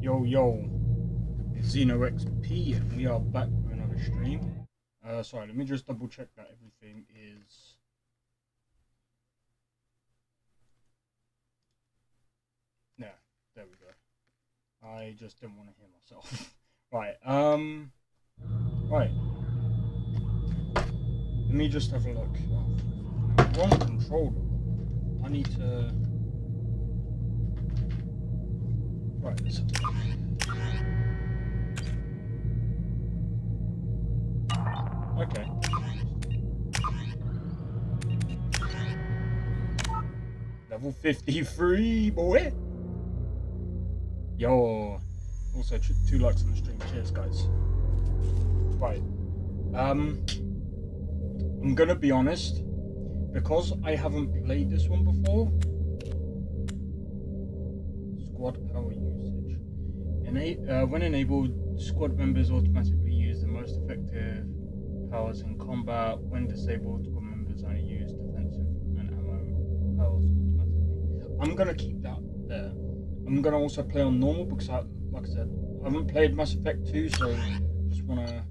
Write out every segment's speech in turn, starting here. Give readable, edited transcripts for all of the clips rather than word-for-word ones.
Yo, it's XP and we are back with another stream. Sorry, let me just double check that everything is... Yeah, there we go. I just didn't want to hear myself. Right, right. Let me just have a look. Oh, wrong controller. I need to... Right, let's have a look. Okay. Level 53, boy! Yo! Also, 2 likes on the stream. Cheers, guys. Right. I'm gonna be honest. Because I haven't played this one before... Squad power usage. When enabled, squad members automatically use the most effective powers in combat. When disabled, squad members only use defensive and ammo powers automatically. I'm gonna keep that there. I'm gonna also play on normal because, like I said, I haven't played Mass Effect 2, so just wanna.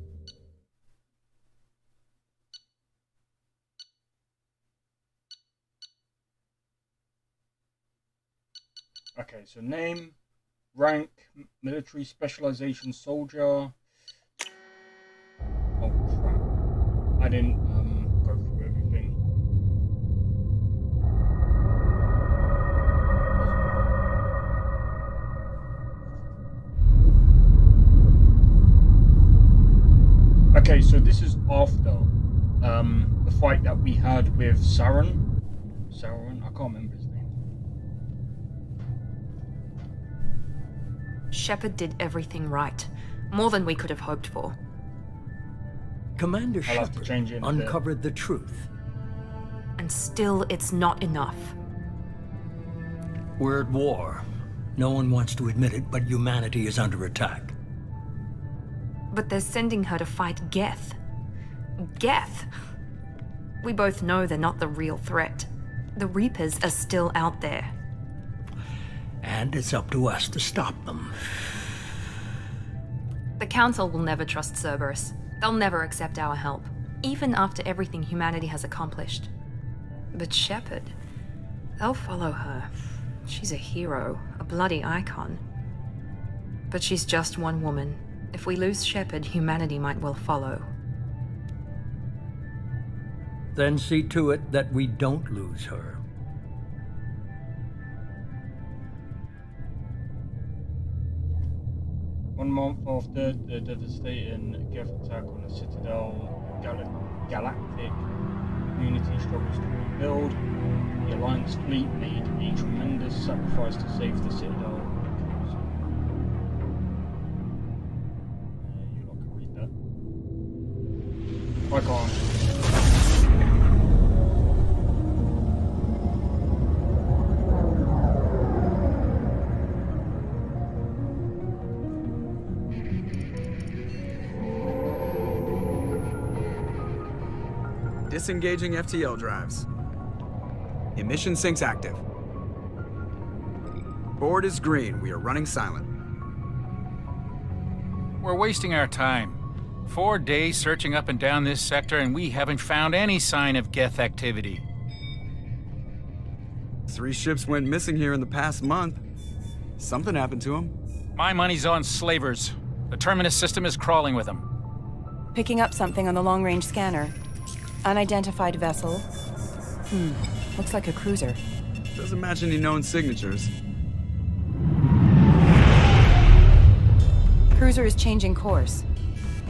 Okay, so name, rank, military specialization soldier. Oh crap! I didn't go through everything. Okay, so this is after the fight that we had with Saren. I can't remember his name. Shepard did everything right. More than we could have hoped for. Commander Shepard uncovered the truth. And still, it's not enough. We're at war. No one wants to admit it, but humanity is under attack. But they're sending her to fight Geth. Geth! We both know they're not the real threat. The Reapers are still out there. And it's up to us to stop them. The Council will never trust Cerberus. They'll never accept our help, even after everything humanity has accomplished. But Shepard, they'll follow her. She's a hero, a bloody icon. But she's just one woman. If we lose Shepard, humanity might well follow. Then see to it that we don't lose her. One month after the devastating Geth attack on the Citadel, galactic community struggles to rebuild. The Alliance fleet made a tremendous sacrifice to save the Citadel. You lot can read that. I can't. Disengaging FTL drives. Emission sinks active. Board is green. We are running silent. We're wasting our time. 4 days searching up and down this sector, and we haven't found any sign of Geth activity. 3 ships went missing here in the past month. Something happened to them. My money's on slavers. The Terminus system is crawling with them. Picking up something on the long-range scanner. Unidentified vessel. Looks like a cruiser. Doesn't match any known signatures. Cruiser is changing course.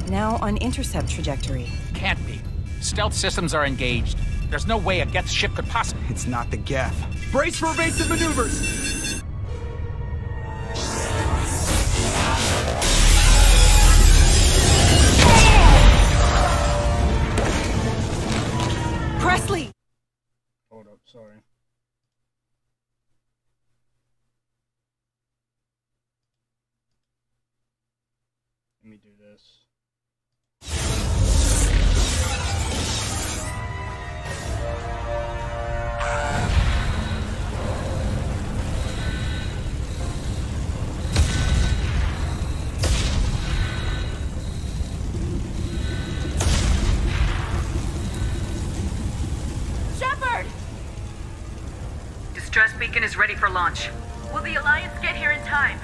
Now on intercept trajectory. Can't be. Stealth systems are engaged. There's no way a Geth ship could possibly... It's not the Geth. Brace for evasive maneuvers! Presley! Hold up, sorry. Let me do this. beacon is ready for launch. Will the Alliance get here in time?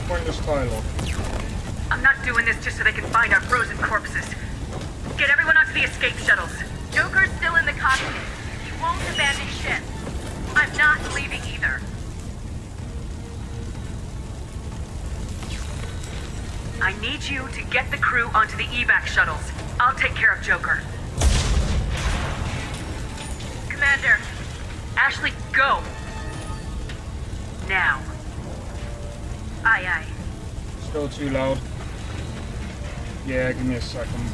Pointless dialogue. I'm not doing this just so they can find our frozen corpses. Get everyone onto the escape shuttles. Joker's still in the cockpit. He won't abandon ship. I'm not leaving either. I need you to get the crew onto the evac shuttles. I'll take care of Joker. Commander. Ashley, go. Now. Aye, aye. Still too loud. Yeah, give me a second.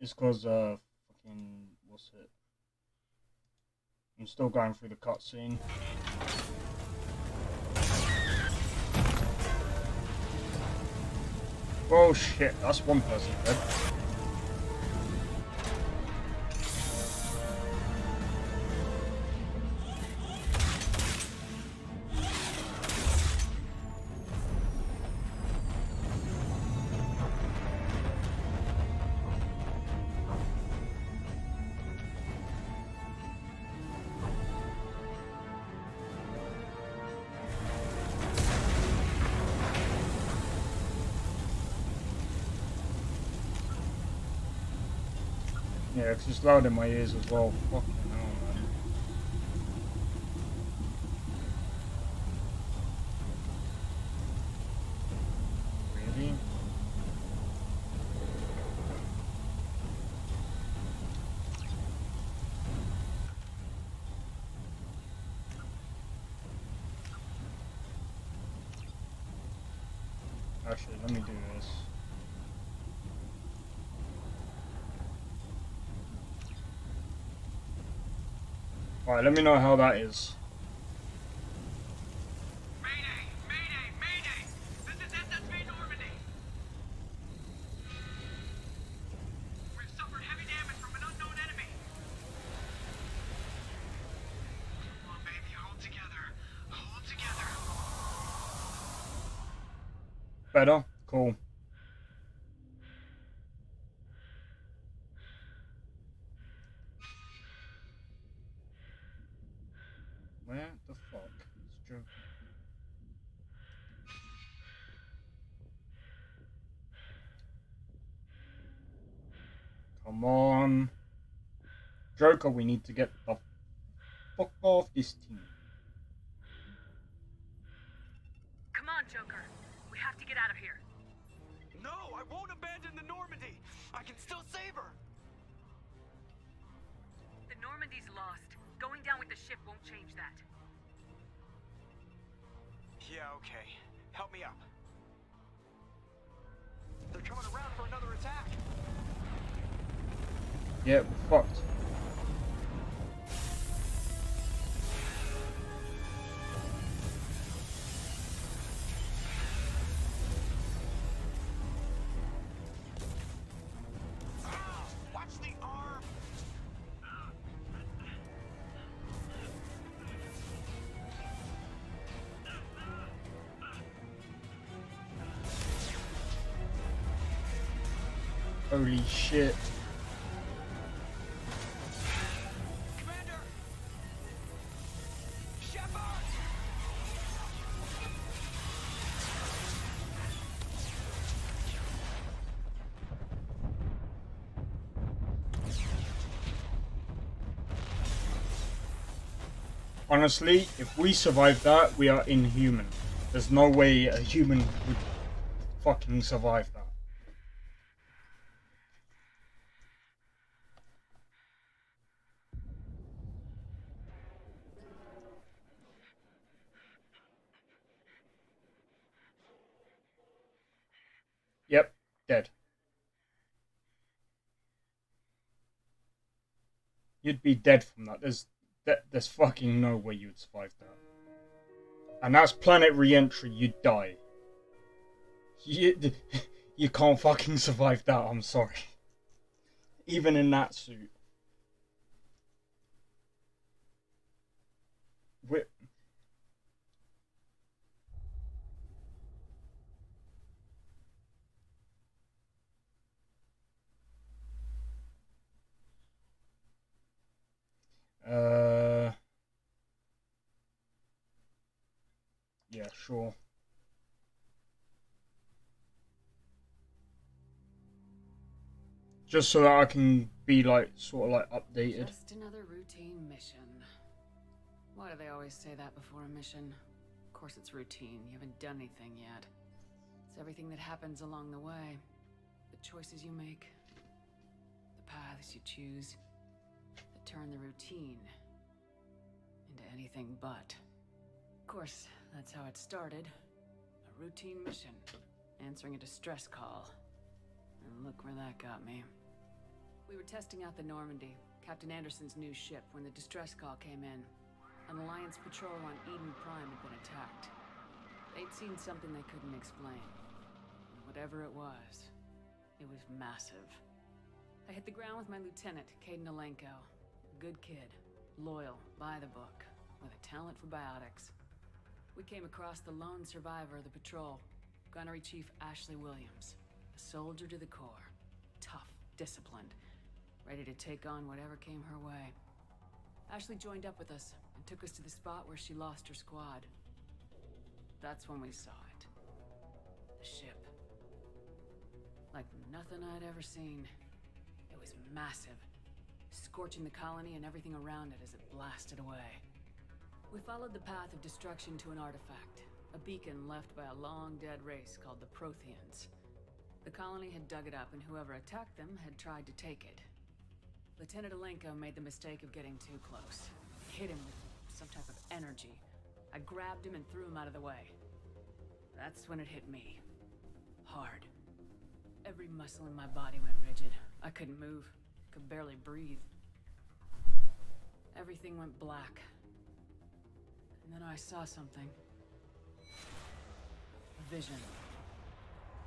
It's cause fucking what's it? I'm still going through the cutscene. Oh shit, that's one person dead. Yeah, 'cause it's loud in my ears as well. Fucking hell, man. Really? Actually, let me do this. Alright, let me know how that is. Mayday! Mayday! Mayday! This is SSV Normandy! We've suffered heavy damage from an unknown enemy. Come on, baby, hold together. Hold together. Better? Cool. Where the fuck is Joker? Come on. Joker, we need to get the fuck off this team. Come on, Joker. We have to get out of here. No, I won't abandon the Normandy. I can still save her. The Normandy's lost. Going down with the ship won't change that. Yeah, okay. Help me up. They're coming around for another attack. Yeah, we're fucked. Watch the arm. Holy shit. Commander! Shepard! Honestly, if we survive that, we are inhuman. There's no way a human would fucking survive that. Yep, dead. You'd be dead from that. There's fucking no way you'd survive that. And that's planet re-entry, you'd die. You can't fucking survive that, I'm sorry. Even in that suit. Yeah, sure. Just so that I can be like sort of like updated. Just another routine mission. Why do they always say that before a mission? Of course it's routine. You haven't done anything yet. It's everything that happens along the way. The choices you make. The paths you choose. That turn the routine into anything but. Of course, that's how it started. A routine mission. Answering a distress call. And look where that got me. We were testing out the Normandy, Captain Anderson's new ship, when the distress call came in. An Alliance patrol on Eden Prime had been attacked. They'd seen something they couldn't explain. And whatever it was massive. I hit the ground with my lieutenant, Caden Alenko. A good kid, loyal, by the book, with a talent for biotics. We came across the lone survivor of the patrol, Gunnery Chief Ashley Williams. A soldier to the core. Tough, disciplined, ready to take on whatever came her way. Ashley joined up with us and took us to the spot where she lost her squad. That's when we saw it. The ship. Like nothing I'd ever seen. It was massive, scorching the colony and everything around it as it blasted away. We followed the path of destruction to an artifact, a beacon left by a long-dead race called the Protheans. The colony had dug it up, and whoever attacked them had tried to take it. Lieutenant Alenko made the mistake of getting too close. Hit him with some type of energy. I grabbed him and threw him out of the way. That's when it hit me. Hard. Every muscle in my body went rigid. I couldn't move. Could barely breathe. Everything went black. And then I saw something. A vision.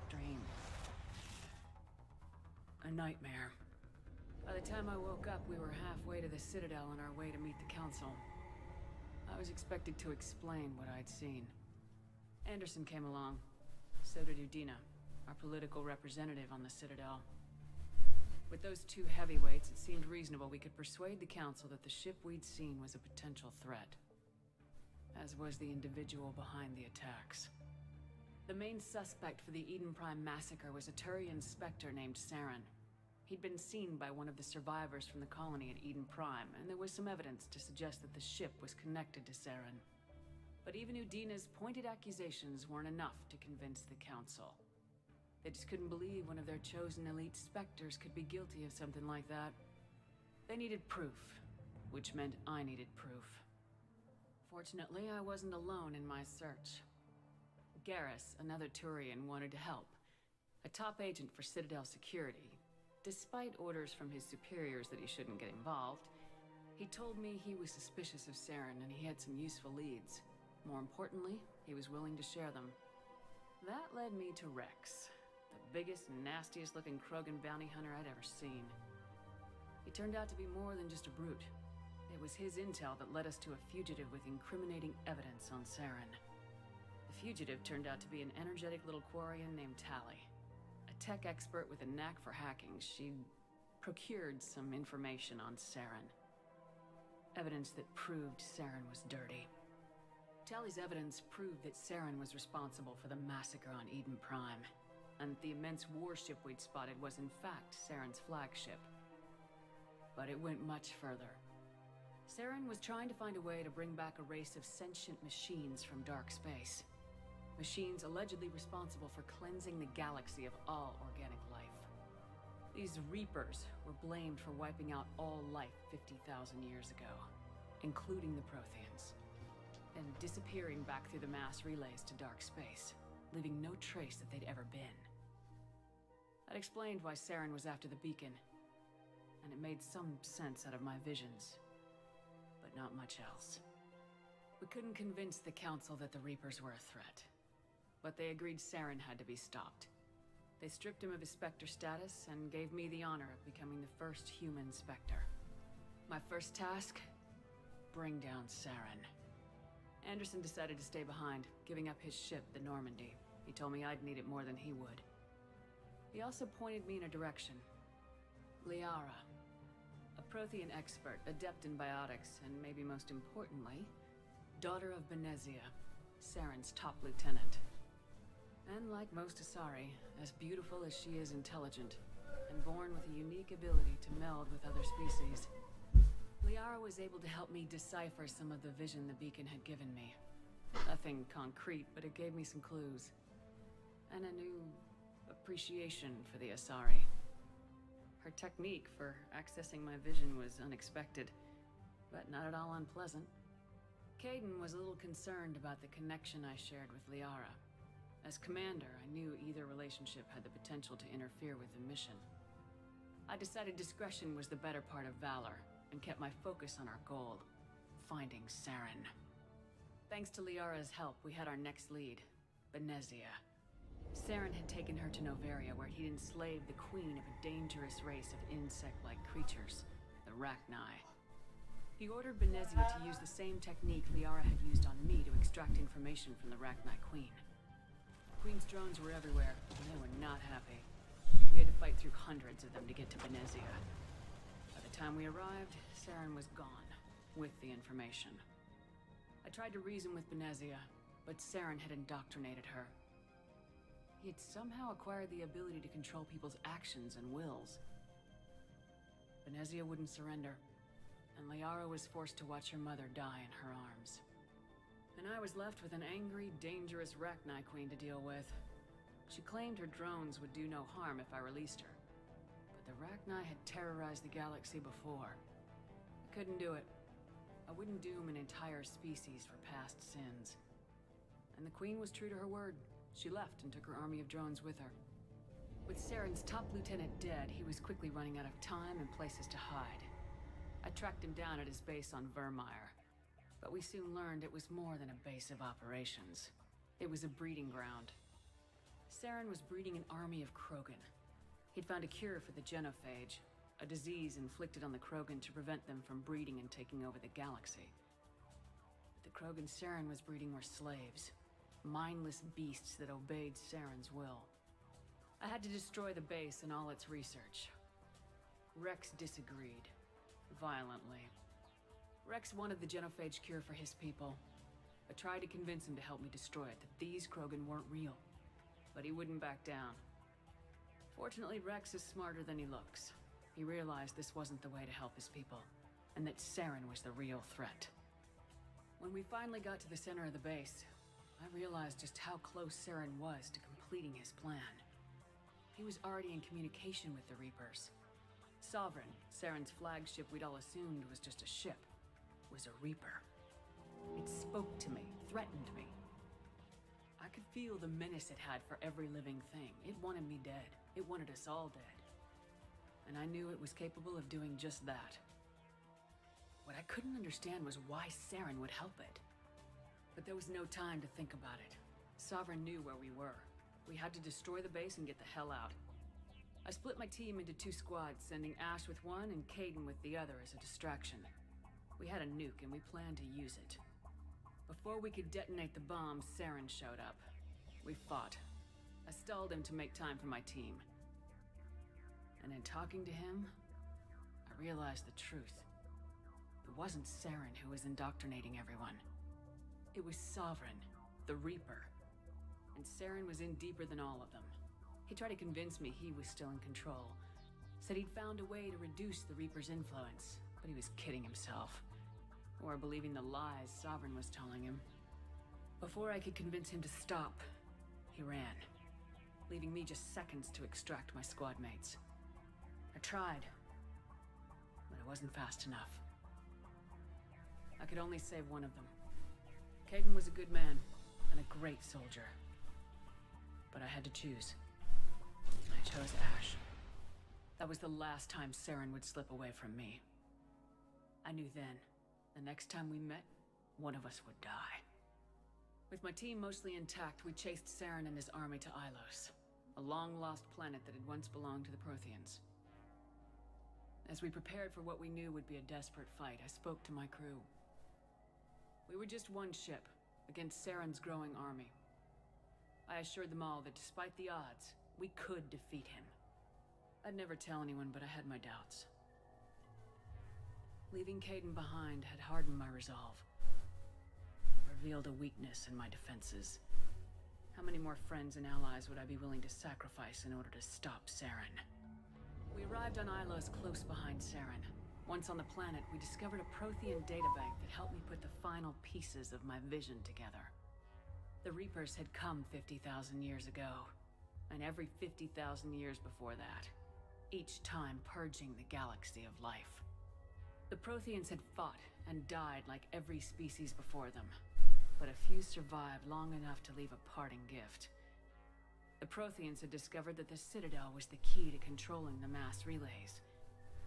Dream. A nightmare. By the time I woke up, we were halfway to the Citadel on our way to meet the Council. I was expected to explain what I'd seen. Anderson came along. So did Udina, our political representative on the Citadel. With those two heavyweights, it seemed reasonable we could persuade the Council that the ship we'd seen was a potential threat. As was the individual behind the attacks. The main suspect for the Eden Prime massacre was a Turian Spectre named Saren. He'd been seen by one of the survivors from the colony at Eden Prime, and there was some evidence to suggest that the ship was connected to Saren. But even Udina's pointed accusations weren't enough to convince the Council. They just couldn't believe one of their chosen elite Spectres could be guilty of something like that. They needed proof, which meant I needed proof. Fortunately, I wasn't alone in my search. Garrus, another Turian, wanted to help. A top agent for Citadel security. Despite orders from his superiors that he shouldn't get involved, he told me he was suspicious of Saren and he had some useful leads. More importantly, he was willing to share them. That led me to Rex, the biggest, nastiest looking Krogan bounty hunter I'd ever seen. He turned out to be more than just a brute. It was his intel that led us to a fugitive with incriminating evidence on Saren. The fugitive turned out to be an energetic little Quarian named Tally. A tech expert with a knack for hacking, she'd procured some information on Saren. Evidence that proved Saren was dirty. Tally's evidence proved that Saren was responsible for the massacre on Eden Prime, and that the immense warship we'd spotted was in fact Saren's flagship. But it went much further. Saren was trying to find a way to bring back a race of sentient machines from dark space. Machines allegedly responsible for cleansing the galaxy of all organic life. These Reapers were blamed for wiping out all life 50,000 years ago, including the Protheans, and disappearing back through the mass relays to dark space, leaving no trace that they'd ever been. That explained why Saren was after the beacon, and it made some sense out of my visions, but not much else. We couldn't convince the Council that the Reapers were a threat. But they agreed Saren had to be stopped. They stripped him of his Spectre status and gave me the honor of becoming the first human Spectre. My first task? Bring down Saren. Anderson decided to stay behind, giving up his ship, the Normandy. He told me I'd need it more than he would. He also pointed me in a direction. Liara, A Prothean expert, adept in biotics, and maybe most importantly, daughter of Benezia, Saren's top lieutenant. And like most Asari, as beautiful as she is intelligent, and born with a unique ability to meld with other species, Liara was able to help me decipher some of the vision the beacon had given me. Nothing concrete, but it gave me some clues. And a new appreciation for the Asari. Her technique for accessing my vision was unexpected, but not at all unpleasant. Caden was a little concerned about the connection I shared with Liara. As commander, I knew either relationship had the potential to interfere with the mission. I decided discretion was the better part of valor, and kept my focus on our goal, finding Saren. Thanks to Liara's help, we had our next lead, Benezia. Saren had taken her to Noveria, where he'd enslaved the queen of a dangerous race of insect-like creatures, the Rachni. He ordered Benezia to use the same technique Liara had used on me to extract information from the Rachni queen. The queen's drones were everywhere, and they were not happy. We had to fight through hundreds of them to get to Benezia. By the time we arrived, Saren was gone, with the information. I tried to reason with Benezia, but Saren had indoctrinated her. He had somehow acquired the ability to control people's actions and wills. Benezia wouldn't surrender, and Liara was forced to watch her mother die in her arms. And I was left with an angry, dangerous Rachni queen to deal with. She claimed her drones would do no harm if I released her. But the Rachni had terrorized the galaxy before. I couldn't do it. I wouldn't doom an entire species for past sins. And the queen was true to her word. She left and took her army of drones with her. With Saren's top lieutenant dead, he was quickly running out of time and places to hide. I tracked him down at his base on Vermeer, but we soon learned it was more than a base of operations. It was a breeding ground. Saren was breeding an army of Krogan. He'd found a cure for the genophage, a disease inflicted on the Krogan to prevent them from breeding and taking over the galaxy. The Krogan Saren was breeding were slaves, mindless beasts that obeyed Saren's will. I had to destroy the base and all its research. Rex disagreed, violently. Rex wanted the genophage cure for his people. I tried to convince him to help me destroy it, that these Krogan weren't real. But he wouldn't back down. Fortunately, Rex is smarter than he looks. He realized this wasn't the way to help his people, and that Saren was the real threat. When we finally got to the center of the base, I realized just how close Saren was to completing his plan. He was already in communication with the Reapers. Sovereign, Saren's flagship we'd all assumed was just a ship, was a Reaper. It spoke to me, threatened me. I could feel the menace it had for every living thing. It wanted me dead. It wanted us all dead. And I knew it was capable of doing just that. What I couldn't understand was why Saren would help it. But there was no time to think about it. Sovereign knew where we were. We had to destroy the base and get the hell out. I split my team into 2 squads, sending Ash with one and Caden with the other as a distraction. We had a nuke and we planned to use it. Before we could detonate the bomb, Saren showed up. We fought. I stalled him to make time for my team. And in talking to him, I realized the truth. It wasn't Saren who was indoctrinating everyone. It was Sovereign, the Reaper. And Saren was in deeper than all of them. He tried to convince me he was still in control. Said he'd found a way to reduce the Reaper's influence, but he was kidding himself. Or believing the lies Sovereign was telling him. Before I could convince him to stop, he ran, leaving me just seconds to extract my squad mates. I tried, but it wasn't fast enough. I could only save one of them. Caden was a good man, and a great soldier. But I had to choose. And I chose Ash. That was the last time Saren would slip away from me. I knew then, the next time we met, one of us would die. With my team mostly intact, we chased Saren and his army to Ilos, a long-lost planet that had once belonged to the Protheans. As we prepared for what we knew would be a desperate fight, I spoke to my crew. We were just one ship, against Saren's growing army. I assured them all that despite the odds, we could defeat him. I'd never tell anyone, but I had my doubts. Leaving Caden behind had hardened my resolve. Revealed a weakness in my defenses. How many more friends and allies would I be willing to sacrifice in order to stop Saren? We arrived on Ilos close behind Saren. Once on the planet, we discovered a Prothean databank that helped me put the final pieces of my vision together. The Reapers had come 50,000 years ago, and every 50,000 years before that, each time purging the galaxy of life. The Protheans had fought and died like every species before them, but a few survived long enough to leave a parting gift. The Protheans had discovered that the Citadel was the key to controlling the mass relays.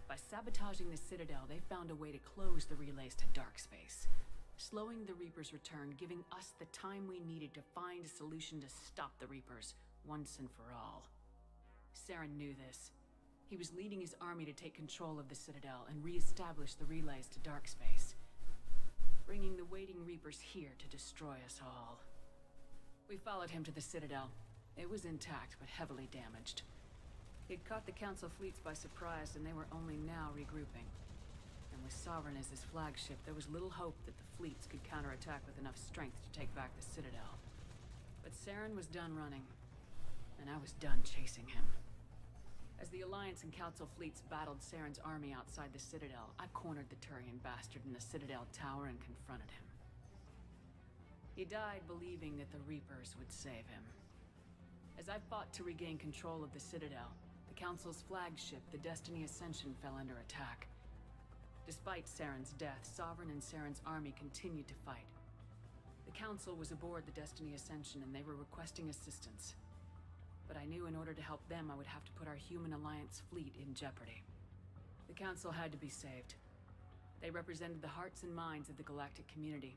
By sabotaging the Citadel, they found a way to close the relays to dark space, slowing the Reapers' return, giving us the time we needed to find a solution to stop the Reapers once and for all. Saren knew this. He was leading his army to take control of the Citadel and re-establish the relays to dark space, bringing the waiting Reapers here to destroy us all. We followed him to the Citadel. It was intact, but heavily damaged. He'd caught the Council fleets by surprise, and they were only now regrouping. And with Sovereign as his flagship, there was little hope that the fleets could counterattack with enough strength to take back the Citadel. But Saren was done running, and I was done chasing him. As the Alliance and Council fleets battled Saren's army outside the Citadel, I cornered the Turian bastard in the Citadel tower and confronted him. He died believing that the Reapers would save him. As I fought to regain control of the Citadel, the Council's flagship, the Destiny Ascension, fell under attack. Despite Saren's death, Sovereign and Saren's army continued to fight. The Council was aboard the Destiny Ascension and they were requesting assistance. But I knew in order to help them, I would have to put our human Alliance fleet in jeopardy. The Council had to be saved. They represented the hearts and minds of the galactic community.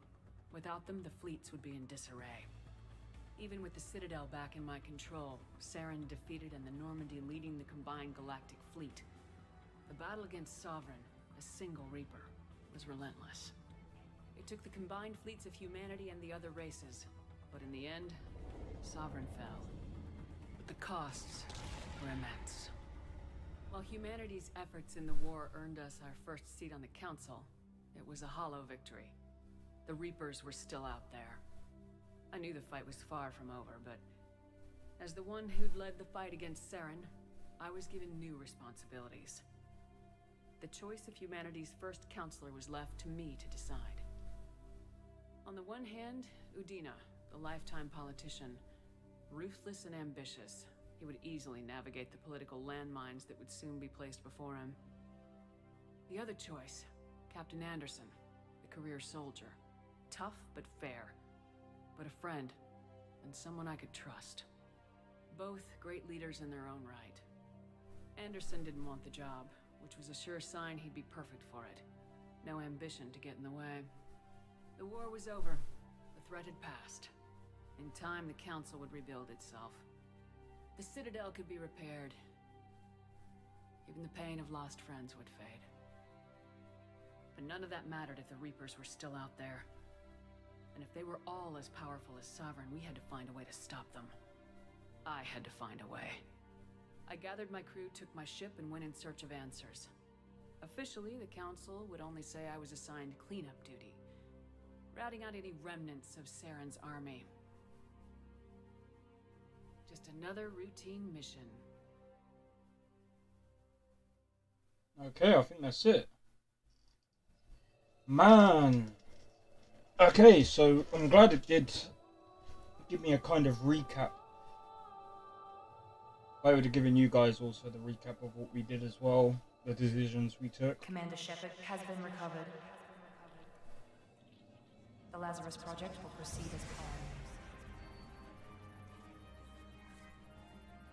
Without them, the fleets would be in disarray. Even with the Citadel back in my control, Saren defeated and the Normandy leading the combined galactic fleet. The battle against Sovereign, a single Reaper, was relentless. It took the combined fleets of humanity and the other races, but in the end, Sovereign fell. But the costs were immense. While humanity's efforts in the war earned us our first seat on the Council, it was a hollow victory. The Reapers were still out there. I knew the fight was far from over, but as the one who'd led the fight against Saren, I was given new responsibilities. The choice of humanity's first counselor was left to me to decide. On the one hand, Udina, the lifetime politician, ruthless and ambitious. He would easily navigate the political landmines that would soon be placed before him. The other choice, Captain Anderson, the career soldier. Tough but fair, but a friend, and someone I could trust. Both great leaders in their own right. Anderson didn't want the job, which was a sure sign he'd be perfect for it. No ambition to get in the way. The war was over. The threat had passed. In time, the Council would rebuild itself. The Citadel could be repaired. Even the pain of lost friends would fade. But none of that mattered if the Reapers were still out there. And if they were all as powerful as Sovereign, we had to find a way to stop them. I had to find a way. I gathered my crew, took my ship, and went in search of answers. Officially, the Council would only say I was assigned cleanup duty, routing out any remnants of Saren's army. Just another routine mission. Okay, I think that's it. Man. Okay, so I'm glad it did give me a kind of recap. I would have given you guys also the recap of what we did as well, the decisions we took. Commander Shepard has been recovered. The Lazarus Project will proceed as planned.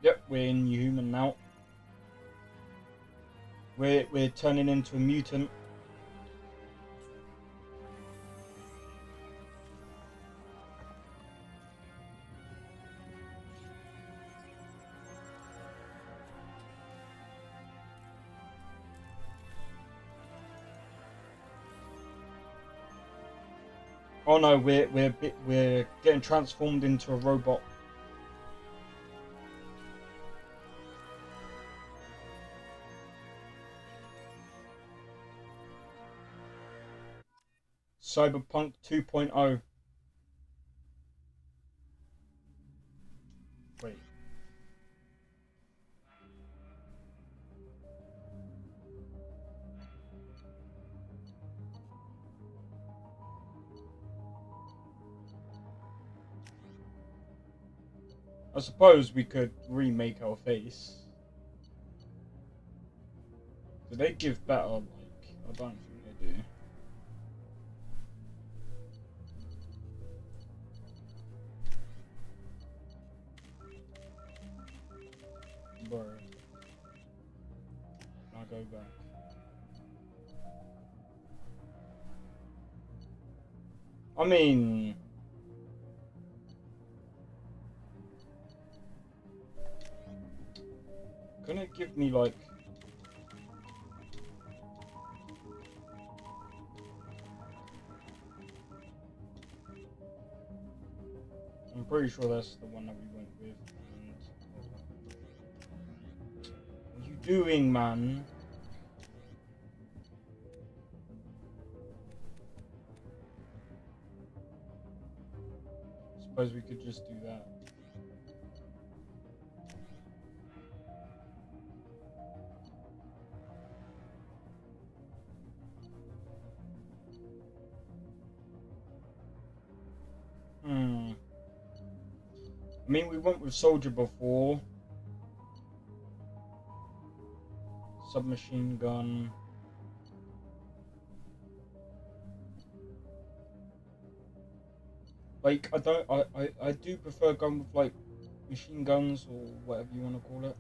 Yep, we're inhuman now. We're turning into a mutant. Oh no, we're getting transformed into a robot. Cyberpunk 2.0. Wait. I suppose we could remake our face. Do they give better? Like, I don't think they do. Bro. Can I go back? I mean... Can it give me, like... I'm pretty sure that's the one that we went with. And... What are you doing, man? Suppose we could just do that. I mean, we went with Soldier before. Submachine gun. Like, I do prefer going with, like, machine guns or whatever you want to call it.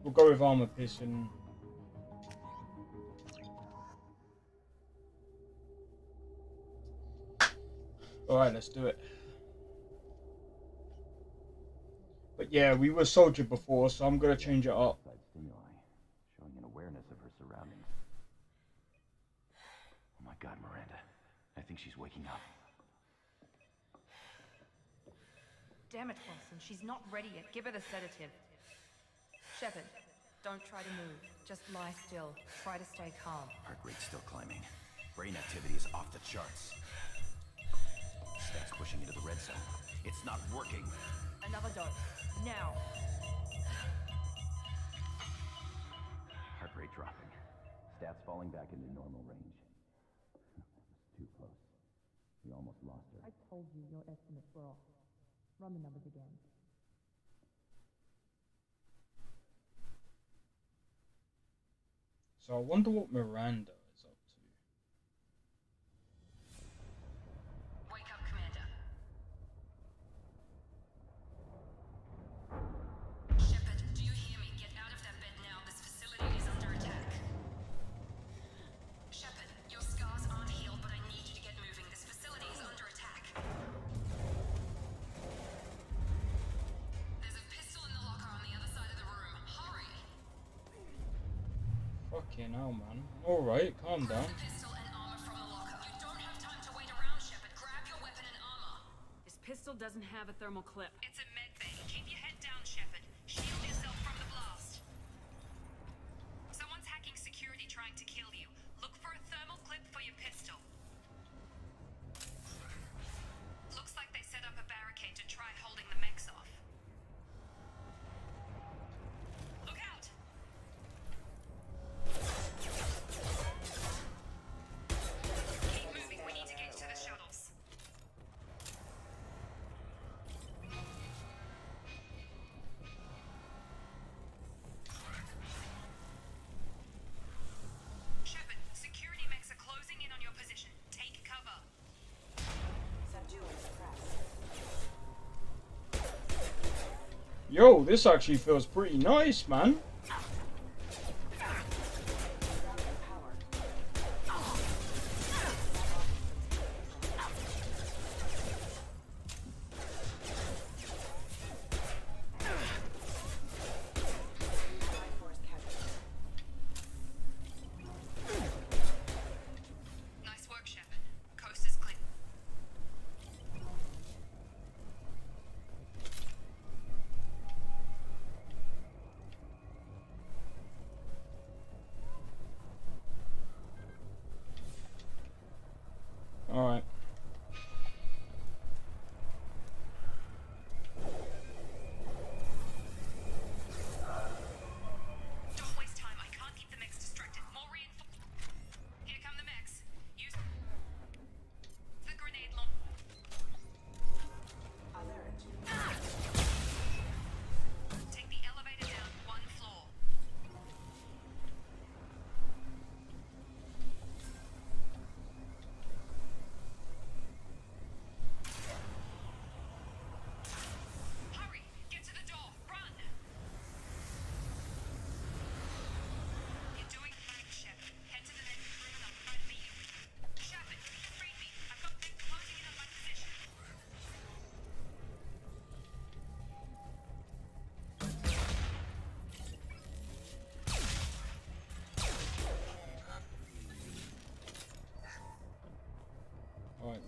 We'll go with armor piercing. Alright, let's do it. But yeah, we were Soldier before, so I'm gonna change it up. Stimuli, showing an awareness of her surroundings. Oh my God, Miranda. I think she's waking up. Damn it, Wilson. She's not ready yet. Give her the sedative. Shepard, don't try to move. Just lie still. Try to stay calm. Heart rate's still climbing. Brain activity is off the charts. Stats pushing into the red zone. It's not working. Another dose. Now. Heart rate dropping. Stats falling back into normal range. Too close. We almost lost her. I told you your estimates were off. Run the numbers again. So I wonder what Miranda is up to. Wake up, Commander. Shepard, do you hear me? Get out of that bed now. This facility is under attack. Shepard, your scars aren't healed, but I need you to get moving. This facility is under attack. There's a pistol in the locker on the other side of the room. Hurry! Fucking hell, man. Alright, calm down. Pistol and armor from the locker. You don't have time to wait around, Shepard. Grab your weapon and armor. This pistol doesn't have a thermal clip. It's a med bay. Keep your head down, Shepard. Shield yourself from the blast. Someone's hacking security trying to kill you. Look for a thermal clip for your pistol. Looks like they set up a barricade to try holding the mechs off. Look out! Keep moving. We need to get to the shuttles. Shepard, security mechs are closing in on your position. Take cover. Yo, this actually feels pretty nice, man.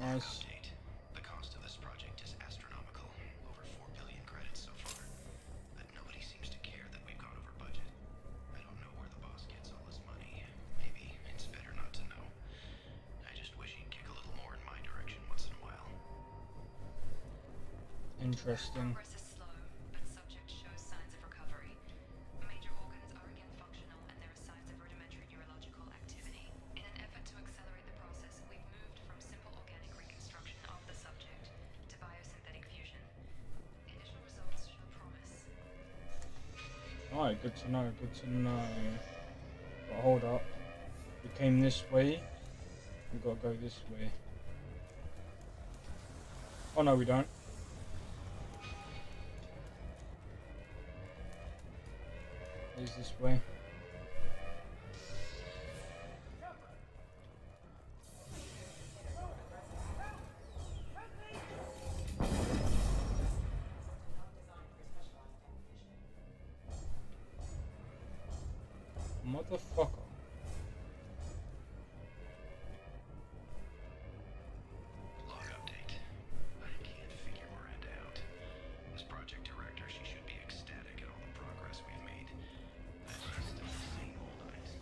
Nice. Update. The cost of this project is astronomical. Over 4 billion credits so far. But nobody seems to care that we've gone over budget. I don't know where the boss gets all his money. Maybe it's better not to know. I just wish he'd kick a little more in my direction once in a while. Interesting. Progress is slow, but subject shows signs of recovery. Major organs are again functional, and there are signs of rudimentary neurological activity. In an effort to accelerate the process, we've moved from simple organic reconstruction of the subject to biosynthetic fusion. Initial results show promise. Alright, good to know, good to know. But hold up. We came this way. We gotta go this way. Oh no, we don't. Is this way? Motherfucker. Log update. I can't figure Miranda out. As project director, she should be ecstatic at all the progress we've made. But she's still the same old eyes.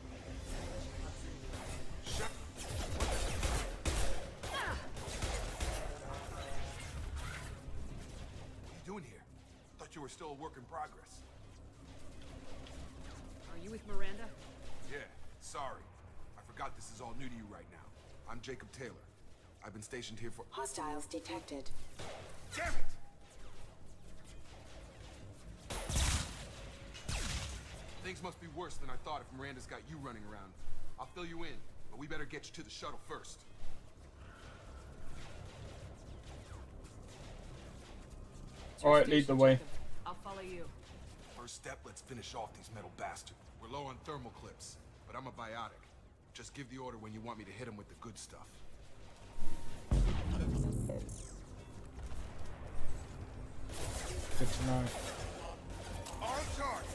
What are you doing here? Thought you were still a work in progress. Are you with Miranda? Yeah, sorry. I forgot this is all new to you right now. I'm Jacob Taylor. I've been stationed here for— Hostiles detected. Damn it! Things must be worse than I thought if Miranda's got you running around. I'll fill you in, but we better get you to the shuttle first. Alright, lead the way. I'll follow you. First step, let's finish off these metal bastards. We're low on thermal clips, but I'm a biotic. Just give the order when you want me to hit them with the good stuff. Good to know. On target!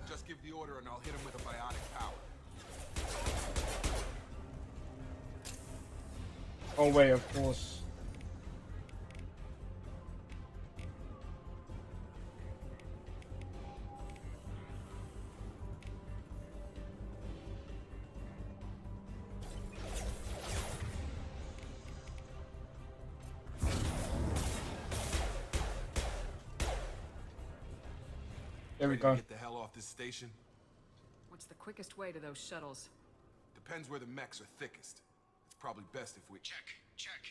Just give the order and I'll hit him with a biotic power. Oh wait, of course. There we Ready to go. Get the hell off this station? What's the quickest way to those shuttles? Depends where the mechs are thickest. It's probably best if we— Check.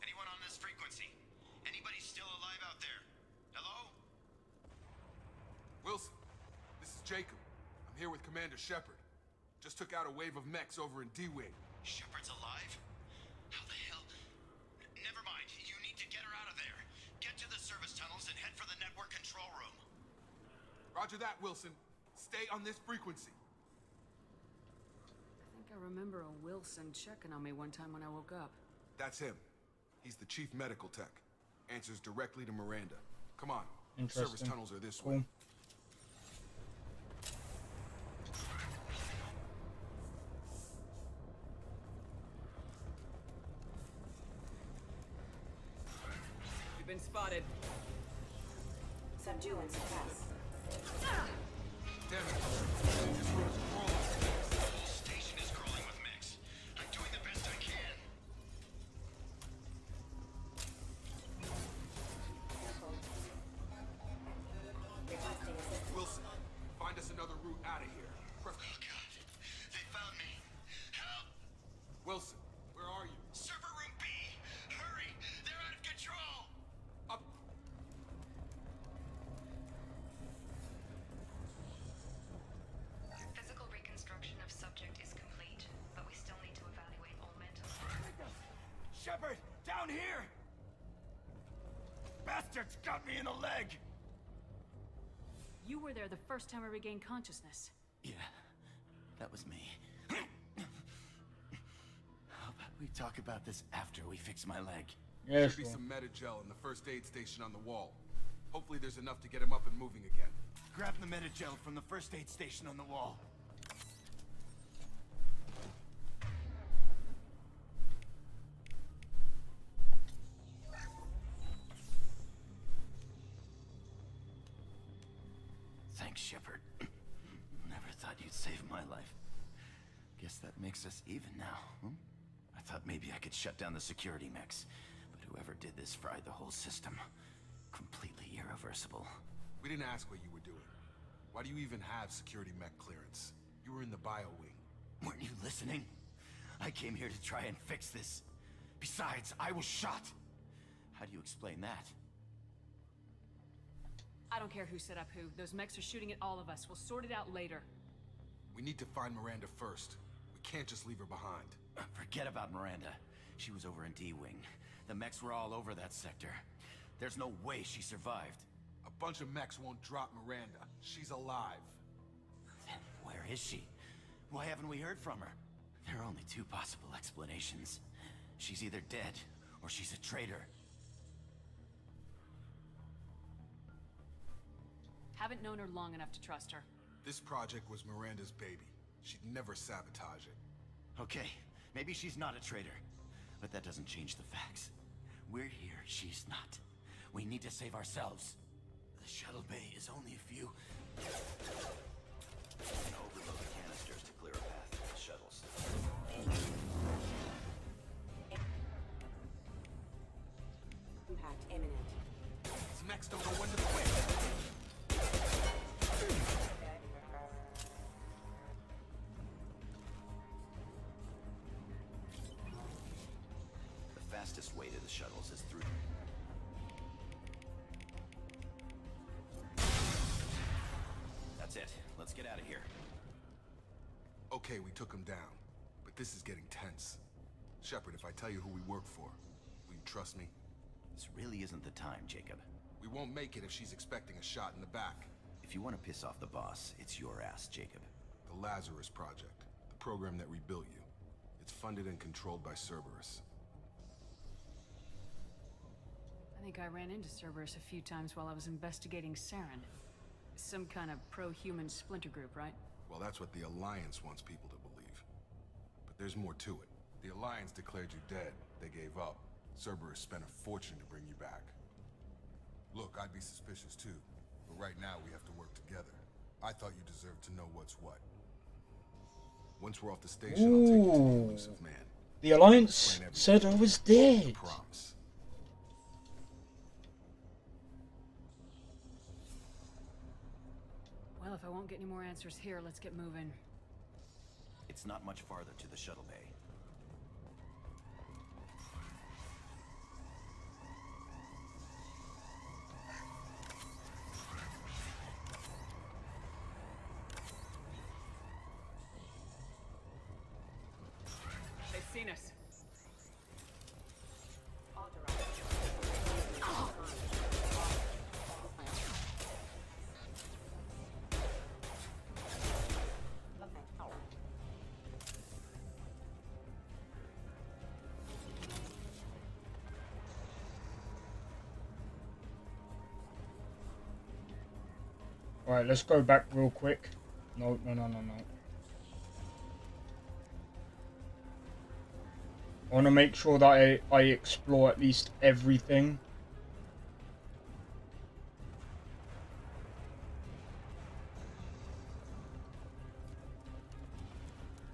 Anyone on this frequency? Anybody still alive out there? Hello? Wilson, this is Jacob. I'm here with Commander Shepard. Just took out a wave of mechs over in D-Wing. Shepard's alive? How the hell? Never mind. You need to get her out of there. Get to the service tunnels and head for the network control room. Roger that, Wilson. Stay on this frequency. I think I remember a Wilson checking on me one time when I woke up. That's him. He's the chief medical tech. Answers directly to Miranda. Come on. Interesting. Service tunnels are this Cool. way. You've been spotted. Subdue and suppress. Damn it. This room is crawling with mechs. The whole station is crawling with mechs. I'm doing the best I can. Wilson, find us another route out of here. Oh God. They found me. Help! Wilson, where are you? Server room B! Hurry! They're out of control! Up. Physical reconstruction of subject is complete, but we still need to evaluate all mental. Shepard, down here! Bastards got me in the leg! You were there the first time I regained consciousness. Yeah, that was me. How about we talk about this after we fix my leg? Yeah, Should be sure. some metagel in the first aid station on the wall. Hopefully there's enough to get him up and moving again. Grab the Metagel from the first aid station on the wall. Thanks, Shepard. Never thought you'd save my life. Guess that makes us even now, hmm? I thought maybe I could shut down the security mechs, but whoever did this fried the whole system. Completely irreversible. We didn't ask what you were doing. Why do you even have security mech clearance? You were in the bio wing. Weren't you listening? I came here to try and fix this. Besides, I was shot. How do you explain that? I don't care who set up who. Those mechs are shooting at all of us. We'll sort it out later. We need to find Miranda first. We can't just leave her behind. Forget about Miranda. She was over in D-Wing. The mechs were all over that sector. There's no way she survived. A bunch of mechs won't drop Miranda. She's alive. Then where is she? Why haven't we heard from her? There are only two possible explanations. She's either dead, or she's a traitor. Haven't known her long enough to trust her. This project was Miranda's baby. She'd never sabotage it. Okay, maybe she's not a traitor. But that doesn't change the facts. We're here, she's not. We need to save ourselves. The shuttle bay is only a few... Overload the canisters to clear a path to the shuttles. Impact imminent. These mechs don't know when to quit. The fastest way to the shuttles is through. That's it. Let's get out of here. Okay, we took him down. But this is getting tense. Shepard, if I tell you who we work for, will you trust me? This really isn't the time, Jacob. We won't make it if she's expecting a shot in the back. If you want to piss off the boss, it's your ass, Jacob. The Lazarus Project, the program that rebuilt you. It's funded and controlled by Cerberus. I think I ran into Cerberus a few times while I was investigating Saren. Some kind of pro-human splinter group, right? Well, that's what the Alliance wants people to believe. But there's more to it. The Alliance declared you dead. They gave up. Cerberus spent a fortune to bring you back. Look, I'd be suspicious too. But right now, we have to work together. I thought you deserved to know what's what. Once we're off the station, I'll take you to the elusive man. The Alliance said I was dead. Promise. Well, if I won't get any more answers here, let's get moving. It's not much farther to the shuttle bay. They've seen us. Alright, let's go back real quick. No. I want to make sure that I explore at least everything.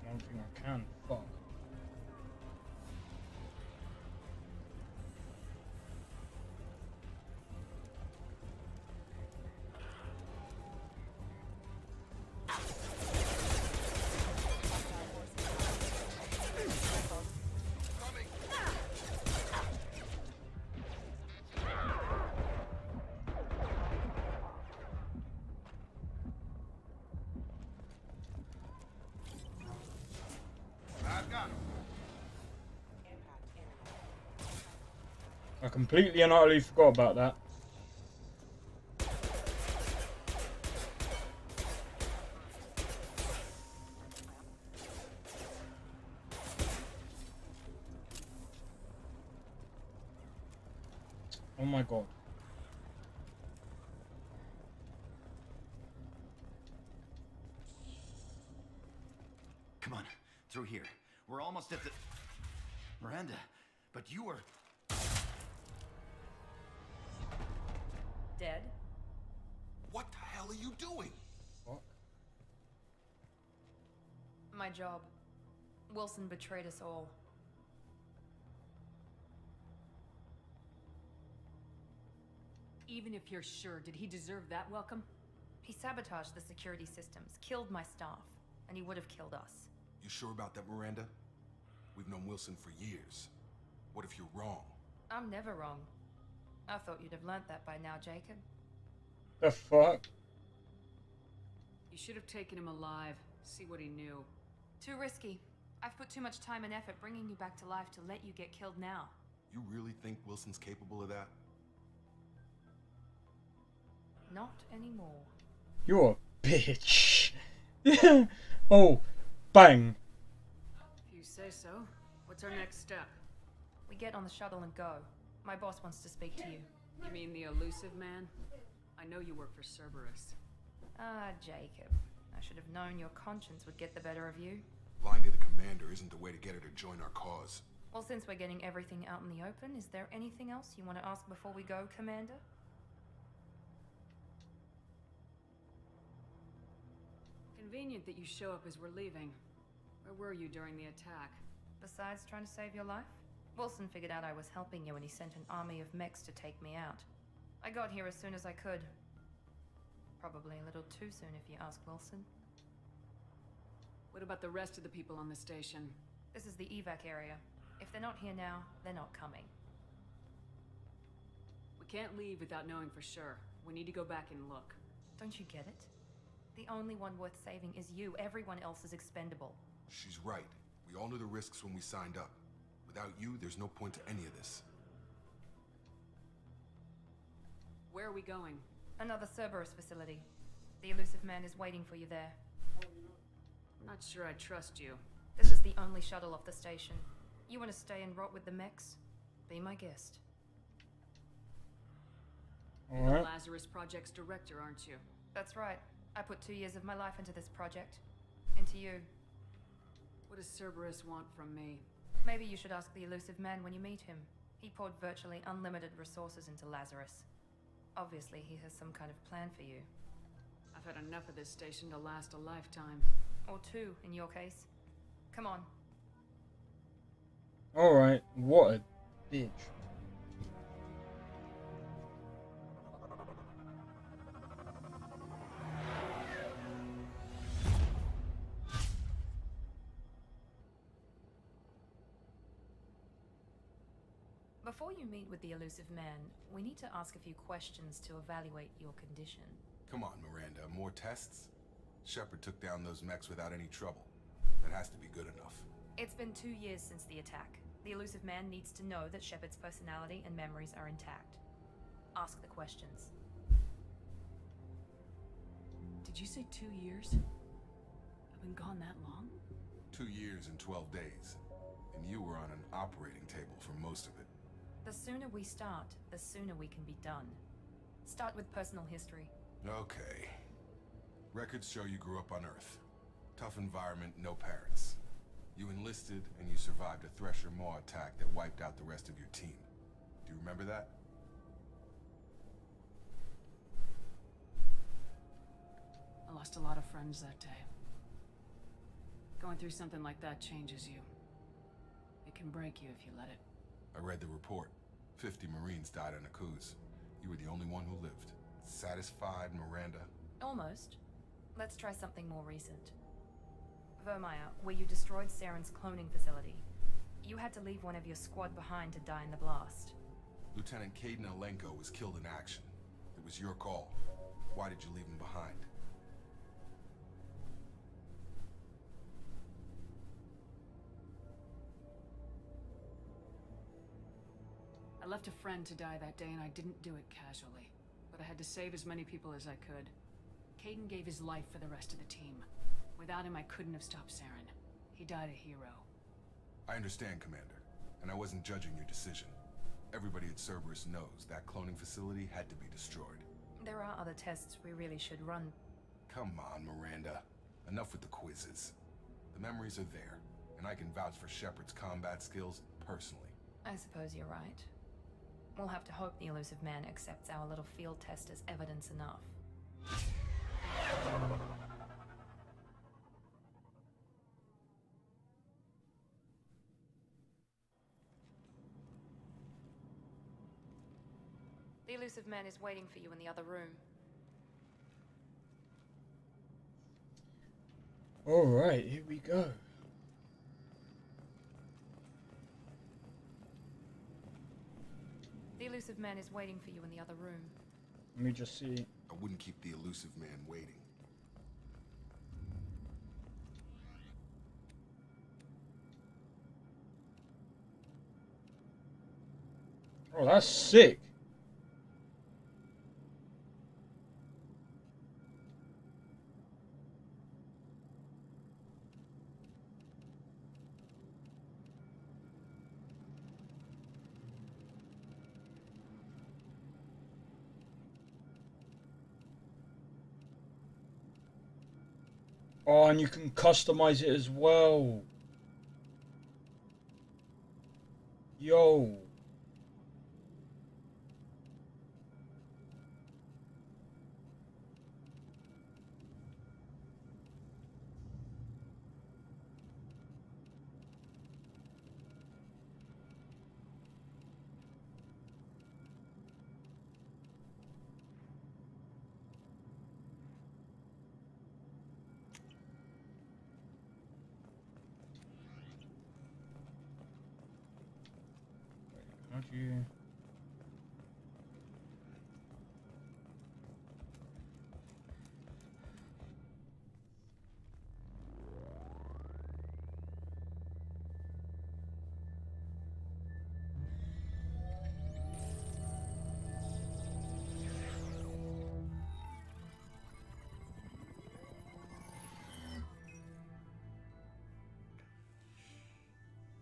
I don't think I can. Fuck. I completely and utterly forgot about that. Oh my god. on, through here. We're almost at the... Miranda, but you were... Dead? What the hell are you doing? What? My job. Wilson betrayed us all. Even if you're sure, did he deserve that welcome? He sabotaged the security systems, killed my staff, and he would have killed us. You sure about that, Miranda? We've known Wilson for years. What if you're wrong? I'm never wrong. I thought you'd have learnt that by now, Jacob. The fuck? You should have taken him alive, see what he knew. Too risky. I've put too much time and effort bringing you back to life to let you get killed now. You really think Wilson's capable of that? Not anymore. You're a bitch. Oh, bang. If you say so. What's our next step? We get on the shuttle and go. My boss wants to speak to you. You mean the elusive man? I know you work for Cerberus. Ah, Jacob. I should have known your conscience would get the better of you. Lying to the commander isn't the way to get her to join our cause. Well, since we're getting everything out in the open, is there anything else you want to ask before we go, Commander? Convenient that you show up as we're leaving. Where were you during the attack? Besides trying to save your life? Wilson figured out I was helping you and he sent an army of mechs to take me out. I got here as soon as I could. Probably a little too soon if you ask Wilson. What about the rest of the people on the station? This is the evac area. If they're not here now, they're not coming. We can't leave without knowing for sure. We need to go back and look. Don't you get it? The only one worth saving is you. Everyone else is expendable. She's right. We all knew the risks when we signed up. Without you, there's no point to any of this. Where are we going? Another Cerberus facility. The elusive man is waiting for you there. I'm not sure I trust you. This is the only shuttle off the station. You want to stay and rot with the mechs? Be my guest. You're the Lazarus Project's director, aren't you? That's right. I put 2 years of my life into this project. Into you. What does Cerberus want from me? Maybe you should ask the elusive man when you meet him. He poured virtually unlimited resources into Lazarus. Obviously, he has some kind of plan for you. I've had enough of this station to last a lifetime. Or 2, in your case. Come on. Alright, what a bitch. Before you meet with the elusive man, we need to ask a few questions to evaluate your condition. Come on, Miranda, more tests? Shepard took down those mechs without any trouble. That has to be good enough. It's been 2 years since the attack. The elusive man needs to know that Shepard's personality and memories are intact. Ask the questions. Did you say 2 years? I've been gone that long? 2 years and 12 days. And you were on an operating table for most of it. The sooner we start, the sooner we can be done. Start with personal history. Okay. Records show you grew up on Earth. Tough environment, no parents. You enlisted, and you survived a Thresher Maw attack that wiped out the rest of your team. Do you remember that? I lost a lot of friends that day. Going through something like that changes you. It can break you if you let it. I read the report. 50 Marines died on a cruise. You were the only one who lived. Satisfied, Miranda? Almost. Let's try something more recent. Vermeer, where you destroyed Saren's cloning facility. You had to leave one of your squad behind to die in the blast. Lieutenant Caden Alenko was killed in action. It was your call. Why did you leave him behind? I left a friend to die that day and I didn't do it casually. But I had to save as many people as I could. Caden gave his life for the rest of the team. Without him, I couldn't have stopped Saren. He died a hero. I understand, Commander. And I wasn't judging your decision. Everybody at Cerberus knows that cloning facility had to be destroyed. There are other tests we really should run. Come on, Miranda. Enough with the quizzes. The memories are there, and I can vouch for Shepard's combat skills personally. I suppose you're right. We'll have to hope the elusive man accepts our little field test as evidence enough. The elusive man is waiting for you in the other room. Alright, here we go. The elusive man is waiting for you in the other room. Let me just see. I wouldn't keep the elusive man waiting. Oh, that's sick. Oh, and you can customize it as well. Yo. How'd you...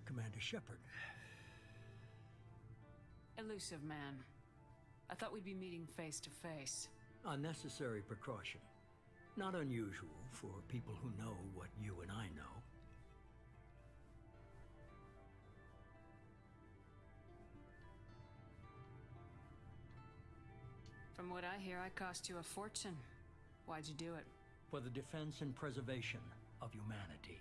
Commander Shepard. Elusive man. I thought we'd be meeting face to face. Unnecessary precaution. Not unusual for people who know what you and I know. From what I hear, I cost you a fortune. Why'd you do it? For the defense and preservation of humanity.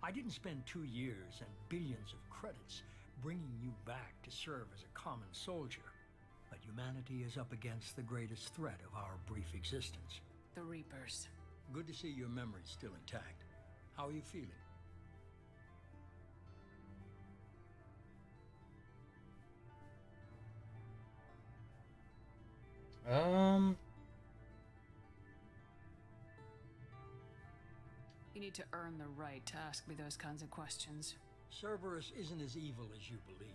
I didn't spend 2 years and billions of credits bringing you back to serve as a common soldier. But humanity is up against the greatest threat of our brief existence. The Reapers. Good to see your memory's still intact. How are you feeling? You need to earn the right to ask me those kinds of questions. Cerberus isn't as evil as you believe.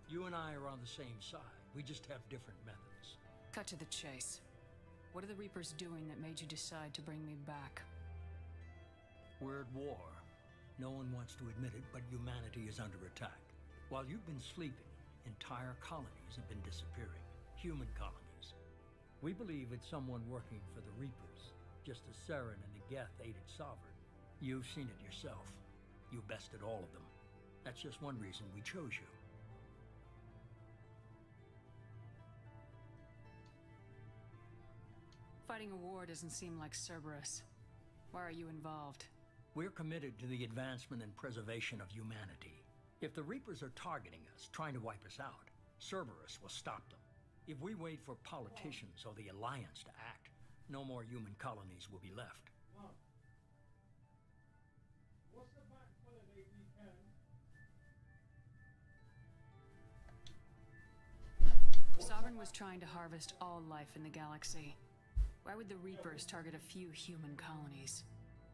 You and I are on the same side. We just have different methods. Cut to the chase. What are the Reapers doing that made you decide to bring me back? We're at war. No one wants to admit it, but humanity is under attack. While you've been sleeping, entire colonies have been disappearing. Human colonies. We believe it's someone working for the Reapers, just as Saren and the Geth aided Sovereign. You've seen it yourself. You bested all of them. That's just one reason we chose you. Fighting a war doesn't seem like Cerberus. Why are you involved? We're committed to the advancement and preservation of humanity. If the Reapers are targeting us, trying to wipe us out, Cerberus will stop them. If we wait for politicians or the Alliance to act, no more human colonies will be left. Sovereign was trying to harvest all life in the galaxy. Why would the Reapers target a few human colonies?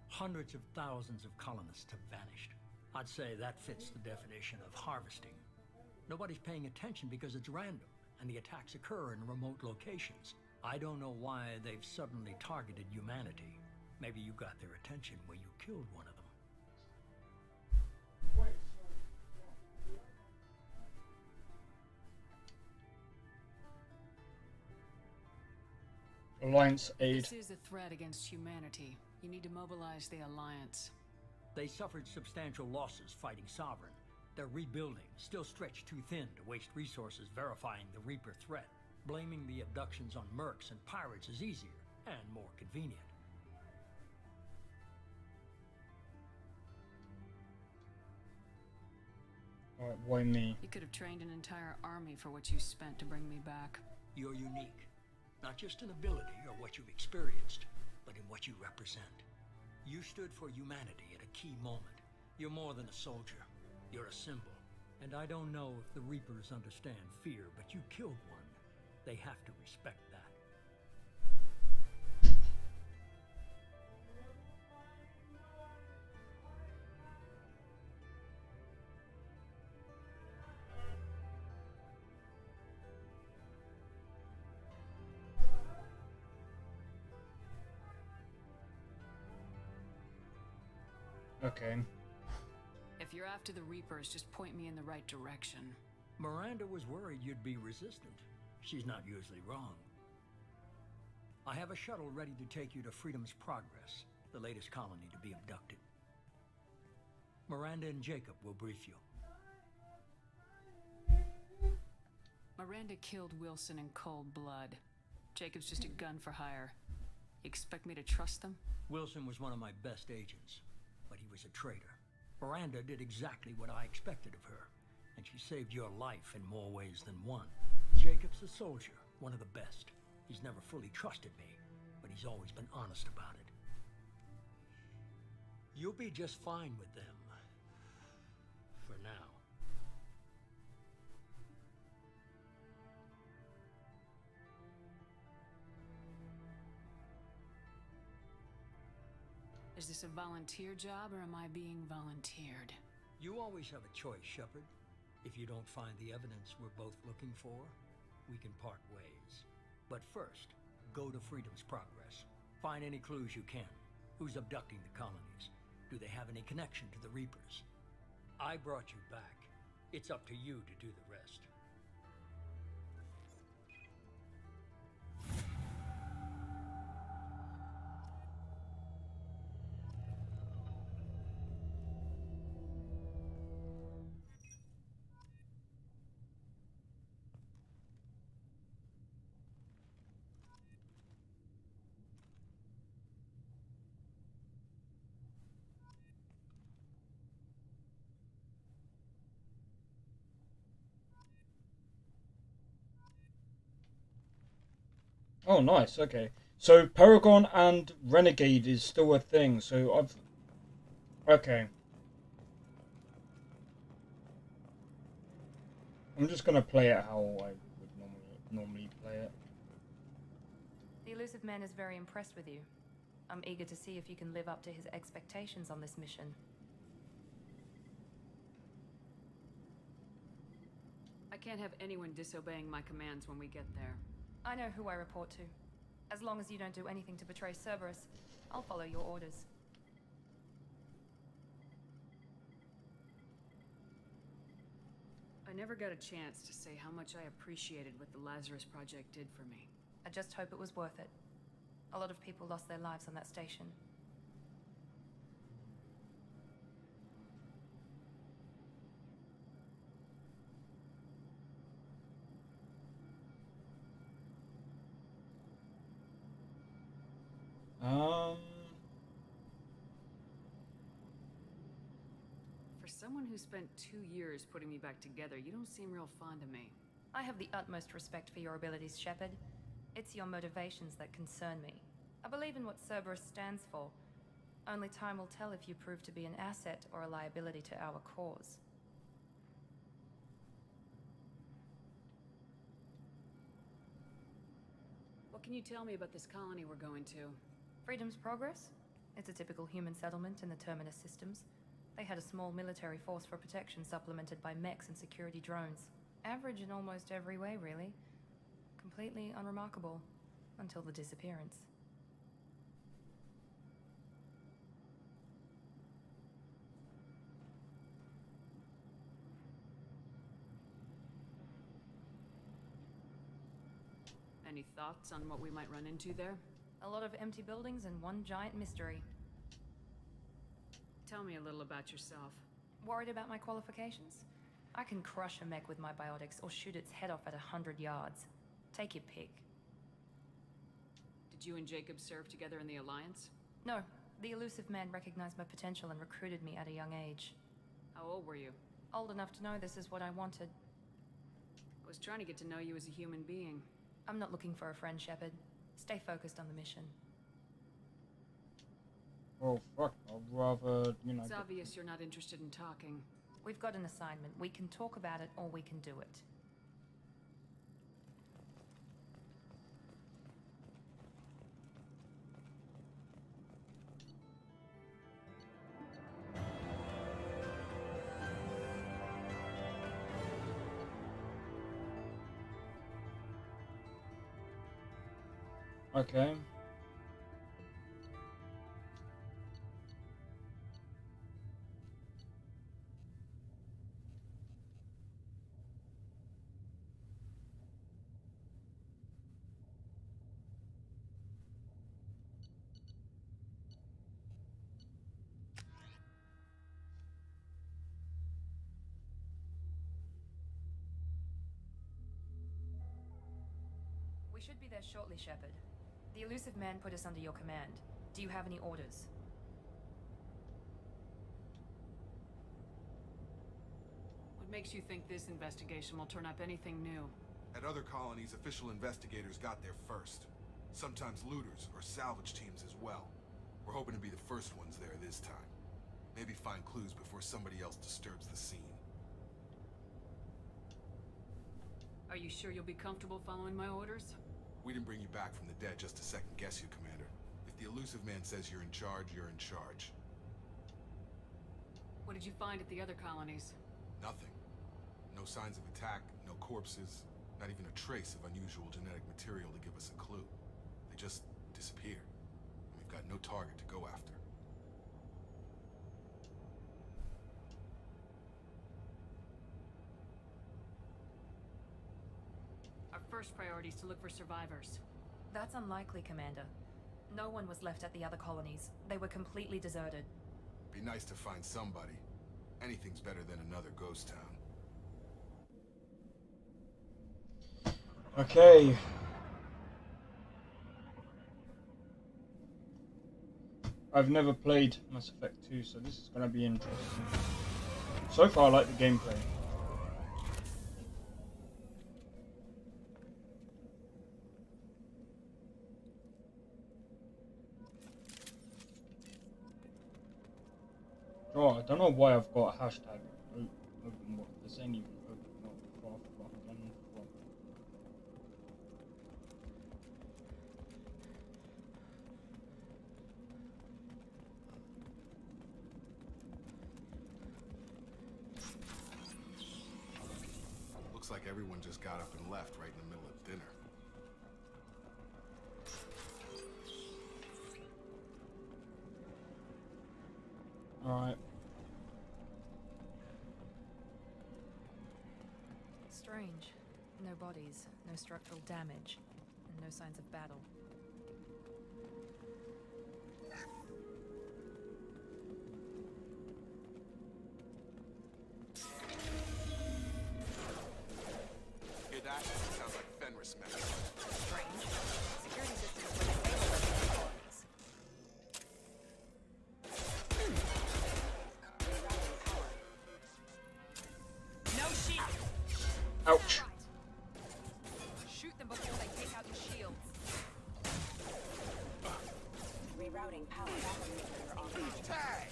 Hundreds of thousands of colonists have vanished. I'd say that fits the definition of harvesting. Nobody's paying attention because it's random, and the attacks occur in remote locations. I don't know why they've suddenly targeted humanity. Maybe you got their attention when you killed one of them. Alliance aid. This is a threat against humanity. You need to mobilize the Alliance. They suffered substantial losses fighting Sovereign. They're rebuilding, still stretched too thin to waste resources verifying the Reaper threat. Blaming the abductions on mercs and pirates is easier and more convenient. Alright, why me? You could have trained an entire army for what you spent to bring me back. You're unique, not just in ability or what you've experienced, but in what you represent. You stood for humanity at a key moment. You're more than a soldier. You're a symbol. And I don't know if the Reapers understand fear, but you killed one. They have to respect that. Okay. If you're after the Reapers, just point me in the right direction. Miranda was worried you'd be resistant. She's not usually wrong. I have a shuttle ready to take you to Freedom's Progress, the latest colony to be abducted. Miranda and Jacob will brief you. Miranda killed Wilson in cold blood. Jacob's just a gun for hire. You expect me to trust them? Wilson was one of my best agents, but he was a traitor. Miranda did exactly what I expected of her, and she saved your life in more ways than one. Jacob's a soldier, one of the best. He's never fully trusted me, but he's always been honest about it. You'll be just fine with them. For now. Is this a volunteer job, or am I being volunteered? You always have a choice, Shepard. If you don't find the evidence we're both looking for, we can part ways. But first, go to Freedom's Progress. Find any clues you can. Who's abducting the colonies? Do they have any connection to the Reapers? I brought you back. It's up to you to do the rest. Oh, nice. Okay. So Paragon and Renegade is still a thing. So I've... Okay. I'm just going to play it how I would normally play it. The elusive man is very impressed with you. I'm eager to see if you can live up to his expectations on this mission. I can't have anyone disobeying my commands when we get there. I know who I report to. As long as you don't do anything to betray Cerberus, I'll follow your orders. I never got a chance to say how much I appreciated what the Lazarus Project did for me. I just hope it was worth it. A lot of people lost their lives on that station. For someone who spent 2 years putting me back together, you don't seem real fond of me. I have the utmost respect for your abilities, Shepard. It's your motivations that concern me. I believe in what Cerberus stands for. Only time will tell if you prove to be an asset or a liability to our cause. What can you tell me about this colony we're going to? Freedom's Progress? It's a typical human settlement in the Terminus systems. They had a small military force for protection supplemented by mechs and security drones. Average in almost every way, really. Completely unremarkable. Until the disappearance. Any thoughts on what we might run into there? A lot of empty buildings and one giant mystery. Tell me a little about yourself. Worried about my qualifications? I can crush a mech with my biotics or shoot its head off at 100 yards. Take your pick. Did you and Jacob serve together in the Alliance? No, the elusive man recognized my potential and recruited me at a young age. How old were you? Old enough to know this is what I wanted. I was trying to get to know you as a human being. I'm not looking for a friend, Shepard. Stay focused on the mission. Oh, fuck. I'd rather, you know... It's obvious you're not interested in talking. We've got an assignment. We can talk about it or we can do it. Okay. We should be there shortly, Shepard. The elusive man put us under your command. Do you have any orders? What makes you think this investigation will turn up anything new? At other colonies, official investigators got there first. Sometimes looters or salvage teams as well. We're hoping to be the first ones there this time. Maybe find clues before somebody else disturbs the scene. Are you sure you'll be comfortable following my orders? We didn't bring you back from the dead just to second guess you, Commander. If the elusive man says you're in charge, you're in charge. What did you find at the other colonies? Nothing. No signs of attack, no corpses, not even a trace of unusual genetic material to give us a clue. They just disappeared. We've got no target to go after. Our first priority is to look for survivors. That's unlikely, Commander. No one was left at the other colonies. They were completely deserted. Be nice to find somebody. Anything's better than another ghost town. Okay. I've never played Mass Effect 2, so this is going to be interesting. So far, I like the gameplay. Oh, I don't know why I've got a hashtag open. What this ain't even open. What fucking fuck. Looks like everyone just got up and left right in the middle of dinner. Alright. Strange. No bodies, no structural damage, and no signs of battle. Hear that? Sounds like Fenris mess. Strange. Security systems were disabled at the colonies. No shield! Ouch. Shoot them before they take out your shields. Rerouting power back to nuclear online. Tag!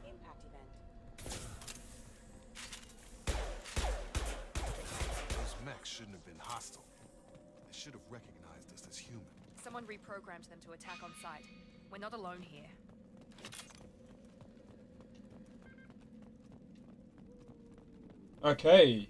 Impact event. Those mechs shouldn't have been hostile. They should have recognized us as human. Someone reprogrammed them to attack on sight. We're not alone here. Okay.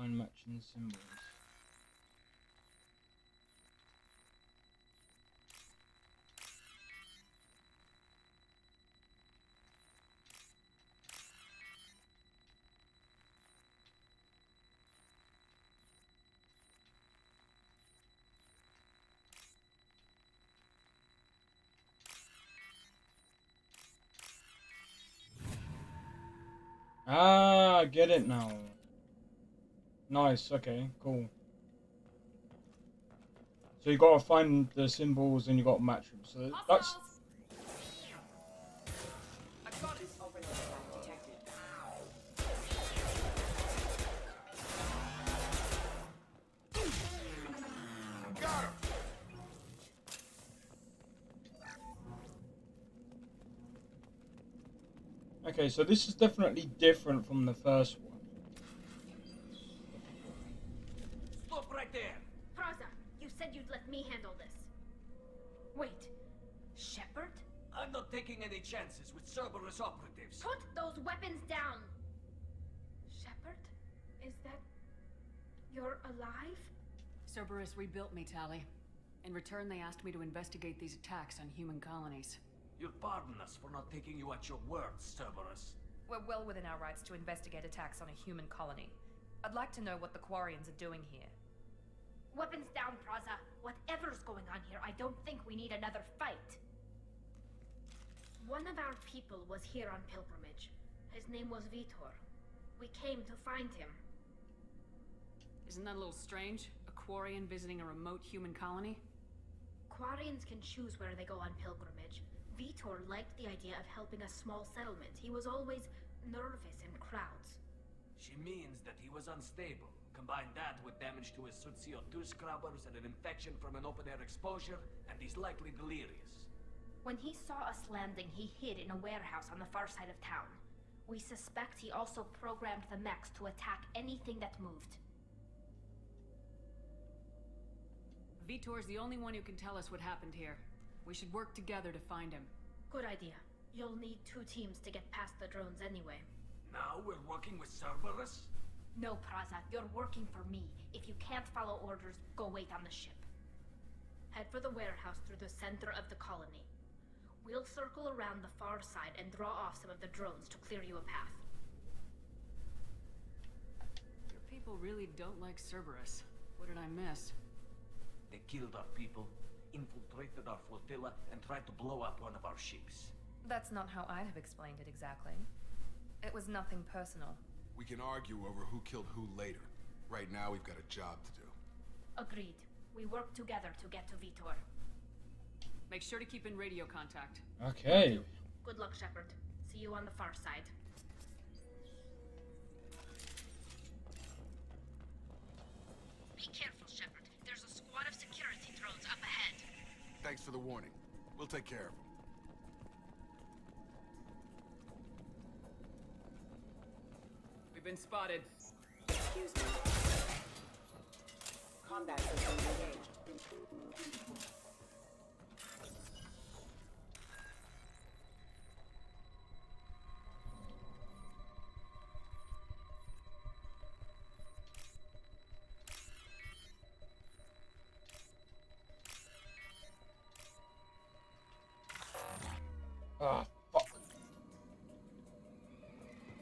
find matching symbols. Ah, I get it now. Nice, okay, cool. So you gotta find the symbols and you gotta match them. So that's... Okay, so this is definitely different from the first one. Stop right there! Praza, you said you'd let me handle this. Wait, Shepard? I'm not taking any chances with Cerberus operatives. Put those weapons down! Shepard? Is that... you're alive? Cerberus rebuilt me, Tali. In return, they asked me to investigate these attacks on human colonies. You'll pardon us for not taking you at your word, Cerberus. We're well within our rights to investigate attacks on a human colony. I'd like to know what the Quarians are doing here. Weapons down, Praza. Whatever's going on here, I don't think we need another fight. One of our people was here on pilgrimage. His name was Vitor. We came to find him. Isn't that a little strange? A Quarian visiting a remote human colony? Quarians can choose where they go on pilgrimage. Vitor liked the idea of helping a small settlement. He was always nervous in crowds. She means that he was unstable. Combine that with damage to his CO2 scrubbers and an infection from an open-air exposure, and he's likely delirious. When he saw us landing, he hid in a warehouse on the far side of town. We suspect he also programmed the mechs to attack anything that moved. Vitor's the only one who can tell us what happened here. We should work together to find him. Good idea. You'll need 2 teams to get past the drones anyway. Now we're working with Cerberus? No, Praza, you're working for me. If you can't follow orders, go wait on the ship. Head for the warehouse through the center of the colony. We'll circle around the far side and draw off some of the drones to clear you a path. Your people really don't like Cerberus. What did I miss? They killed our people, infiltrated our flotilla, and tried to blow up one of our ships. That's not how I'd have explained it exactly. It was nothing personal. We can argue over who killed who later. Right now, we've got a job to do. Agreed. We work together to get to Vitor. Make sure to keep in radio contact. Okay. Good luck, Shepard. See you on the far side. Be careful, Shepard. There's a squad of security drones up ahead. Thanks for the warning. We'll take care of them. We've been spotted. Excuse me. Combat system engaged. Ah, fuck.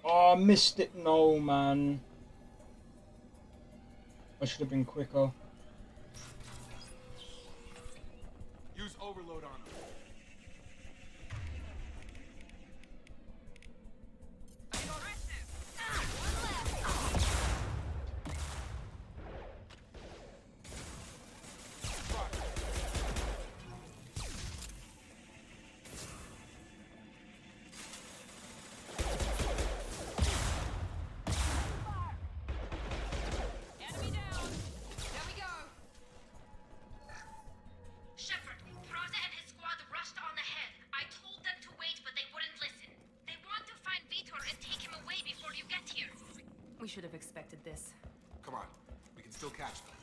Oh, I missed it. No, man. I should have been quicker. Use overload on them. We should have expected this. Come on, we can still catch them.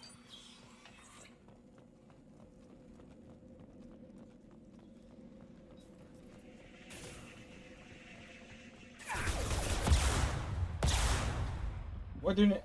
We're doing it.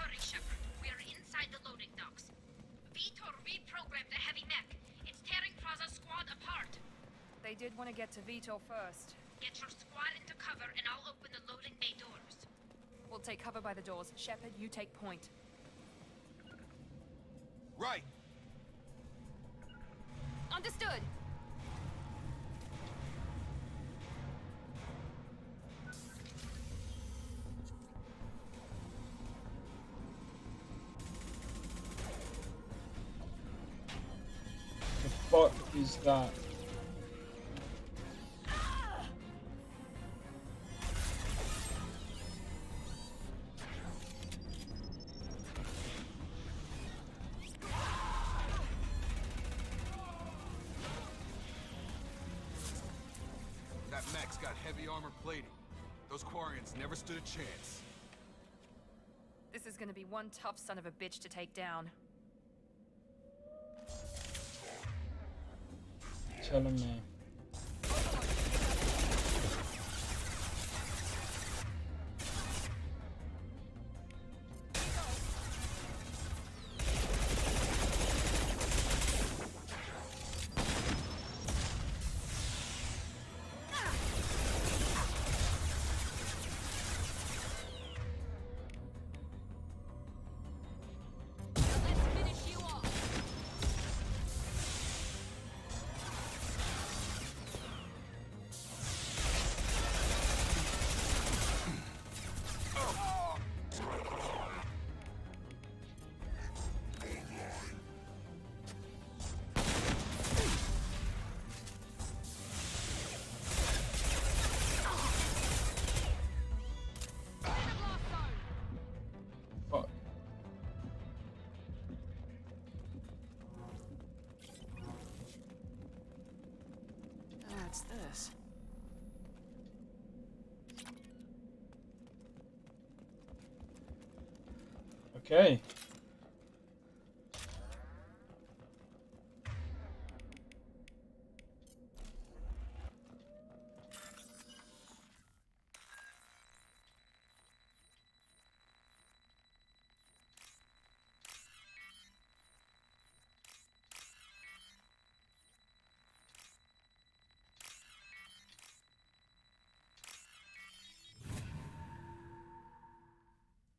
worry, Shepard. We're inside the loading docks. Vitor reprogrammed the heavy mech. It's tearing Praza's squad apart. They did want to get to Vito first. Get your squad into cover and I'll open the loading bay doors. We'll take cover by the doors. Shepard, you take point. Right. Understood. The fuck is that? That mech's got heavy armor plating. Those Quarians never stood a chance. This is gonna be one tough son of a bitch to take down. Telling me. Fuck. What's this? Okay.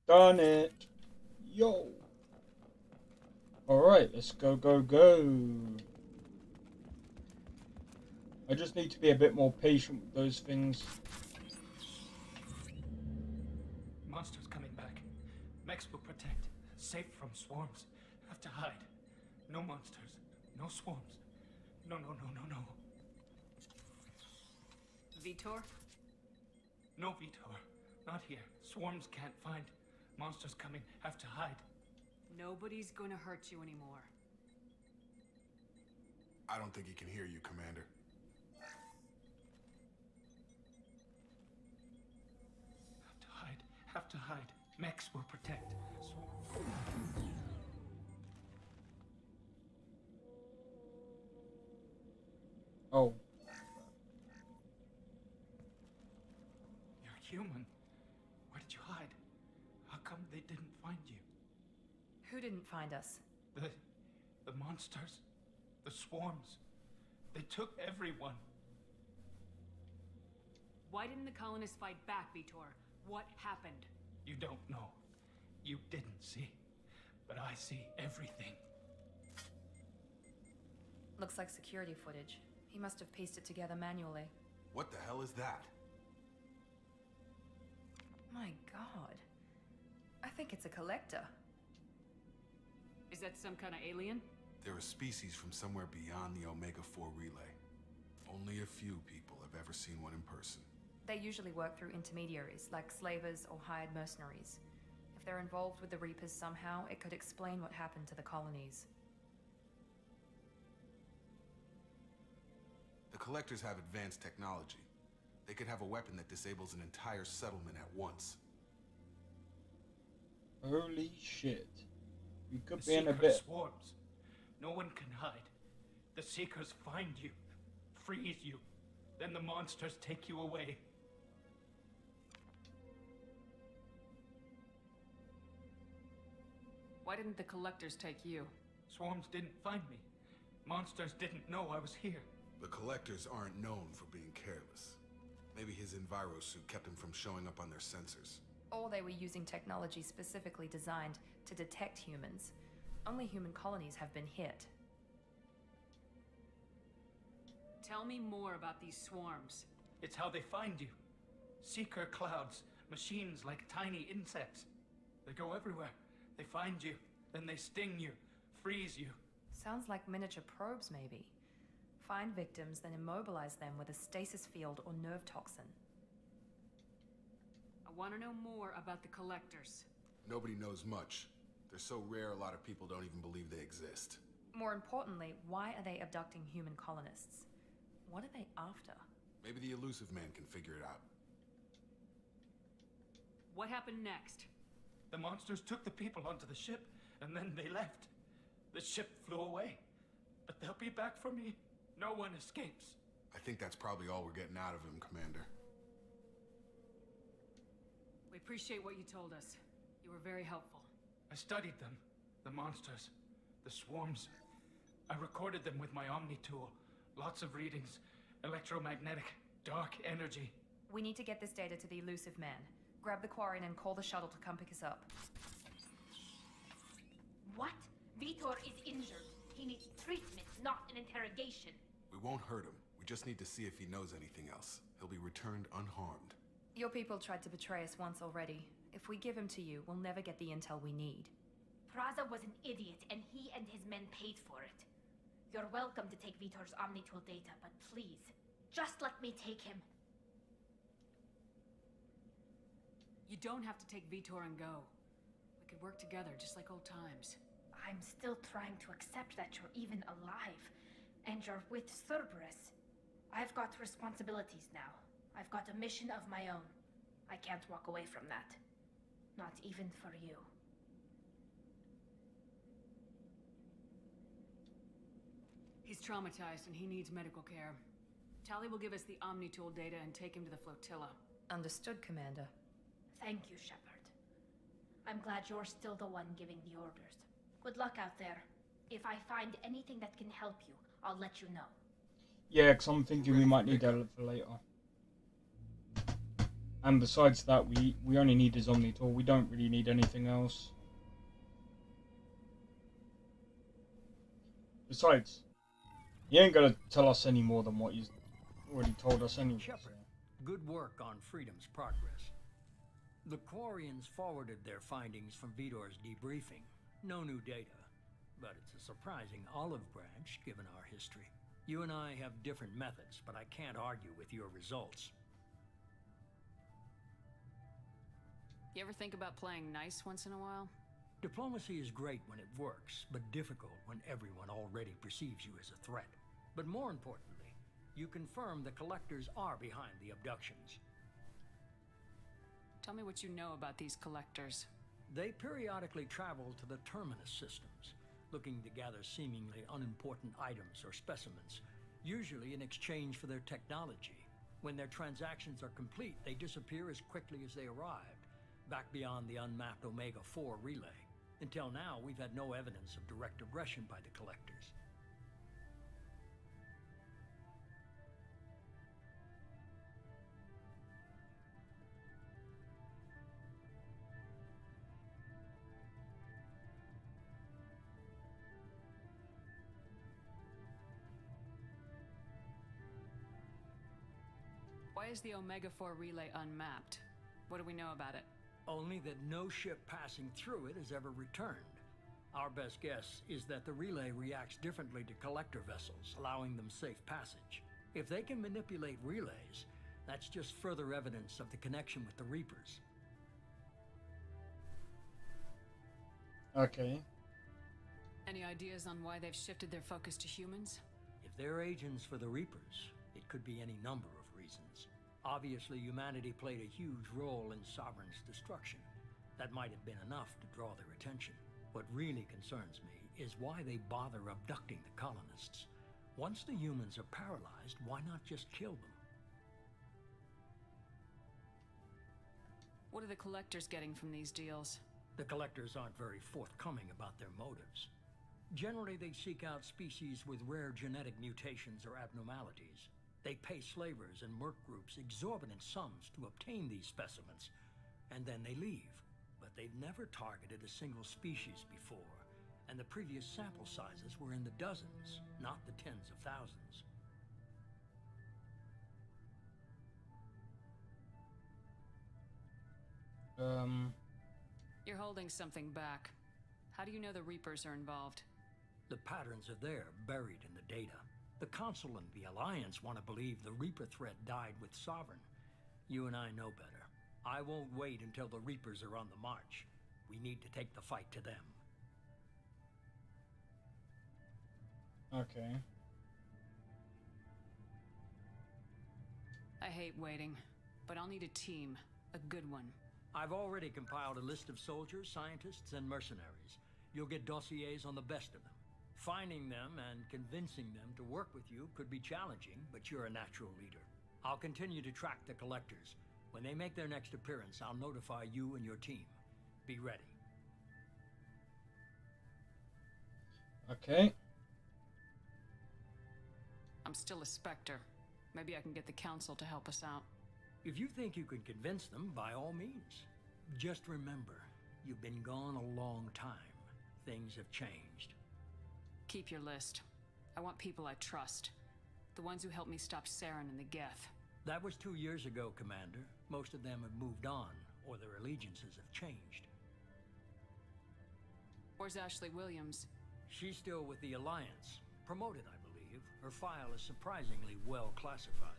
Done it. Yo. Alright, let's go, go, go. I just need to be a bit more patient with those things. Monsters coming back. Mechs will protect. Safe from swarms. Have to hide. No monsters. No swarms. No, no, no, no, no. Vitor? No, Vitor. Not here. Swarms can't find. Monsters coming. Have to hide. Nobody's gonna hurt you anymore. I don't think he can hear you, Commander. Have to hide. Have to hide. Mechs will protect. Oh. You're human. Where did you hide? How come they didn't find you? Who didn't find us? The monsters. The swarms. They took everyone. Why didn't the colonists fight back, Vitor? What happened? You don't know. You didn't see. But I see everything. Looks like security footage. He must have pieced it together manually. What the hell is that? My god. I think it's a collector. Is that some kind of alien? They're a species from somewhere beyond the Omega-4 relay. Only a few people have ever seen one in person. They usually work through intermediaries, like slavers or hired mercenaries. If they're involved with the Reapers somehow, it could explain what happened to the colonies. The Collectors have advanced technology. They could have a weapon that disables an entire settlement at once. Holy shit. We could The be in a Seekers bit. swarms. No one can hide. The Seekers find you, freeze you, then the monsters take you away. Why didn't the collectors take you? Swarms didn't find me. Monsters didn't know I was here. The collectors aren't known for being careless. Maybe his enviro suit kept him from showing up on their sensors. Or they were using technology specifically designed to detect humans. Only human colonies have been hit. Tell me more about these swarms. It's how they find you. Seeker clouds, machines like tiny insects. They go everywhere. They find you, then they sting you, freeze you. Sounds like miniature probes, maybe. Find victims, then immobilize them with a stasis field or nerve toxin. I want to know more about the collectors. Nobody knows much. They're so rare, a lot of people don't even believe they exist. More importantly, why are they abducting human colonists? What are they after? Maybe the elusive man can figure it out. What happened next? The monsters took the people onto the ship, and then they left. The ship flew away. But they'll be back for me. No one escapes. I think that's probably all we're getting out of him, Commander. We appreciate what you told us. You were very helpful. I studied them. The monsters. The swarms. I recorded them with my Omni tool. Lots of readings. Electromagnetic. Dark energy. We need to get this data to the elusive man. Grab the Quarian and call the shuttle to come pick us up. What? Vitor is injured. He needs treatment, not an interrogation. We won't hurt him. We just need to see if he knows anything else. He'll be returned unharmed. Your people tried to betray us once already. If we give him to you, we'll never get the intel we need. Praza was an idiot, and he and his men paid for it. You're welcome to take Vitor's Omnitool data, but please, just let me take him. You don't have to take Vitor and go. We could work together, just like old times. I'm still trying to accept that you're even alive, and you're with Cerberus. I've got responsibilities now. I've got a mission of my own. I can't walk away from that. Not even for you. He's traumatized and he needs medical care. Tali will give us the Omnitool data and take him to the flotilla. Understood, Commander. Thank you, Shepard. I'm glad you're still the one giving the orders. Good luck out there. If I find anything that can help you, I'll let you know. Yeah, because I'm thinking we might need that for later. And besides that, we only need his Omni tool. We don't really need anything else. Besides, he ain't gonna tell us any more than what he's already told us anyway. Shepard, good work on Freedom's progress. The Quarians forwarded their findings from Vitor's debriefing. No new data, but it's a surprising olive branch given our history. You and I have different methods, but I can't argue with your results. You ever think about playing nice once in a while? Diplomacy is great when it works, but difficult when everyone already perceives you as a threat. But more importantly, you confirm the collectors are behind the abductions. Tell me what you know about these collectors. They periodically travel to the terminus systems, looking to gather seemingly unimportant items or specimens, usually in exchange for their technology. When their transactions are complete, they disappear as quickly as they arrived, back beyond the unmapped Omega-4 relay. Until now, we've had no evidence of direct aggression by the collectors. Why is the Omega-4 relay unmapped? What do we know about it? Only that no ship passing through it has ever returned. Our best guess is that the relay reacts differently to collector vessels, allowing them safe passage. If they can manipulate relays, that's just further evidence of the connection with the Reapers. Okay. Any ideas on why they've shifted their focus to humans? If they're agents for the Reapers, it could be any number of reasons. Obviously, humanity played a huge role in Sovereign's destruction. That might have been enough to draw their attention. What really concerns me is why they bother abducting the colonists. Once the humans are paralyzed, why not just kill them? What are the collectors getting from these deals? The Collectors aren't very forthcoming about their motives. Generally, they seek out species with rare genetic mutations or abnormalities. They pay slavers and merc groups exorbitant sums to obtain these specimens, and then they leave. But they've never targeted a single species before, and the previous sample sizes were in the dozens, not the tens of thousands. You're holding something back. How do you know the Reapers are involved? The patterns are there, buried in the data. The Council and the Alliance want to believe the Reaper threat died with Sovereign. You and I know better. I won't wait until the Reapers are on the march. We need to take the fight to them. Okay. I hate waiting, but I'll need a team. A good one. I've already compiled a list of soldiers, scientists, and mercenaries. You'll get dossiers on the best of them. Finding them and convincing them to work with you could be challenging, but you're a natural leader. I'll continue to track the Collectors. When they make their next appearance, I'll notify you and your team. Be ready. Okay. I'm still a Spectre. Maybe I can get the Council to help us out. If you think you can convince them, by all means. Just remember, you've been gone a long time. Things have changed. Keep your list. I want people I trust. The ones who helped me stop Saren and the Geth. That was 2 years ago, Commander. Most of them have moved on, or their allegiances have changed. Where's Ashley Williams? She's still with the Alliance. Promoted, I believe. Her file is surprisingly well classified.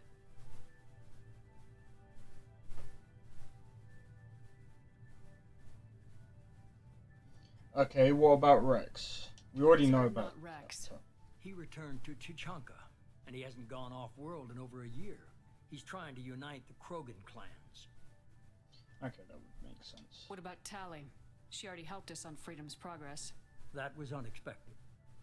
Okay, what about Rex? We already know about Rex. He returned to Chichanka, and he hasn't gone off-world in over a year. He's trying to unite the Krogan clans. Okay, that would make sense. What about Tali? She already helped us on Freedom's Progress. That was unexpected.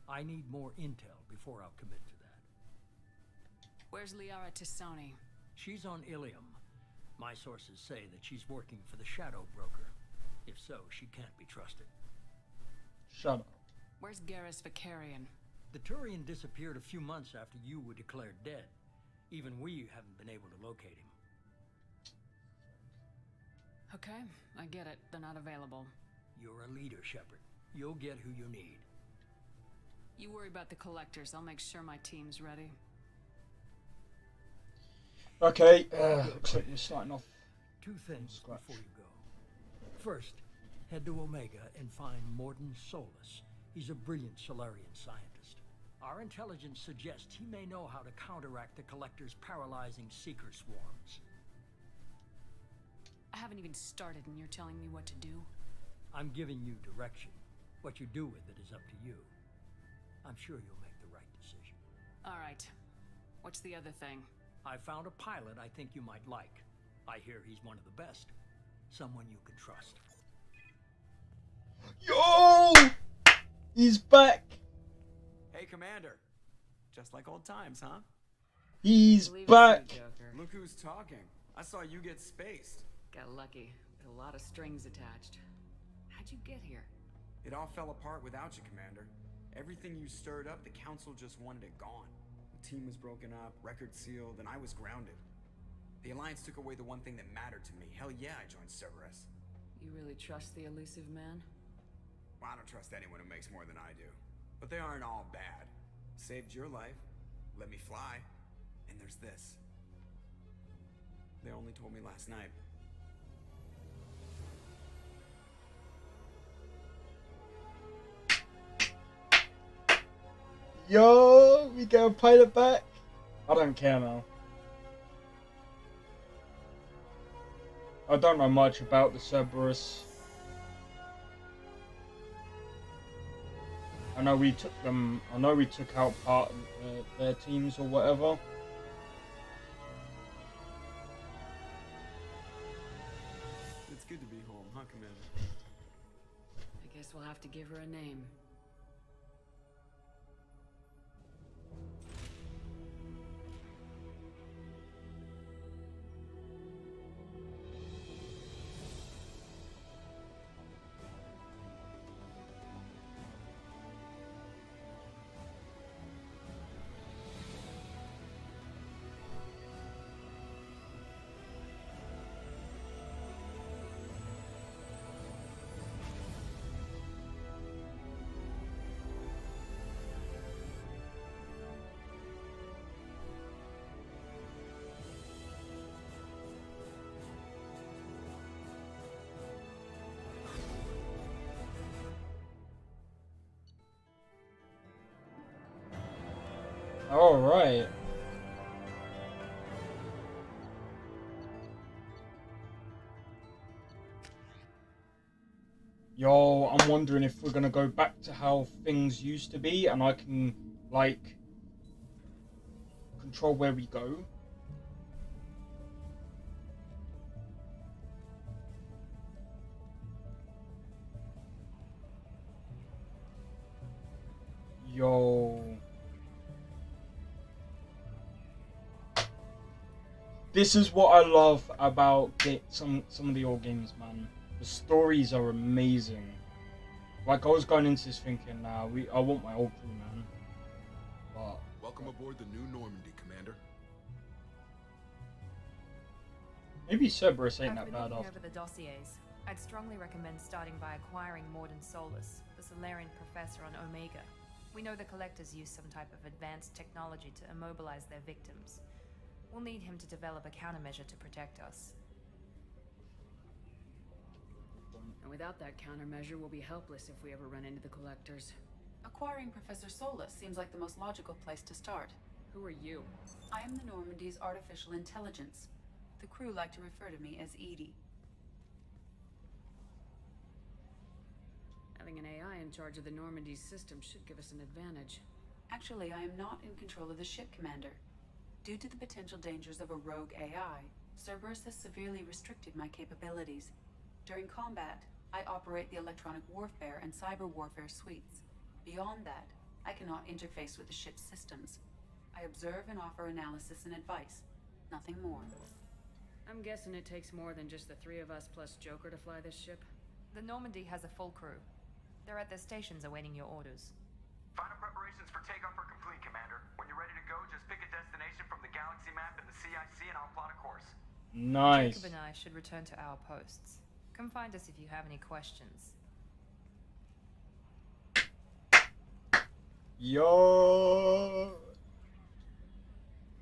I need more intel before I'll commit to that. Where's Liara Tisoni? She's on Ilium. My sources say that she's working for the Shadow Broker. If so, she can't be trusted. Shut up. Where's Garrus Vicarian? The Turian disappeared a few months after you were declared dead. Even we haven't been able to locate him. Okay, I get it. They're not available. You're a leader, Shepard. You'll get who you need. You worry about the Collectors. I'll make sure my team's ready. Okay, looks like we're starting off. Two things before you go. First, head to Omega and find Mordin Solus. He's a brilliant Solarian scientist. Our intelligence suggests he may know how to counteract the Collector's paralyzing Seeker swarms. I haven't even started and you're telling me what to do? I'm giving you direction. What you do with it is up to you. I'm sure you'll make the right decision. All right. What's the other thing? I found a pilot I think you might like. I hear he's one of the best. Someone you can trust. Yo! He's back! Hey, Commander. Just like old times, huh? He's back! Look who's talking. I saw you get spaced. Got lucky. With a lot of strings attached. How'd you get here? It all fell apart without you, Commander. Everything you stirred up, the Council just wanted it gone. The team was broken up, record sealed, and I was grounded. The Alliance took away the one thing that mattered to me. Hell yeah, I joined Cerberus. You really trust the elusive man? Well, I don't trust anyone who makes more than I do. But they aren't all bad. Saved your life, let me fly, and there's this. They only told me last night. Yo, we got a pilot back. I don't care now. I don't know much about the Cerberus. I know we took them. I know we took out part of their teams or whatever. It's good to be home, huh, Commander? I guess we'll have to give her a name. All right. Yo, I'm wondering if we're gonna go back to how things used to be, and I can like control where we go. Yo. This is what I love about some of the old games, man. The stories are amazing. Like, I was going into this thinking, I want my old crew, man. But Welcome aboard the new Normandy, Commander. maybe Cerberus ain't After that bad looking after. over the dossiers, I'd strongly recommend starting by acquiring Morden Solus, the Solarian professor on Omega. We know the Collectors use some type of advanced technology to immobilize their victims. We'll need him to develop a countermeasure to protect us. And without that countermeasure, we'll be helpless if we ever run into the Collectors. Acquiring Professor Solus seems like the most logical place to start. Who are you? I am the Normandy's artificial intelligence. The crew like to refer to me as Edie. Having an AI in charge of the Normandy's system should give us an advantage. Actually, I am not in control of the ship, Commander. Due to the potential dangers of a rogue AI, Cerberus has severely restricted my capabilities. During combat, I operate the electronic warfare and cyber warfare suites. Beyond that, I cannot interface with the ship's systems. I observe and offer analysis and advice. Nothing more. I'm guessing it takes more than just the three of us plus Joker to fly this ship? The Normandy has a full crew. They're at their stations awaiting your orders. Final preparations for takeoff are complete, Commander. When you're ready to go, just pick a destination from the galaxy map and the CIC and I'll plot a course. Nice. Jacob and I should return to our posts. Come find us if you have any questions. Yo.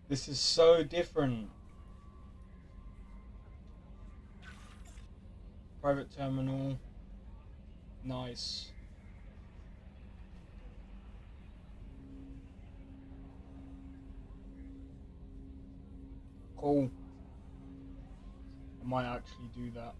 This is so different. Private terminal. Nice. Cool. I might actually do that.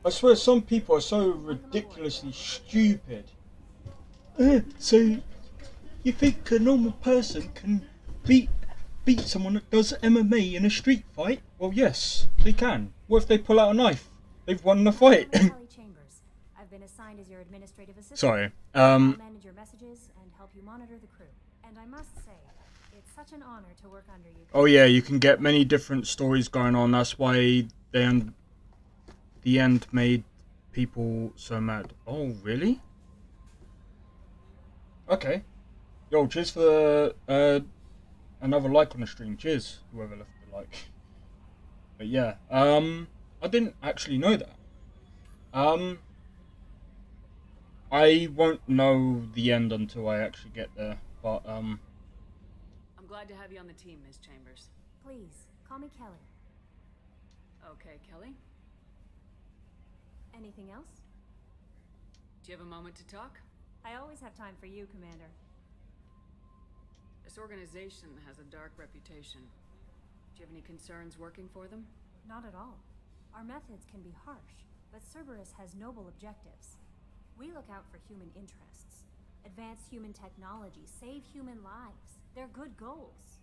I swear some people are so ridiculously stupid. So you think a normal person can beat someone that does MMA in a street fight? Well, yes, they can. What if they pull out a knife? They've won the fight. I've been assigned as your administrative assistant. Sorry. I'll manage your messages and help you monitor the crew. And I must say, it's such an honor to work under you. Oh yeah, you can get many different stories going on. That's why the end made people so mad. Oh, really? Okay. Yo, cheers for another like on the stream. Cheers, whoever left the like. But yeah, I didn't actually know that. I won't know the end until I actually get there. But I'm glad to have you on the team, Ms. Chambers. Please, call me Kelly. Okay, Kelly. Anything else? Do you have a moment to talk? I always have time for you, Commander. This organization has a dark reputation. Do you have any concerns working for them? Not at all. Our methods can be harsh, but Cerberus has noble objectives. We look out for human interests, advance human technology, save human lives. They're good goals.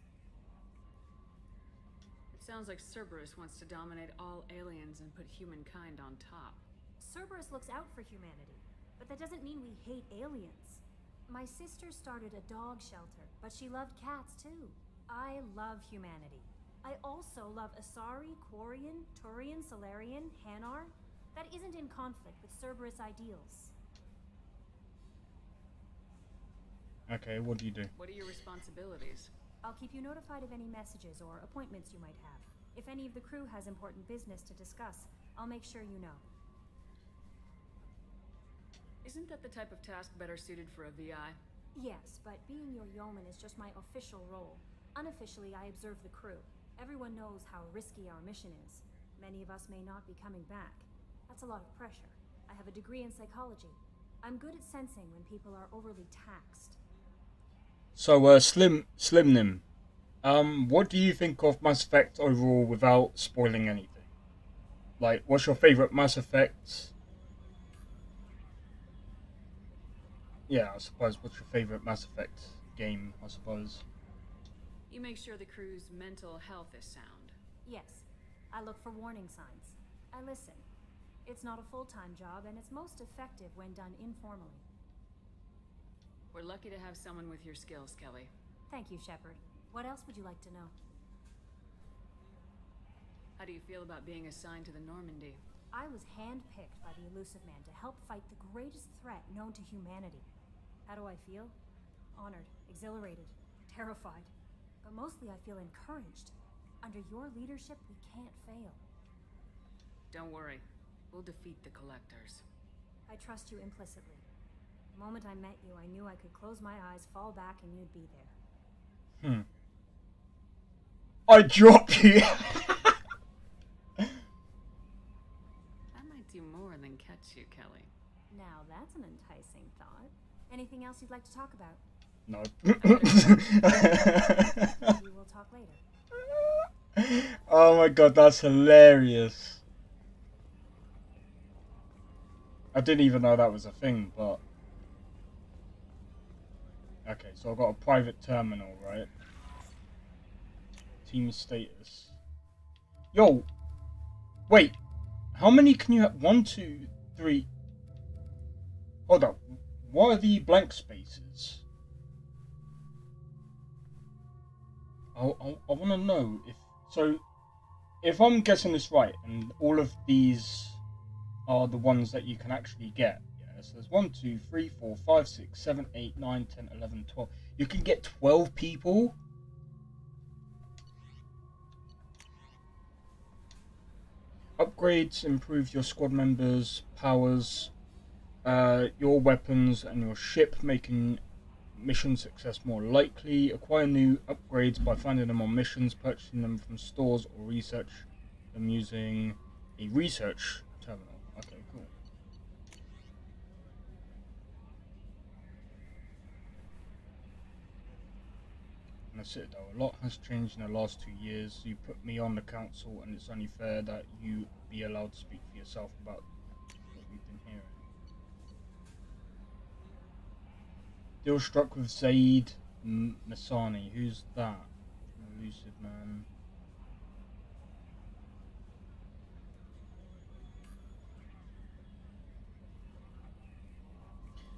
It sounds like Cerberus wants to dominate all aliens and put humankind on top. Cerberus looks out for humanity, but that doesn't mean we hate aliens. My sister started a dog shelter, but she loved cats too. I love humanity. I also love Asari, Quarian, Turian, Solarian, Hanar. That isn't in conflict with Cerberus ideals. okay, what do you do? What are your responsibilities? I'll keep you notified of any messages or appointments you might have. If any of the crew has important business to discuss, I'll make sure you know. Isn't that the type of task better suited for a VI? Yes, but being your yeoman is just my official role. Unofficially, I observe the crew. Everyone knows how risky our mission is. Many of us may not be coming back. That's a lot of pressure. I have a degree in psychology. I'm good at sensing when people are overly taxed. So, Slimnim, what do you think of Mass Effect overall without spoiling anything? Like, what's your favorite Mass Effect? Yeah, I suppose. What's your favorite Mass Effect game? I suppose. You make sure the crew's mental health is sound. Yes, I look for warning signs. I listen. It's not a full-time job, and it's most effective when done informally. We're lucky to have someone with your skills, Kelly. Thank you, Shepard. What else would you like to know? How do you feel about being assigned to the Normandy? I was handpicked by the Elusive Man to help fight the greatest threat known to humanity. How do I feel? Honored, exhilarated, terrified. But mostly I feel encouraged. Under your leadership, we can't fail. Don't worry. We'll defeat the Collectors. I trust you implicitly. The moment I met you, I knew I could close my eyes, fall back, and you'd be there. I drop you! That might do more than catch you, Kelly. Now that's an enticing thought. Anything else you'd like to talk about? No. We will talk later. Oh my god, that's hilarious. I didn't even know that was a thing, but... Okay, so I've got a private terminal, right? Team status. Yo! Wait! How many can you have? 1, 2, 3... Hold up. What are the blank spaces? I want to know if... So, if I'm guessing this right, and all of these are the ones that you can actually get. Yeah, so there's 1, 2, 3, 4, 5, 6, 7, 8, 9, 10, 11, 12. You can get 12 people? Upgrades improve your squad members' powers, your weapons and your ship, making mission success more likely. Acquire new upgrades by finding them on missions, purchasing them from stores, or research them using a research terminal. Okay, cool. And that's it though. A lot has changed in the last 2 years. You put me on the council, and it's only fair that you be allowed to speak for yourself about what we've been hearing. Deal struck with Zaid Masani. Who's that? Elusive Man.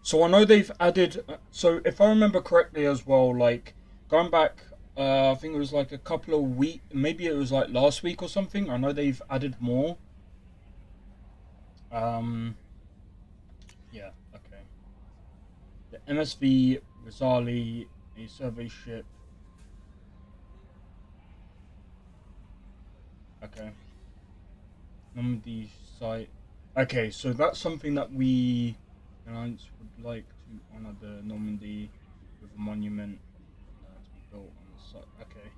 So I know they've added... so if I remember correctly as well, like, going back, I think it was like a couple of weeks, maybe it was like last week or something. I know they've added more. Yeah, okay. The MSV Bizarrely, a survey ship. Okay. Normandy site. Okay, so that's something that we Alliance would like to honor the Normandy with a monument to be built on the site. Okay.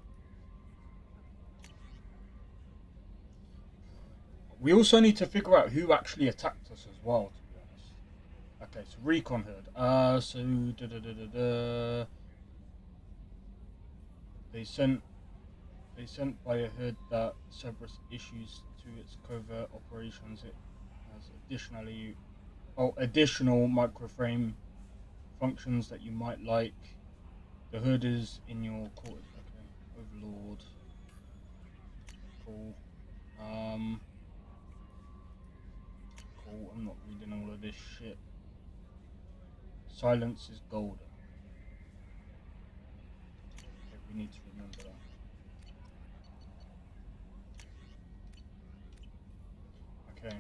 We also need to figure out who actually attacked us as well, to be honest. Okay, so recon herd. So they sent by a herd that Cerberus issues to its covert operations. It has additional microframe functions that you might like. The hood is in your quarters. Okay, Overlord. Cool. Cool. I'm not reading all of this shit. Silence is golden. Okay, we need to remember that. Okay.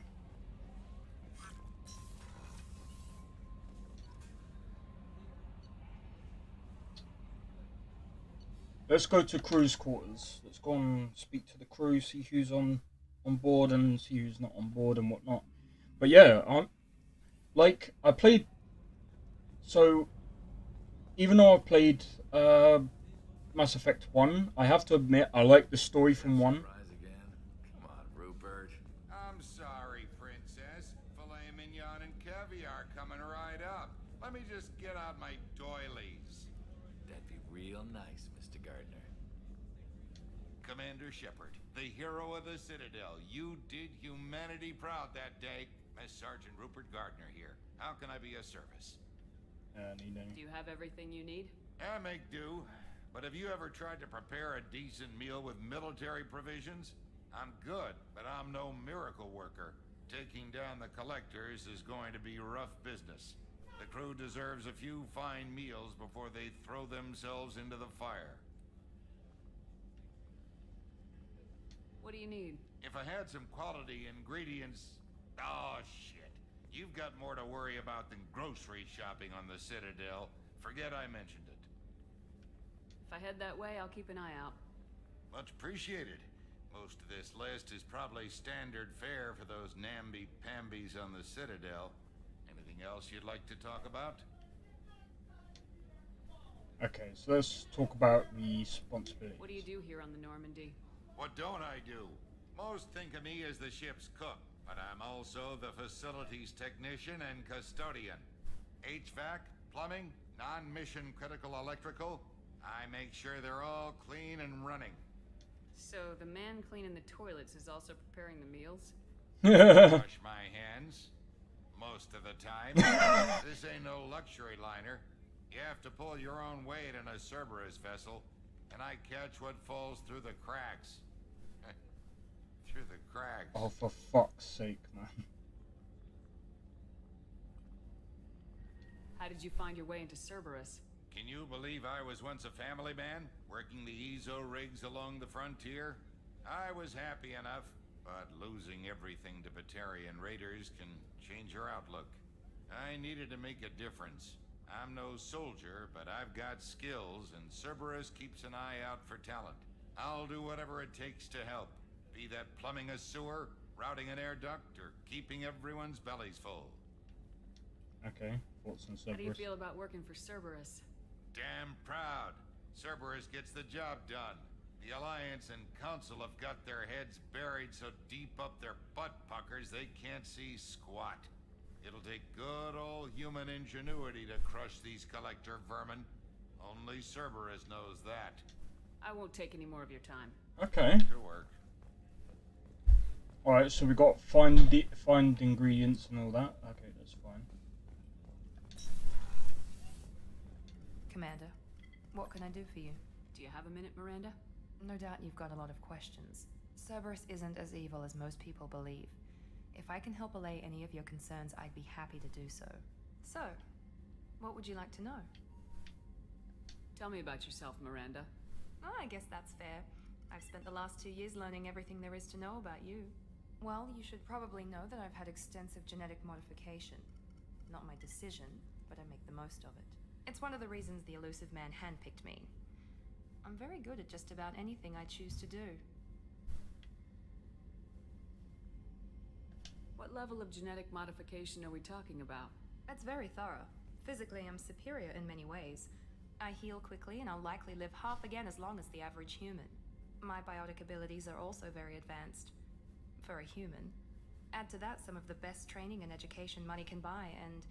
Let's go to crew's quarters. Let's go and speak to the crew, see who's on board and see who's not on board and whatnot. But yeah, I played. So even though I played Mass Effect 1, I have to admit I like the story from 1. Come on, Rupert. I'm sorry, Princess. Filet mignon and caviar coming right up. Let me just get out my doilies. That'd be real nice, Mr. Gardner. Commander Shepard, the hero of the Citadel. You did humanity proud that day. Mass Sergeant Rupert Gardner here. How can I be of service? Do you have everything you need? I make do. But have you ever tried to prepare a decent meal with military provisions? I'm good, but I'm no miracle worker. Taking down the collectors is going to be rough business. The crew deserves a few fine meals before they throw themselves into the fire. What do you need? If I had some quality ingredients... Oh, shit. You've got more to worry about than grocery shopping on the Citadel. Forget I mentioned it. If I head that way, I'll keep an eye out. Much appreciated. Most of this list is probably standard fare for those namby-pambies on the Citadel. Anything else you'd like to talk about? Okay, so let's talk about the responsibilities. What do you do here on the Normandy? What don't I do? Most think of me as the ship's cook, but I'm also the facilities technician and custodian. HVAC, plumbing, non-mission critical electrical. I make sure they're all clean and running. So the man cleaning the toilets is also preparing the meals? Wash my hands. Most of the time. This ain't no luxury liner. You have to pull your own weight in a Cerberus vessel, and I catch what falls through the cracks. Through the cracks. Oh, for fuck's sake, man. How did you find your way into Cerberus? Can you believe I was once a family man, working the EZO rigs along the frontier? I was happy enough, but losing everything to Batarian raiders can change your outlook. I needed to make a difference. I'm no soldier, but I've got skills, and Cerberus keeps an eye out for talent. I'll do whatever it takes to help. Be that plumbing a sewer, routing an air duct, or keeping everyone's bellies full. Okay, thoughts on Cerberus? How do you feel about working for Cerberus? Damn proud. Cerberus gets the job done. The Alliance and Council have got their heads buried so deep up their butt puckers they can't see squat. It'll take good old human ingenuity to crush these collector vermin. Only Cerberus knows that. I won't take any more of your time. Okay. Good work. Alright, so we got find ingredients and all that. Okay, that's fine. Commander, what can I do for you? Do you have a minute, Miranda? No doubt you've got a lot of questions. Cerberus isn't as evil as most people believe. If I can help allay any of your concerns, I'd be happy to do so. So, what would you like to know? Tell me about yourself, Miranda. Oh, I guess that's fair. I've spent the last 2 years learning everything there is to know about you. Well, you should probably know that I've had extensive genetic modification. Not my decision, but I make the most of it. It's one of the reasons the elusive man handpicked me. I'm very good at just about anything I choose to do. What level of genetic modification are we talking about? That's very thorough. Physically, I'm superior in many ways. I heal quickly, and I'll likely live half again as long as the average human. My biotic abilities are also very advanced. For a human. Add to that some of the best training and education money can buy, and,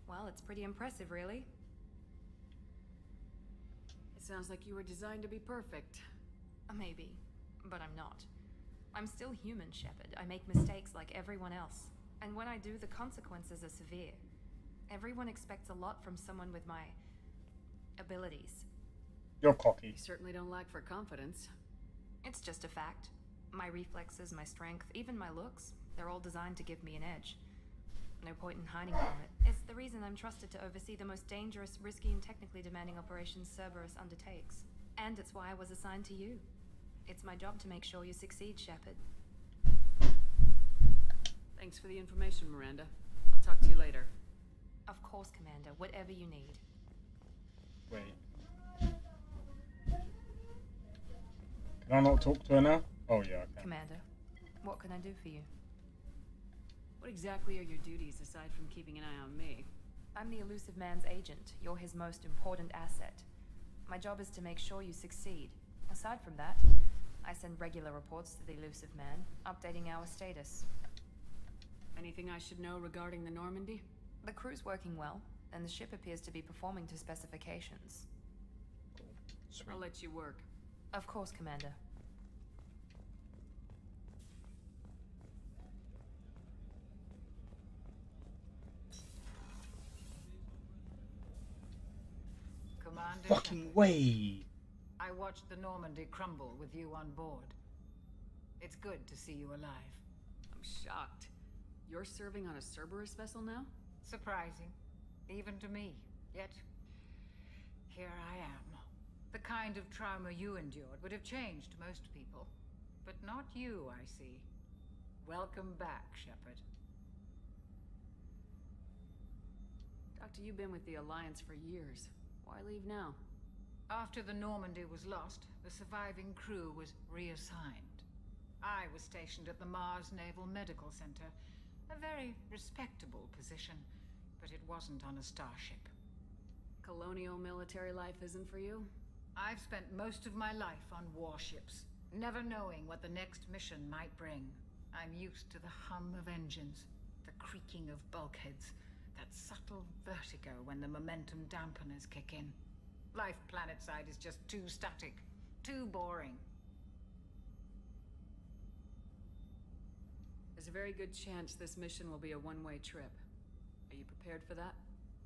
well, it's pretty impressive, really. It sounds like you were designed to be perfect. Maybe, but I'm not. I'm still human, Shepard. I make mistakes like everyone else. And when I do, the consequences are severe. Everyone expects a lot from someone with my abilities. You're cocky. You certainly don't lack for confidence. It's just a fact. My reflexes, my strength, even my looks, they're all designed to give me an edge. No point in hiding from it. It's the reason I'm trusted to oversee the most dangerous, risky, and technically demanding operations Cerberus undertakes. And it's why I was assigned to you. It's my job to make sure you succeed, Shepard. Thanks for the information, Miranda. I'll talk to you later. Of course, Commander. Whatever you need. Wait. Can I not talk to her now? Oh yeah, I can. Commander, what can I do for you? What exactly are your duties aside from keeping an eye on me? I'm the elusive man's agent. You're his most important asset. My job is to make sure you succeed. Aside from that, I send regular reports to the elusive man, updating our status. Anything I should know regarding the Normandy? The crew's working well, and the ship appears to be performing to specifications. Sweet. I'll let you work. Of course, Commander. Commander Fucking Shepard, way. I watched the Normandy crumble with you on board. It's good to see you alive. I'm shocked. You're serving on a Cerberus vessel now? Surprising, even to me. Yet, here I am. The kind of trauma you endured would have changed most people. But not you, I see. Welcome back, Shepard. Doctor, you've been with the Alliance for years. Why leave now? After the Normandy was lost, the surviving crew was reassigned. I was stationed at the Mars Naval Medical Center, a very respectable position, but it wasn't on a starship. Colonial military life isn't for you? I've spent most of my life on warships, never knowing what the next mission might bring. I'm used to the hum of engines, the creaking of bulkheads, that subtle vertigo when the momentum dampeners kick in. Life planetside is just too static, too boring. There's a very good chance this mission will be a one-way trip. Are you prepared for that?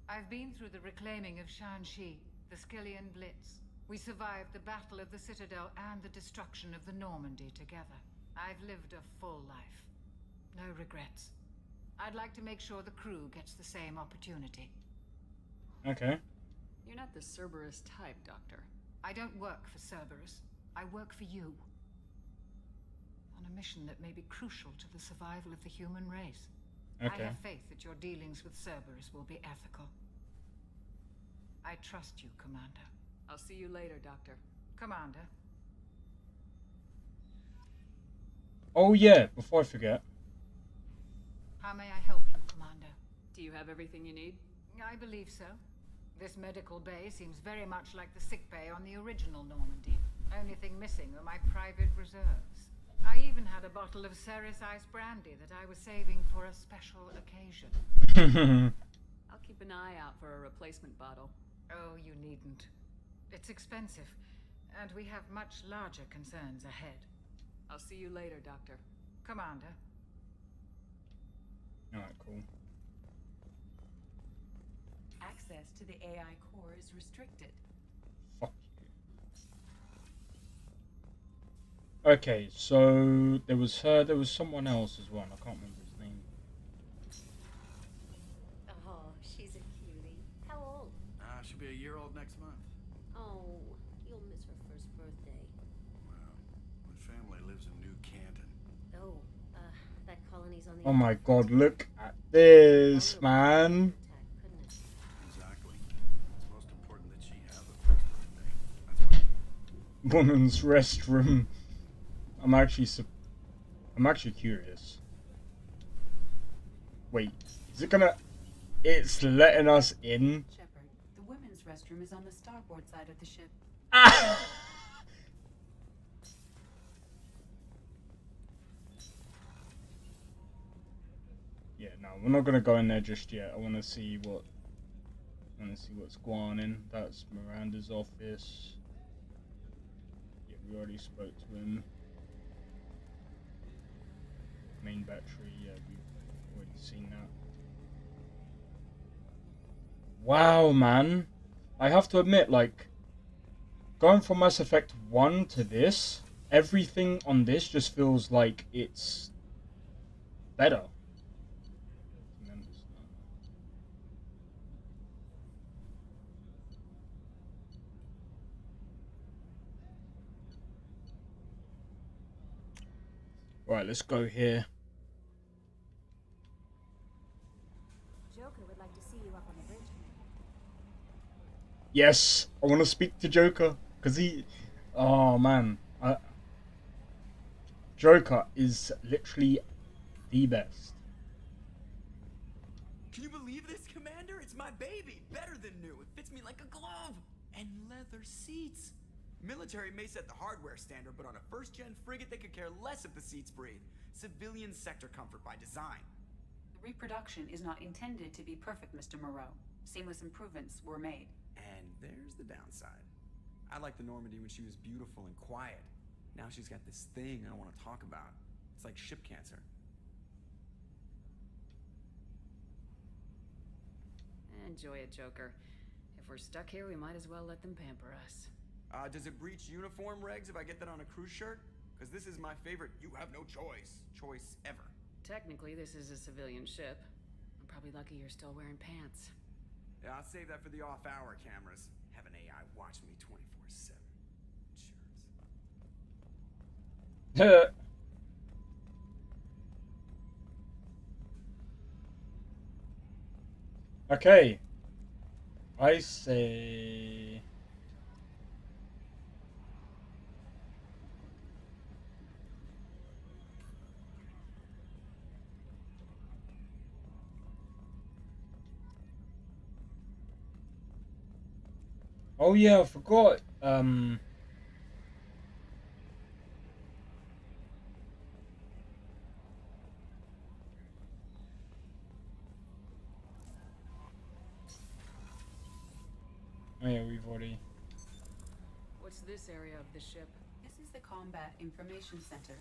I've been through the reclaiming of Shanxi, the Skillian Blitz. We survived the Battle of the Citadel and the destruction of the Normandy together. I've lived a full life. No regrets. I'd like to make sure the crew gets the same opportunity. Okay. You're not the Cerberus type, Doctor. I don't work for Cerberus. I work for you. On a mission that may be crucial to the survival of the human race. Okay. I have faith that your dealings with Cerberus will be ethical. I trust you, Commander. I'll see you later, Doctor. Commander. Oh yeah, before I forget. How may I help you, Commander? Do you have everything you need? I believe so. This medical bay seems very much like the sick bay on the original Normandy. Only thing missing are my private reserves. I even had a bottle of Ceres Ice brandy that I was saving for a special occasion. I'll keep an eye out for a replacement bottle. Oh, you needn't. It's expensive, and we have much larger concerns ahead. I'll see you later, Doctor. Commander. Alright, cool. Access to the AI core is restricted. Fuck you. Okay, so there was her, there was someone else as well, and I can't remember his name. Oh, she's a cutie. How old? She'll be a year old next month. Oh, you'll miss her first birthday. Well, my family lives in New Canton. Oh, that colony's on the... Oh my god, look at this, man. Exactly. It's supposed woman's restroom. I'm actually curious. Wait, is it gonna? It's letting us in. Shepard, the women's restroom is on the starboard side of the ship. Yeah, no, we're not gonna go in there just yet. I want to see what's going on in. That's Miranda's office. Yeah, we already spoke to him. Main battery. Yeah, we've already seen that. Wow, man. I have to admit, like, going from Mass Effect 1 to this, everything on this just feels like it's better. Right, let's go here. Joker would like to see you up on the bridge. Yes, I want to speak to Joker because oh man, Joker is literally the best. Can you believe this, Commander? It's my baby. Better than new. It fits me like a glove. And leather seats. Military may set the hardware standard, but on a first-gen frigate, they could care less if the seats breathe. Civilian sector comfort by design. The reproduction is not intended to be perfect, Mr. Moreau. Seamless improvements were made. And there's the downside. I liked the Normandy when she was beautiful and quiet. Now she's got this thing I don't want to talk about. It's like ship cancer. Enjoy it, Joker. If we're stuck here, we might as well let them pamper us. Does it breach uniform regs if I get that on a cruise shirt? Because this is my favorite you have no choice ever. Technically, this is a civilian ship. I'm probably lucky you're still wearing pants. Yeah, I'll save that for the off-hour cameras. Have an AI watch me 24/7. Insurance. Okay. I say... Oh yeah, I forgot. Oh yeah, we've already... What's this area of the ship? This is the Combat Information Center.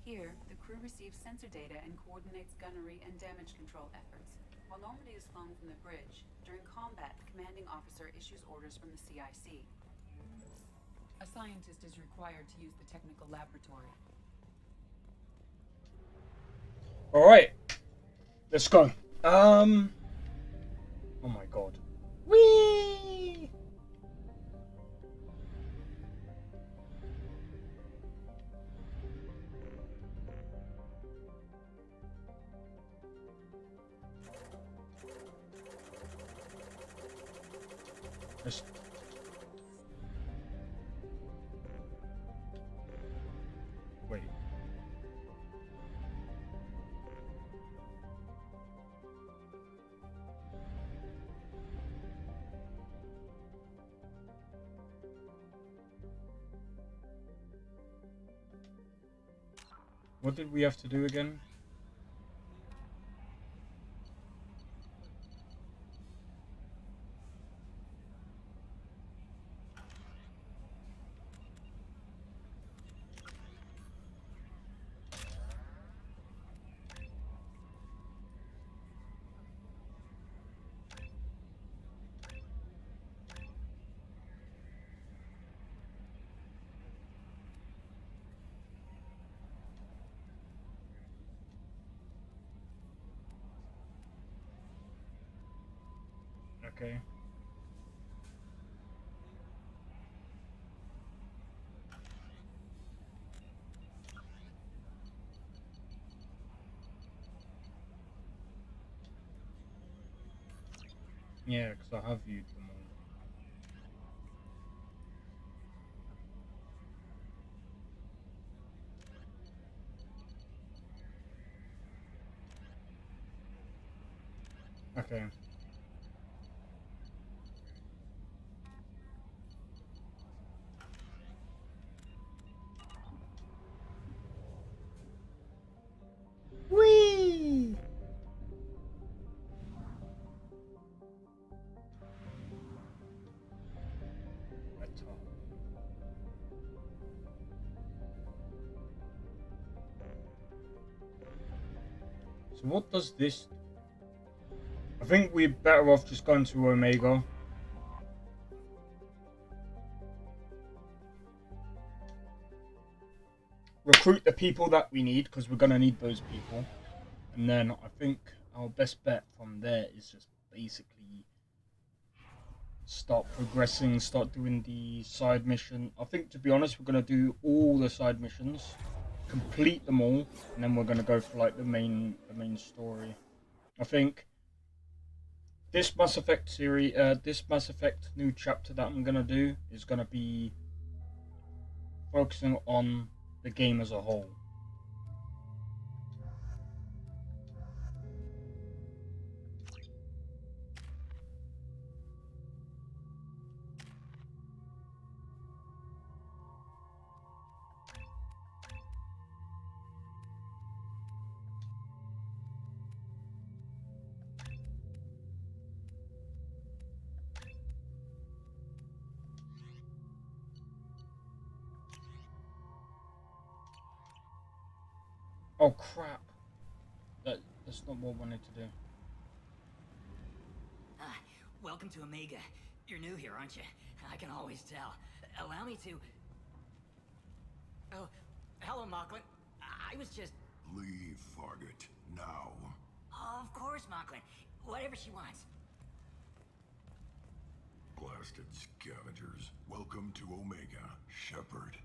Here, the crew receives sensor data and coordinates gunnery and damage control efforts. While Normandy is flown from the bridge, during combat, the commanding officer issues orders from the CIC. A scientist is required to use the technical laboratory. Alright. Let's go. Oh my god. Whee! Let's... Wait. What did we have to do again? Okay. Yeah, because I have viewed them all. Okay. Whee! So what does this do? I think we're better off just going to Omega. Recruit the people that we need, because we're going to need those people. And then I think our best bet from there is just basically start progressing, start doing the side mission. I think, to be honest, we're going to do all the side missions, complete them all, and then we're going to go for like the main story. I think this Mass Effect series, this Mass Effect new chapter that I'm going to do is going to be focusing on the game as a whole. Oh crap! That's not what I wanted to do. Welcome to Omega. You're new here, aren't you? I can always tell. Allow me to... Oh, hello, Mocklin. I was just... Leave, Fargate. Now. Of course, Mocklin. Whatever she wants. Blasted scavengers. Welcome to Omega, Shepard.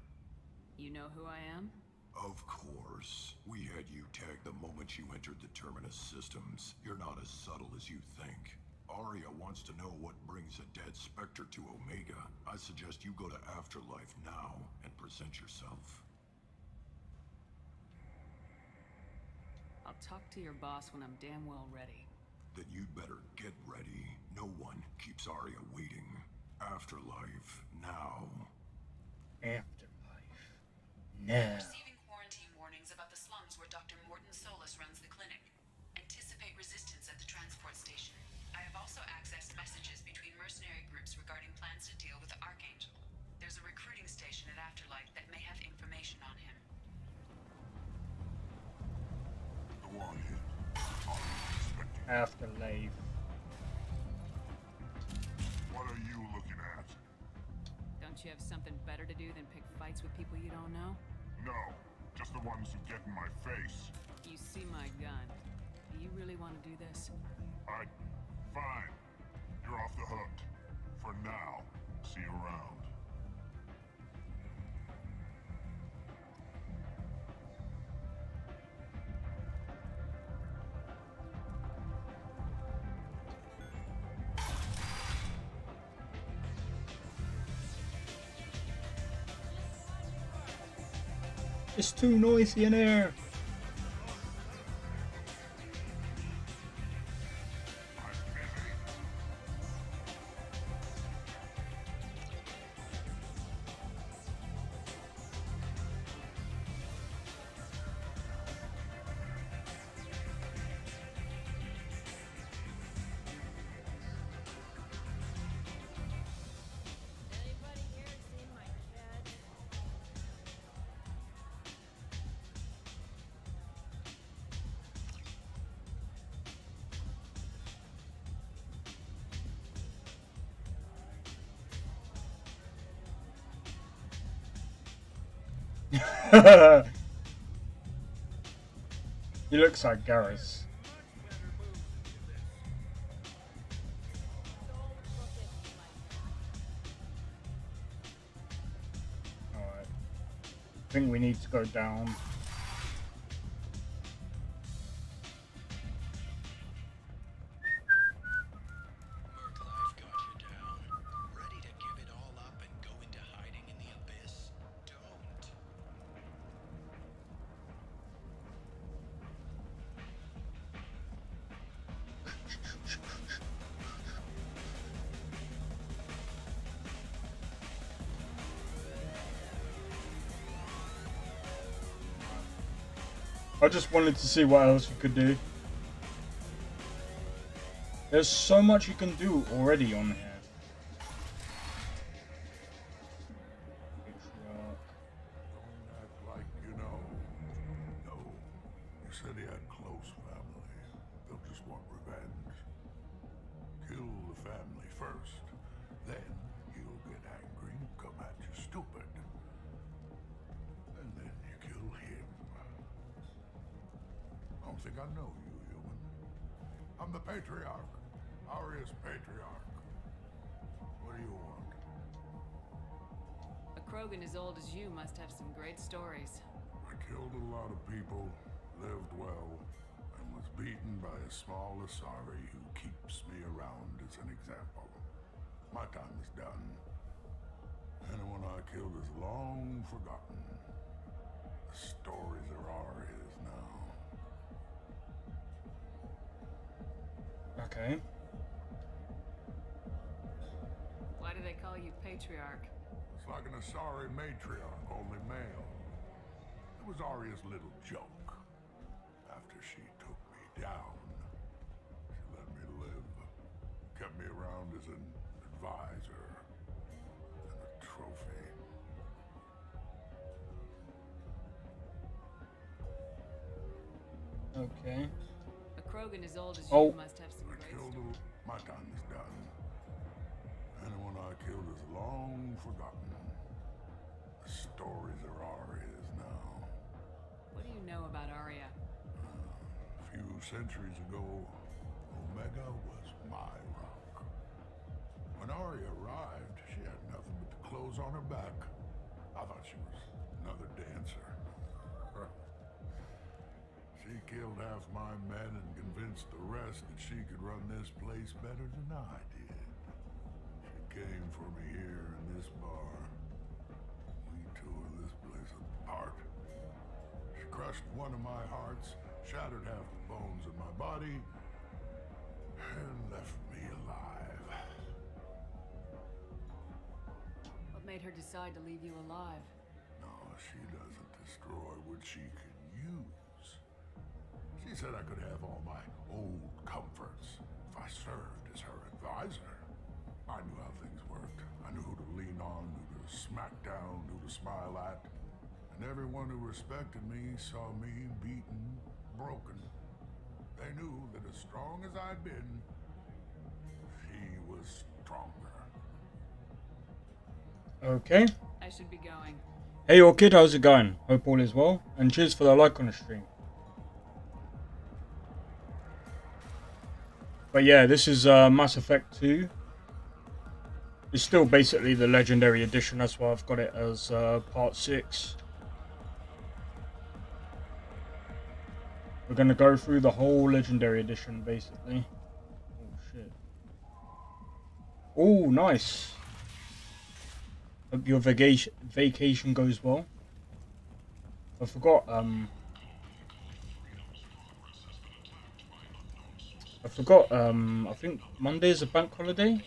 You know who I am? Of course. We had you tagged the moment you entered the Terminus systems. You're not as subtle as you think. Arya wants to know what brings a dead Spectre to Omega. I suggest you go to Afterlife now and present yourself. I'll talk to your boss when I'm damn well ready. Then you'd better get ready. No one keeps Arya waiting. Afterlife now. Afterlife now. Receiving quarantine warnings about the slums where Dr. Morton Solus runs the clinic. Anticipate resistance at the transport station. I have also accessed messages between mercenary groups regarding plans to deal with the Archangel. There's a recruiting station at Afterlife that may have information on him. Go on in. Afterlife. What are you looking at? Don't you have something better to do than pick fights with people you don't know? No, just the ones who get in my face. You see my gun. Do you really want to do this? Fine. You're off the hook. For now. See you around. It's too noisy in here. He looks like Garrus. Alright. I think we need to go down. I just wanted to see what else you could do. There's so much you can do already on here. Don't act like you know. No. You said he had close family. They'll just want revenge. Kill the family first. Then he'll get angry, come at you stupid. And then you kill him. I don't think I know you, human. I'm the Patriarch. Aria's Patriarch. What do you want? A Krogan as old as you must have some great stories. I killed a lot of people, lived well, and was beaten by a small Asari who keeps me around as an example. My time is done. Anyone I killed is long forgotten. The stories are Aria's now. Okay. Why do they call you Patriarch? It's like an Asari matriarch, only male. It was Aria's little joke. After she took me down, she let me live. Kept me around as an advisor and a trophy. Okay. A Krogan as old as you must have some great stories. My time is done. Anyone I killed is long forgotten. The stories are Aria's now. What do you know about Aria? A few centuries ago, Omega was my rock. When Aria arrived, she had nothing but the clothes on her back. I thought she was another dancer. She killed half my men and convinced the rest that she could run this place better than I did. She came for me here in this bar. We tore this place apart. She crushed one of my hearts, shattered half the bones in my body, and left me alive. What made her decide to leave you alive? No, she doesn't destroy what she can use. She said I could have all my old comforts if I served as her advisor. I knew how things worked. I knew who to lean on, who to smack down, who to smile at. And everyone who respected me saw me beaten, broken. They knew that as strong as I'd been, she was stronger. Okay. I should be going. Hey Orchid, how's it going? Hope all is well. And cheers for the like on the stream. But yeah, this is Mass Effect 2. It's still basically the Legendary Edition, that's why I've got it as Part 6. We're going to go through the whole Legendary Edition, basically. Oh, shit. Oh, nice. Hope your vacation goes well. I forgot, I think Monday is a bank holiday.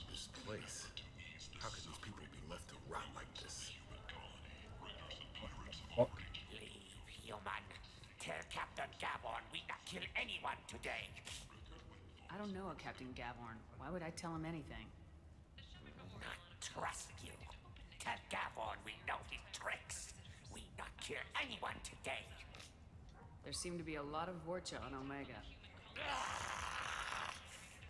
This place. How could these people be left to rot like this? Fuck. Leave, human. Tell Captain Gavorn we not kill anyone today. I don't know a Captain Gavorn. Why would I tell him anything? Not trust you. Tell Gavorn we know his tricks. We not kill anyone today. There seem to be a lot of Vorcha on Omega.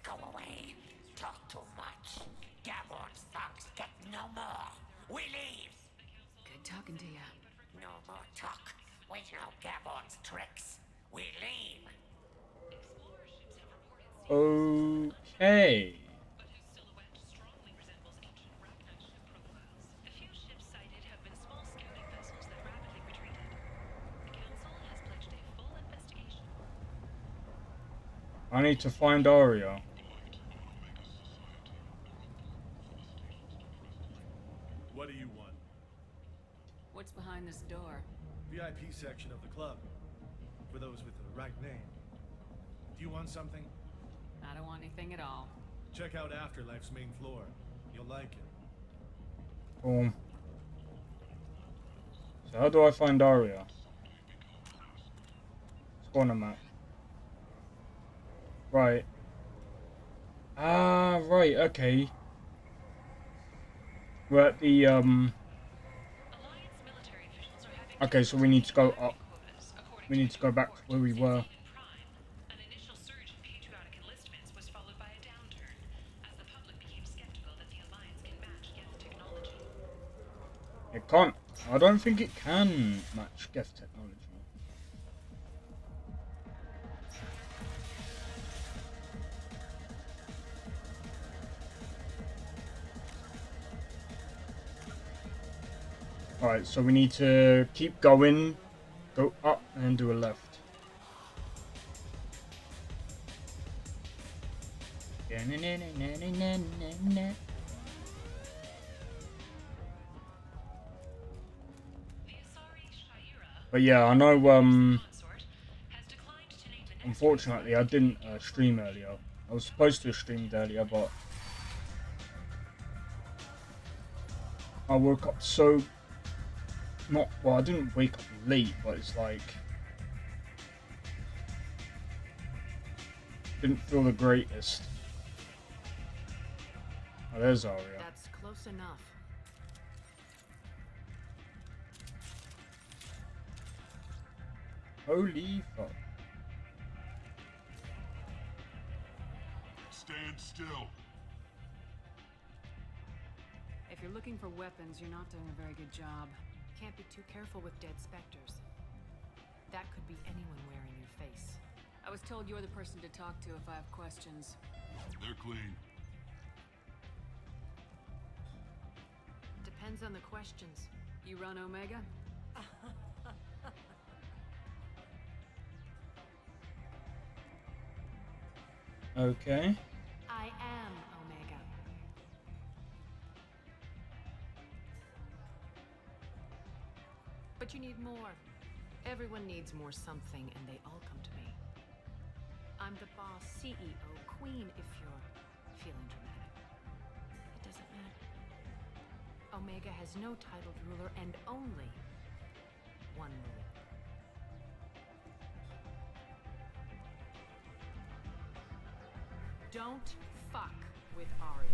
Go away. Talk too much. Gavorn's thugs get no more. We leave. Good talking to you. No more talk. We know Gavorn's tricks. We leave. Okay. I need to find Aria. What do you want? What's behind this door? VIP section of the club. For those with the right name. Do you want something? I don't want anything at all. Check out Afterlife's main floor. You'll like it. Boom. So how do I find Aria? Spawn a map. Right. Ah, right, okay. We're at the, okay, so we need to go up. We need to go back to where we were. An initial surge in patriotic enlistments was followed by a downturn, as the public became skeptical that the Alliance can match Geth technology. It can't. I don't think it can match Geth technology. Alright, so we need to keep going, go up, and then do a left. But yeah, I know, unfortunately I didn't stream earlier. I was supposed to have streamed earlier, but I woke up so... well, I didn't wake up late, but it's like... didn't feel the greatest. Oh, there's Aria. That's close enough. Holy fuck. Stand still. If you're looking for weapons, you're not doing a very good job. Can't be too careful with dead specters. That could be anyone wearing your face. I was told you're the person to talk to if I have questions. They're clean. Depends on the questions. You run Omega? Okay. I am Omega. But you need more. Everyone needs more something, and they all come to me. I'm the boss, CEO, queen, if you're feeling dramatic. It doesn't matter. Omega has no titled ruler and only one rule. Don't fuck with Aria.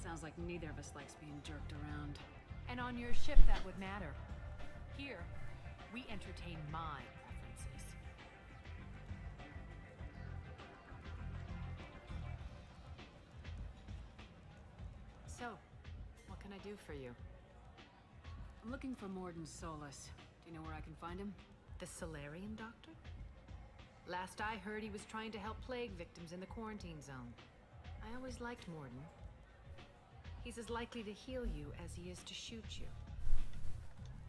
Sounds like neither of us likes being jerked around. And on your ship, that would matter. Here, we entertain my preferences. So, what can I do for you? I'm looking for Morden Solus. Do you know where I can find him? The Solarian doctor? Last I heard, he was trying to help plague victims in the quarantine zone. I always liked Morden. He's as likely to heal you as he is to shoot you.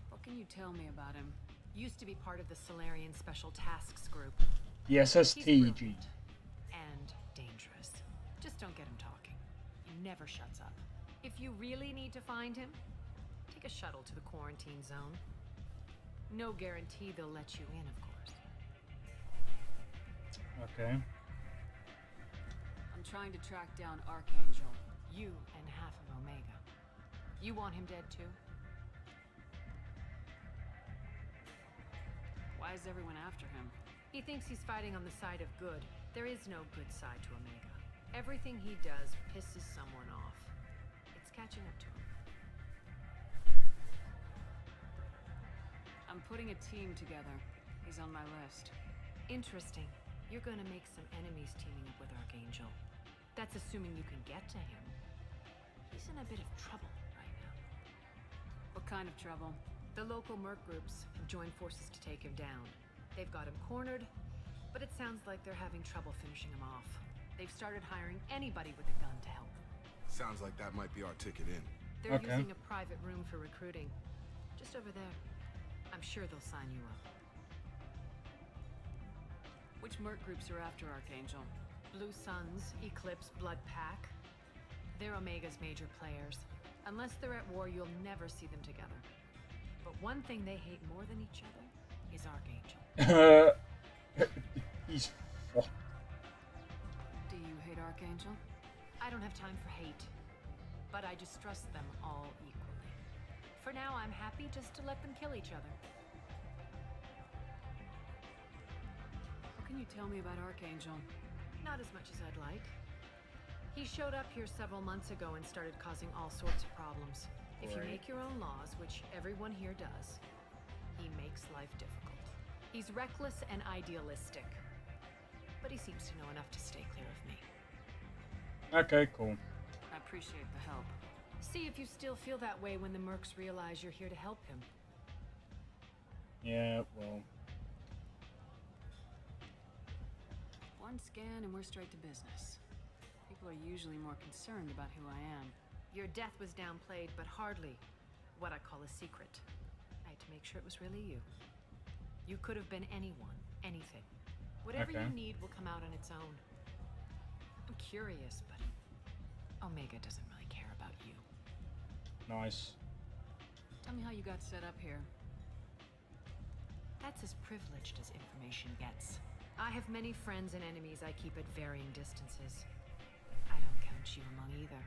What can you tell me about him? Used to be part of the Solarian Special Tasks Group. The SSTG. And dangerous. Just don't get him talking. He never shuts up. If you really need to find him, take a shuttle to the quarantine zone. No guarantee they'll let you in, of course. Okay. I'm trying to track down Archangel. You and half of Omega. You want him dead too? Why is everyone after him? He thinks he's fighting on the side of good. There is no good side to Omega. Everything he does pisses someone off. It's catching up to him. I'm putting a team together. He's on my list. Interesting. You're gonna make some enemies teaming up with Archangel. That's assuming you can get to him. He's in a bit of trouble right now. What kind of trouble? The local merc groups have joined forces to take him down. They've got him cornered, but it sounds like they're having trouble finishing him off. They've started hiring anybody with a gun to help them. Sounds like that might be our ticket in. They're using a private room for recruiting. Just over there. I'm sure they'll sign you up. Which merc groups are after Archangel? Blue Suns, Eclipse, Blood Pack. They're Omega's major players. Unless they're at war, you'll never see them together. But one thing they hate more than each other is Archangel. He's fucked. Archangel? I don't have time for hate, but I distrust them all equally. For now, I'm happy just to let them kill each other. What can you tell me about Archangel? Not as much as I'd like. He showed up here several months ago and started causing all sorts of problems. If you make your own laws, which everyone here does, he makes life difficult. He's reckless and idealistic, but he seems to know enough to stay clear of me. Okay, cool. I appreciate the help. See if you still feel that way when the mercs realize you're here to help him. Yeah, well. One scan and we're straight to business. People are usually more concerned about who I am. Your death was downplayed, but hardly what I call a secret. I had to make sure it was really you. You could have been anyone, anything. Whatever you need will come out on its own. I'm curious, but Omega doesn't really care about you. Nice. Tell me how you got set up here. That's as privileged as information gets. I have many friends and enemies I keep at varying distances. I don't count you among either.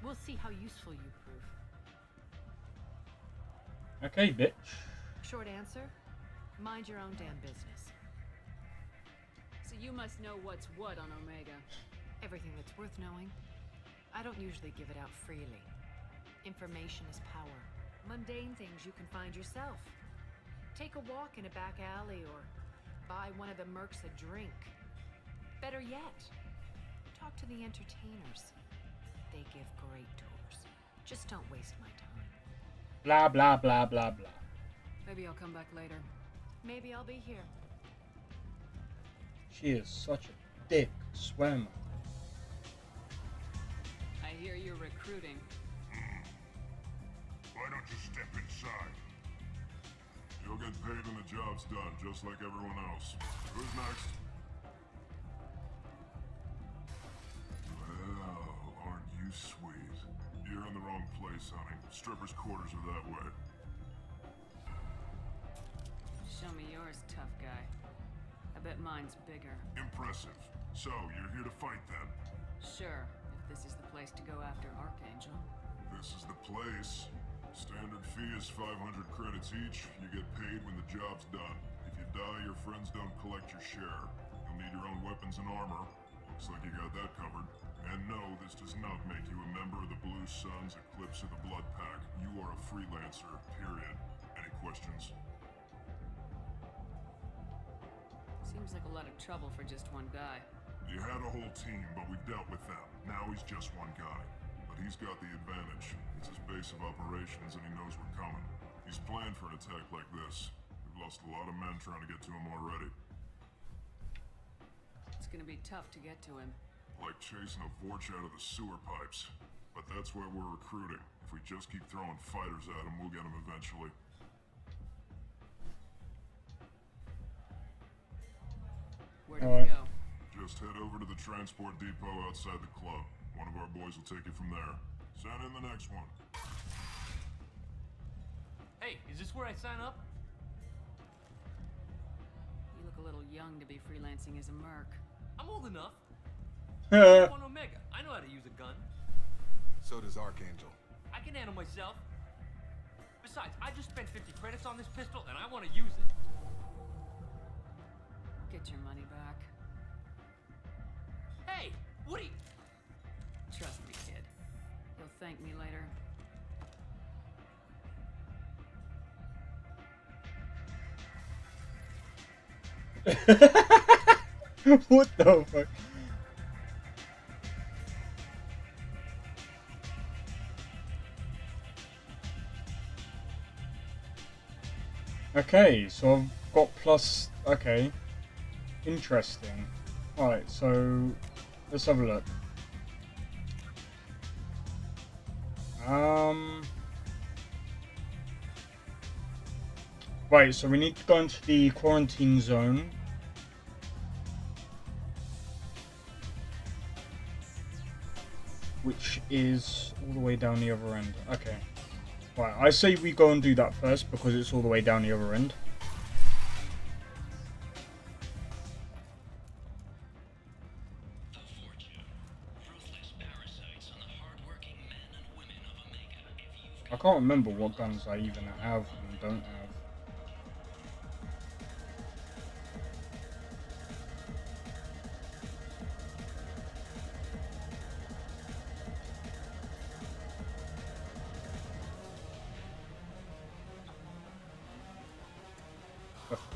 We'll see how useful you prove. Okay, bitch. Short answer, mind your own damn business. So you must know what's what on Omega. Everything that's worth knowing. I don't usually give it out freely. Information is power. Mundane things you can find yourself. Take a walk in a back alley or buy one of the mercs a drink. Better yet, talk to the entertainers. They give great tours. Just don't waste my time. Blah, blah, blah, blah, blah. Maybe I'll come back later. Maybe I'll be here. She is such a dick swimmer. I hear you're recruiting. Why don't you step inside? You'll get paid when the job's done, just like everyone else. Who's next? Well, aren't you sweet? You're in the wrong place, honey. Strippers' quarters are that way. Show me yours, tough guy. I bet mine's bigger. Impressive. So, you're here to fight then? Sure, if this is the place to go after Archangel. This is the place. Standard fee is 500 credits each. You get paid when the job's done. If you die, your friends don't collect your share. You'll need your own weapons and armor. Looks like you got that covered. And no, this does not make you a member of the Blue Suns, Eclipse, or the Blood Pack. You are a freelancer, period. Any questions? Seems like a lot of trouble for just one guy. You had a whole team, but we've dealt with them. Now he's just one guy. But he's got the advantage. It's his base of operations and he knows we're coming. He's planned for an attack like this. We've lost a lot of men trying to get to him already. It's gonna be tough to get to him. Like chasing a Vorch out of the sewer pipes. But that's why we're recruiting. If we just keep throwing fighters at him, we'll get him eventually. Where do we go? Just head over to the transport depot outside the club. One of our boys will take you from there. Send in the next one. Hey, is this where I sign up? You look a little young to be freelancing as a merc. I'm old enough. I'm on Omega. I know how to use a gun. So does Archangel. I can handle myself. Besides, I just spent 50 credits on this pistol and I want to use it. Get your money back. Hey, Woody! Trust me, kid. You'll thank me later. What the fuck? Okay, so I've got plus. Okay, interesting. Alright, so let's have a look. Right, so we need to go into the quarantine zone. Which is all the way down the other end. Okay. Right, I say we go and do that first because it's all the way down the other end. can't remember what guns I even have and don't have.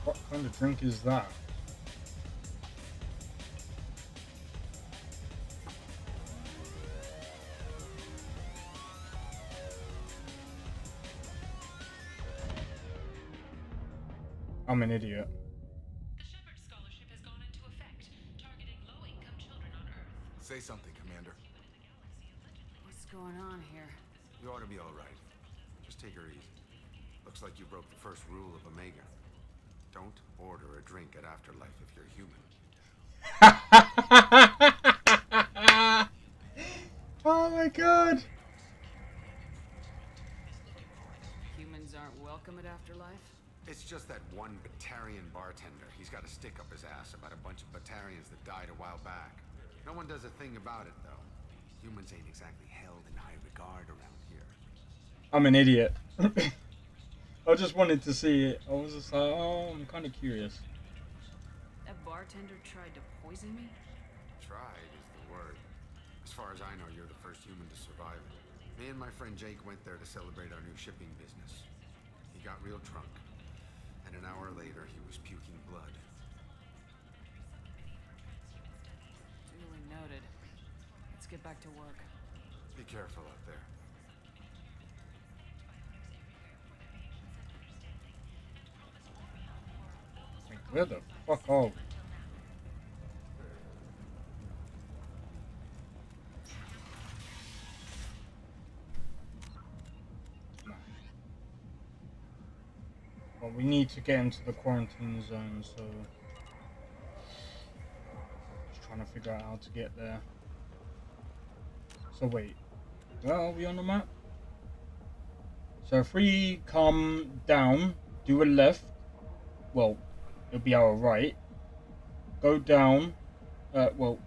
What kind of drink is that? I'm an idiot. The Shepard Scholarship has gone into effect, targeting low-income children on Earth. Say something, Commander. What's going on here? You ought to be all right. Just take her easy. Looks like you broke the first rule of Omega. Don't order a drink at Afterlife if you're human. Oh my god! Humans aren't welcome at Afterlife? It's just that one Batarian bartender. He's got a stick up his ass about a bunch of Batarians that died a while back. No one does a thing about it, though. Humans ain't exactly held in high regard around here. I'm an idiot. I just wanted to see it. I was just like, oh, I'm kind of curious. That bartender tried to poison me? Tried is the word. As far as I know, you're the first human to survive it. Me and my friend Jake went there to celebrate our new shipping business. He got real drunk. And an hour later, he was puking blood. Duly noted. Let's get back to work. Be careful out there. Like, where the fuck are we? Well, we need to get into the quarantine zone, so just trying to figure out how to get there. So wait, where are we on the map? So if we come down, do a left, well, it'll be our right. Go down, well,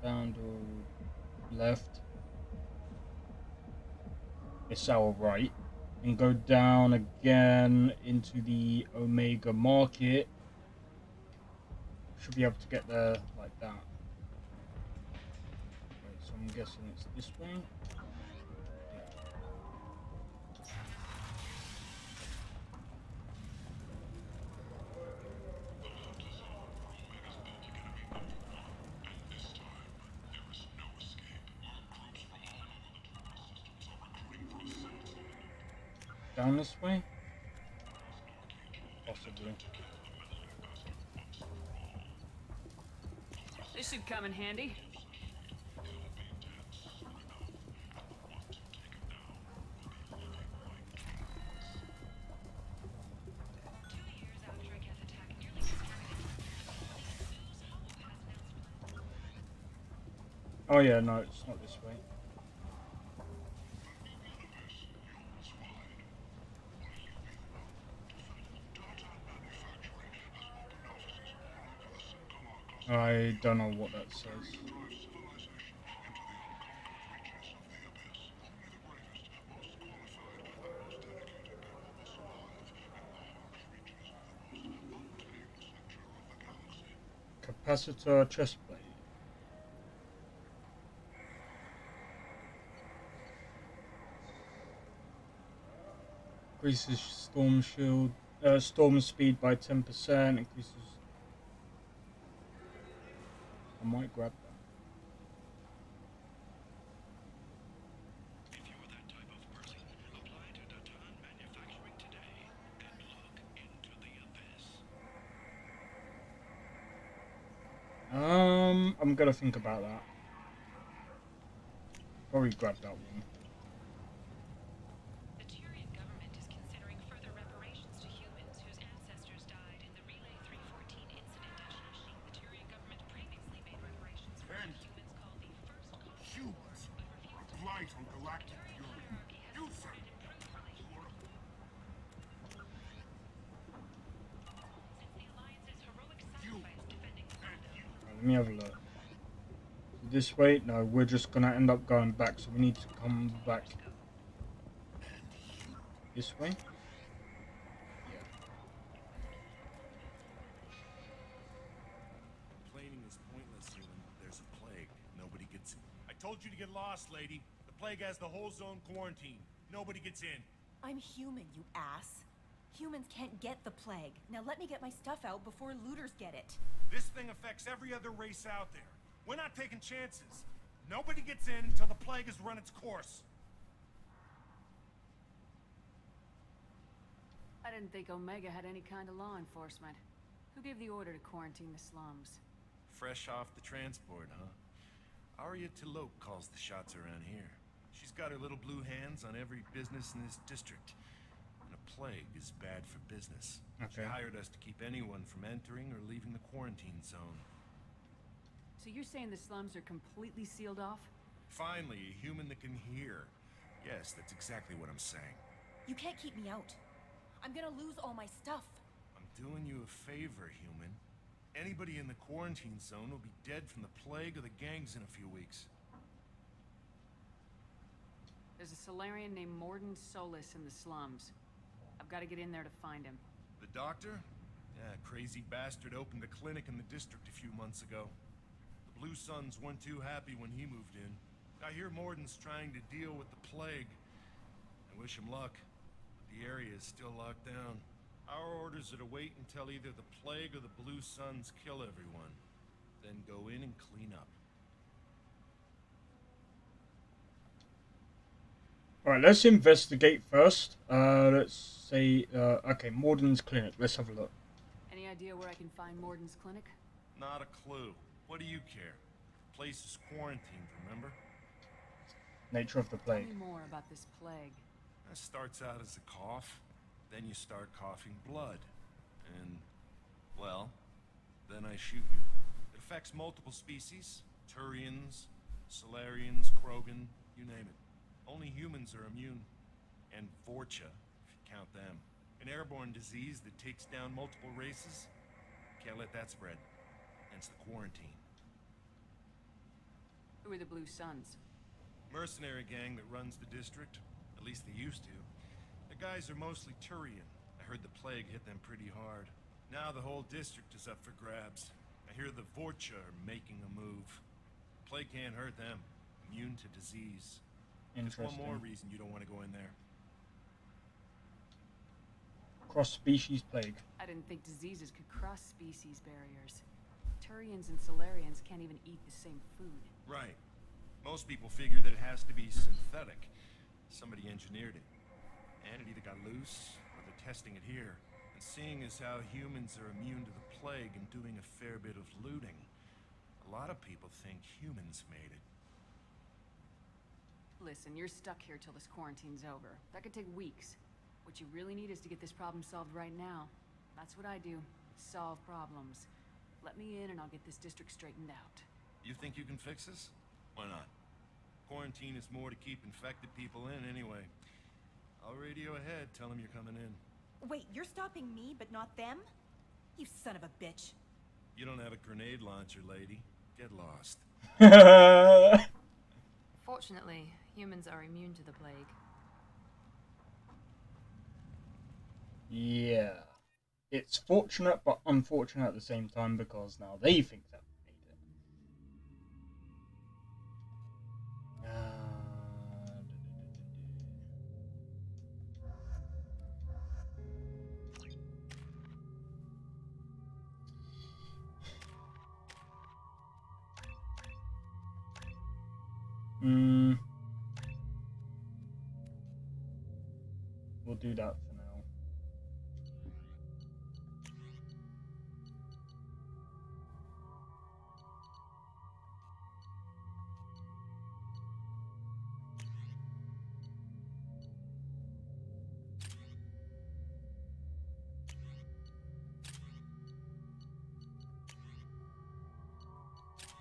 down to left. It's our right. And go down again into the Omega Market. Should be able to get there like that. Wait, so I'm guessing it's this way. Down this way? Possibly. This should come in handy. Oh yeah, no, it's not this way. I don't know what that says. Capacitor chestplate. Increases storm shield, storm speed by 10%. Increases. I might grab that. I'm gonna think about that. Probably grab that one. The Turian government is considering further reparations to humans whose ancestors died in the Relay 314 incident at Shashi. The Turian government previously made reparations for what humans call the first Humans? Right on galactic fury. You sir. Let me have a look. This way? No, we're just gonna end up going back, so we need to come back This way? Yeah. Complaining is pointless, human. There's a plague. Nobody gets in. I told you to get lost, lady. The plague has the whole zone quarantined. Nobody gets in. I'm human, you ass. Humans can't get the plague. Now let me get my stuff out before looters get it. This thing affects every other race out there. We're not taking chances. Nobody gets in until the plague has run its course. I didn't think Omega had any kind of law enforcement. Who gave the order to quarantine the slums? Fresh off the transport, huh? Arya Tilok calls the shots around here. She's got her little blue hands on every business in this district. And a plague is bad for business. She Okay. hired us to keep anyone from entering or leaving the quarantine zone. So you're saying the slums are completely sealed off? Finally, a human that can hear. Yes, that's exactly what I'm saying. You can't keep me out. I'm gonna lose all my stuff. I'm doing you a favor, human. Anybody in the quarantine zone will be dead from the plague or the gangs in a few weeks. There's a Solarian named Morden Solis in the slums. I've got to get in there to find him. The doctor? Yeah, crazy bastard opened a clinic in the district a few months ago. The Blue Suns weren't too happy when he moved in. I hear Morden's trying to deal with the plague. I wish him luck. The area is still locked down. Our orders are to wait until either the plague or the Blue Suns kill everyone. Then go in and clean up. Alright, let's investigate first. Let's say, okay, Morden's clinic. Let's have a look. Any idea where I can find Morden's clinic? Not a clue. What do you care? Place is quarantined, remember? Nature of the plague. Tell me more about this plague. That starts out as a cough, then you start coughing blood. And, well, then I shoot you. It affects multiple species. Turians, Solarians, Krogan, you name it. Only humans are immune. And Vorcha, if you count them. An airborne disease that takes down multiple races. Can't let that spread. Hence the quarantine. Who are the Blue Suns? Mercenary gang that runs the district. At least they used to. The guys are mostly Turian. I heard the plague hit them pretty hard. Now the whole district is up for grabs. I hear the Vorcha are making a move. Plague can't hurt them. Immune to disease. Just one more reason you don't want to go in there. Cross-species plague. I didn't think diseases could cross species barriers. Turians and Solarians can't even eat the same food. Right. Most people figure that it has to be synthetic. Somebody engineered it. And it either got loose, or they're testing it here. And seeing as how humans are immune to the plague and doing a fair bit of looting, a lot of people think humans made it. Listen, you're stuck here till this quarantine's over. That could take weeks. What you really need is to get this problem solved right now. That's what I do. Solve problems. Let me in and I'll get this district straightened out. You think you can fix this? Why not? Quarantine is more to keep infected people in anyway. I'll radio ahead, tell them you're coming in. Wait, you're stopping me, but not them? You son of a bitch. You don't have a grenade launcher, lady. Get lost. Fortunately, humans are immune to the plague. Yeah. It's fortunate but unfortunate at the same time because now they think that we made it. We'll do that for now.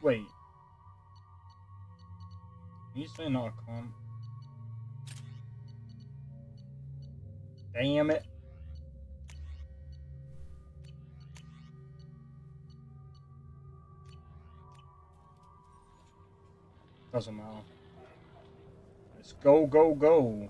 Wait. You say no, I can't. Damn it. Doesn't matter. Let's go, go, go.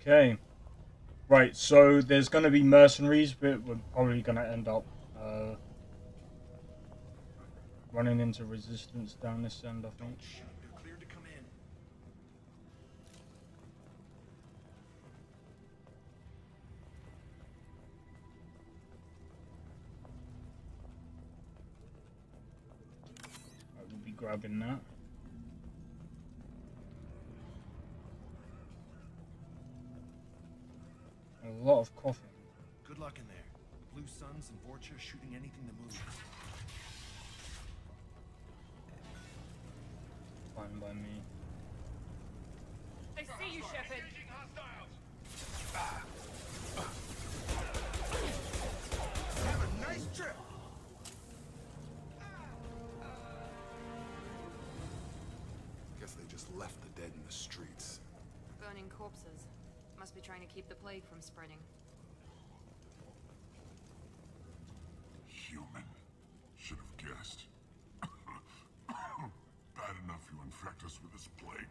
Okay. Right, so there's going to be mercenaries, but we're probably going to end up running into resistance down this end, I think. You're cleared to come in. I will be grabbing that. A lot of coffee. Good luck in there. The Blue Suns and Vorcha shooting anything that moves. Fine by me. I see you, Shepard. Have a nice trip. Guess they just left the dead in the streets. Burning corpses. Must be trying to keep the plague from spreading. Human. Should have guessed. Bad enough you infect us with this plague.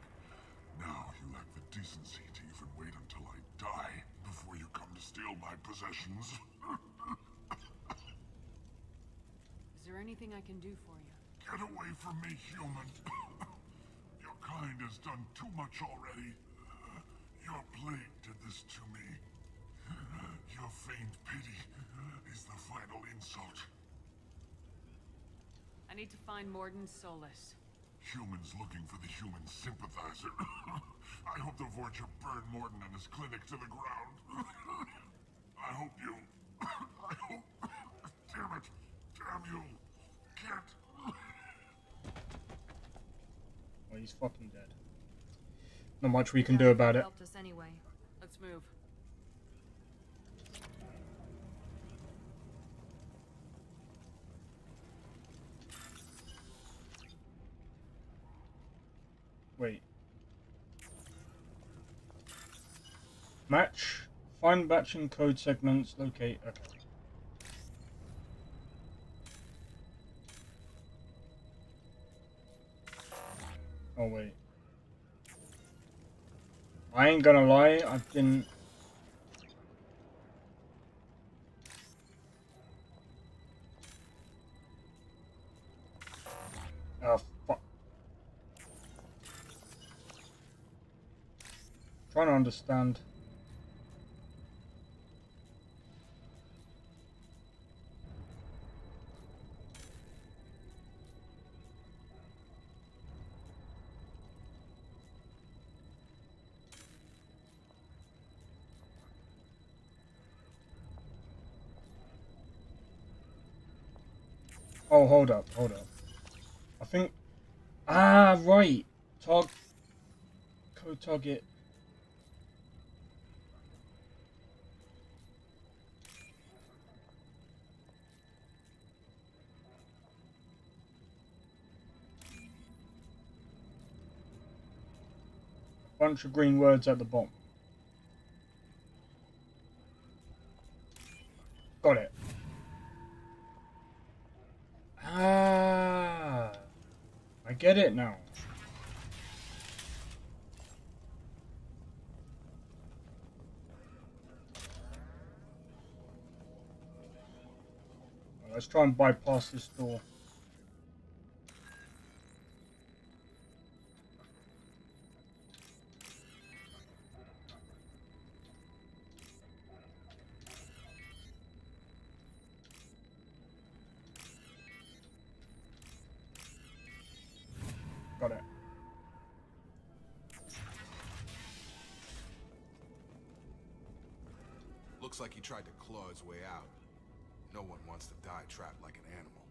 Now you lack the decency to even wait until I die before you come to steal my possessions. Is there anything I can do for you? Get away from me, human. Your kind has done too much already. Your plague did this to me. Your feigned pity is the final insult. I need to find Morden Solus. Humans looking for the human sympathizer. I hope the Vorcha burn Morden and his clinic to the ground. I hope you... I hope... Damn it. Damn you. Can't... Well, he's fucking dead. Not much we can do about it. Helped us anyway. Let's move. Wait. Match. Find batching code segments. Locate. Okay. Oh wait. I ain't gonna lie. I've been. Oh fuck. Trying to understand. Oh, hold up, hold up. I think. Ah, right. Code target. Bunch of green words at the bottom. Got it. Ah, I get it now. Let's try and bypass this door. Got it. Looks like he tried to claw his way out. No one wants to die trapped like an animal.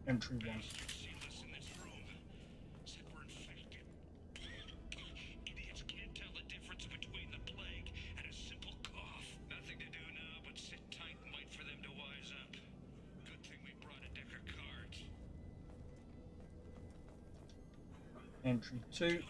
Entry one. Idiots can't tell the difference between the plague and a simple cough. Nothing to do now but sit tight and wait for them to wise up. Good thing we brought a deck of cards. Entry 2.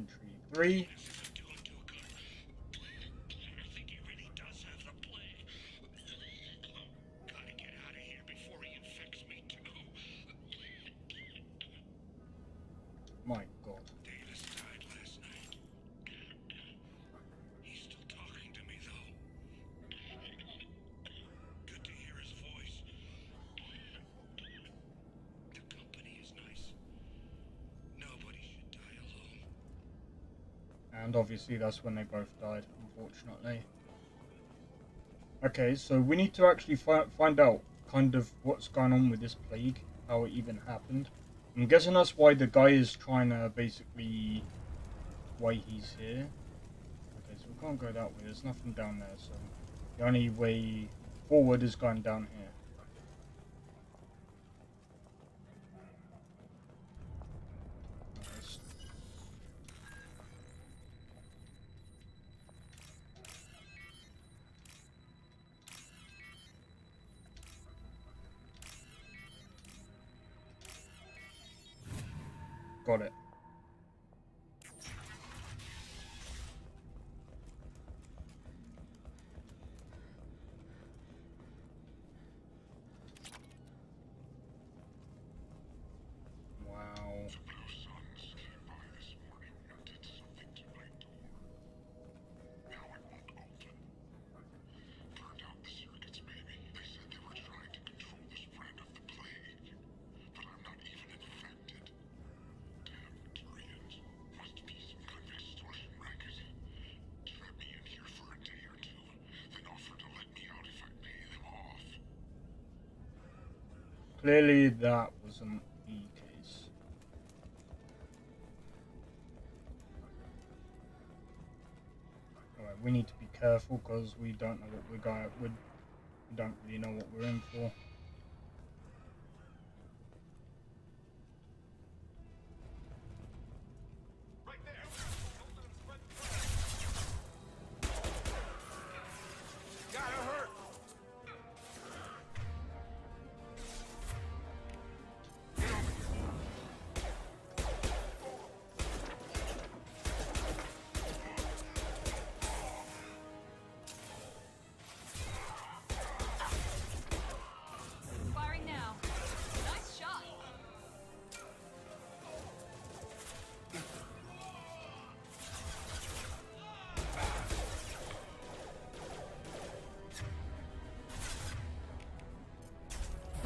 entry 3. My God. Davis died last night. He's still talking to me, though. Good to hear his voice. The company is nice. Nobody should die alone. And obviously that's when they both died, unfortunately. Okay, so we need to actually find out kind of what's going on with this plague, how it even happened. I'm guessing that's why the guy is trying to basically... why he's here. Okay, so we can't go that way, there's nothing down there, so the only way forward is going down here. Nice. Got it. Wow. Clearly that wasn't the case. Alright, we need to be careful because we don't know what we're going with. We don't really know what we're in for. Firing now. Nice shot.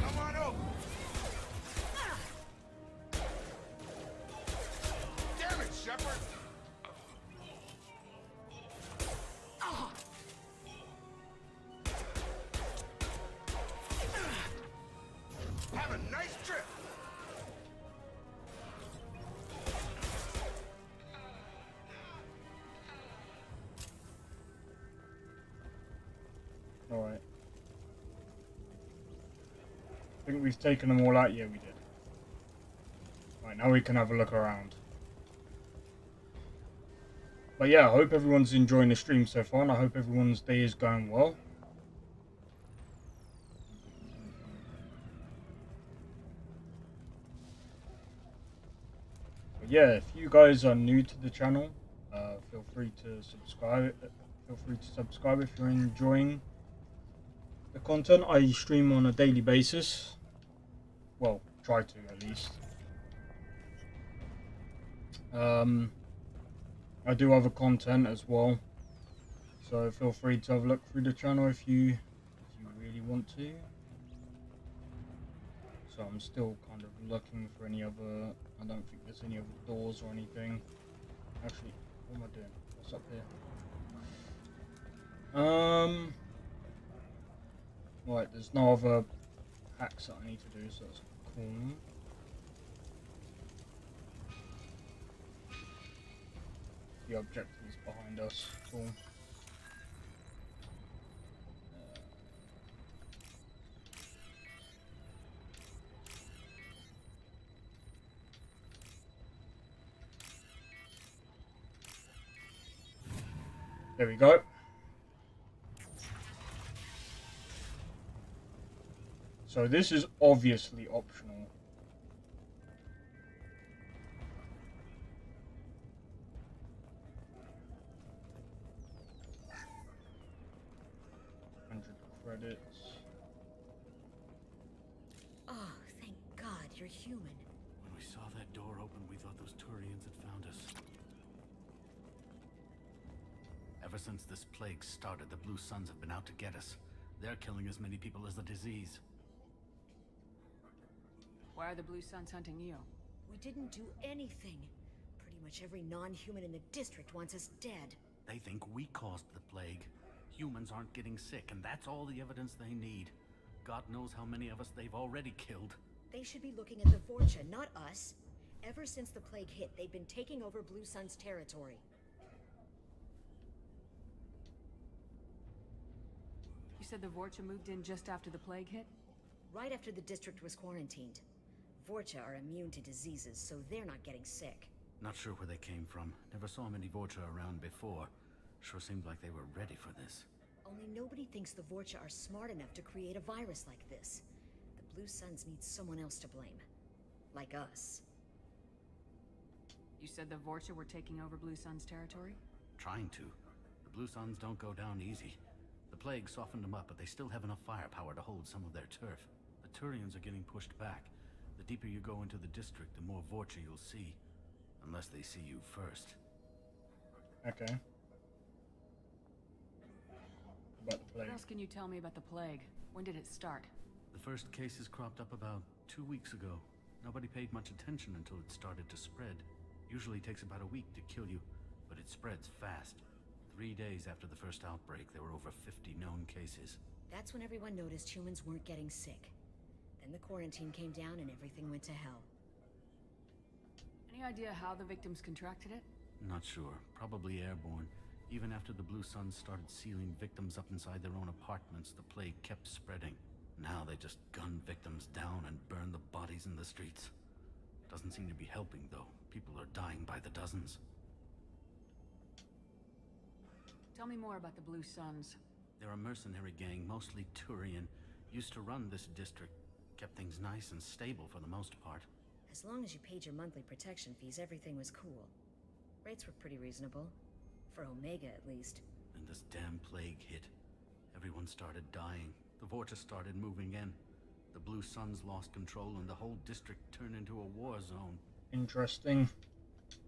Come on over. Damn it, Shepard! Have a nice trip. Alright. I think we've taken them all out. Yeah, we did. Right, now we can have a look around. But yeah, I hope everyone's enjoying the stream so far, and I hope everyone's day is going well. But yeah, if you guys are new to the channel, feel free to subscribe. Feel free to subscribe if you're enjoying the content. I stream on a daily basis. Well, try to at least. I do other content as well, so feel free to have a look through the channel if you really want to. So I'm still kind of looking for any other. I don't think there's any other doors or anything. Actually, what am I doing? What's up here? Right, there's no other hacks that I need to do, so that's cool. The objective is behind us. Cool. There we go. So this is obviously optional. credits. Oh, thank God you're human. When we saw that door open, we thought those Turians had found us. Ever since this plague started, the Blue Suns have been out to get us. They're killing as many people as the disease. Why are the Blue Suns hunting you? We didn't do anything. Pretty much every non-human in the district wants us dead. They think we caused the plague. Humans aren't getting sick, and that's all the evidence they need. God knows how many of us they've already killed. They should be looking at the Vorcha, not us. Ever since the plague hit, they've been taking over Blue Sun's territory. You said the Vorcha moved in just after the plague hit? Right after the district was quarantined. Vorcha are immune to diseases, so they're not getting sick. Not sure where they came from. Never saw many Vorcha around before. Sure seemed like they were ready for this. Only nobody thinks the Vorcha are smart enough to create a virus like this. The Blue Suns need someone else to blame. Like us. You said the Vorcha were taking over Blue Sun's territory? Trying to. The Blue Suns don't go down easy. The plague softened them up, but they still have enough firepower to hold some of their turf. The Turians are getting pushed back. The deeper you go into the district, the more Vorcha you'll see. Unless they see you first. Okay. About the plague. What else can you tell me about the plague? When did it start? The first cases cropped up about 2 weeks ago. Nobody paid much attention until it started to spread. Usually takes about a week to kill you, but it spreads fast. 3 days after the first outbreak, there were over 50 known cases. That's when everyone noticed humans weren't getting sick. Then the quarantine came down and everything went to hell. Any idea how the victims contracted it? Not sure. Probably airborne. Even after the Blue Suns started sealing victims up inside their own apartments, the plague kept spreading. Now they just gun victims down and burn the bodies in the streets. Doesn't seem to be helping, though. People are dying by the dozens. Tell me more about the Blue Suns. They're a mercenary gang, mostly Turian. Used to run this district. Kept things nice and stable for the most part. As long as you paid your monthly protection fees, everything was cool. Rates were pretty reasonable. For Omega, at least. Then this damn plague hit. Everyone started dying. The Vorcha started moving in. The Blue Suns lost control and the whole district turned into a war zone. Interesting.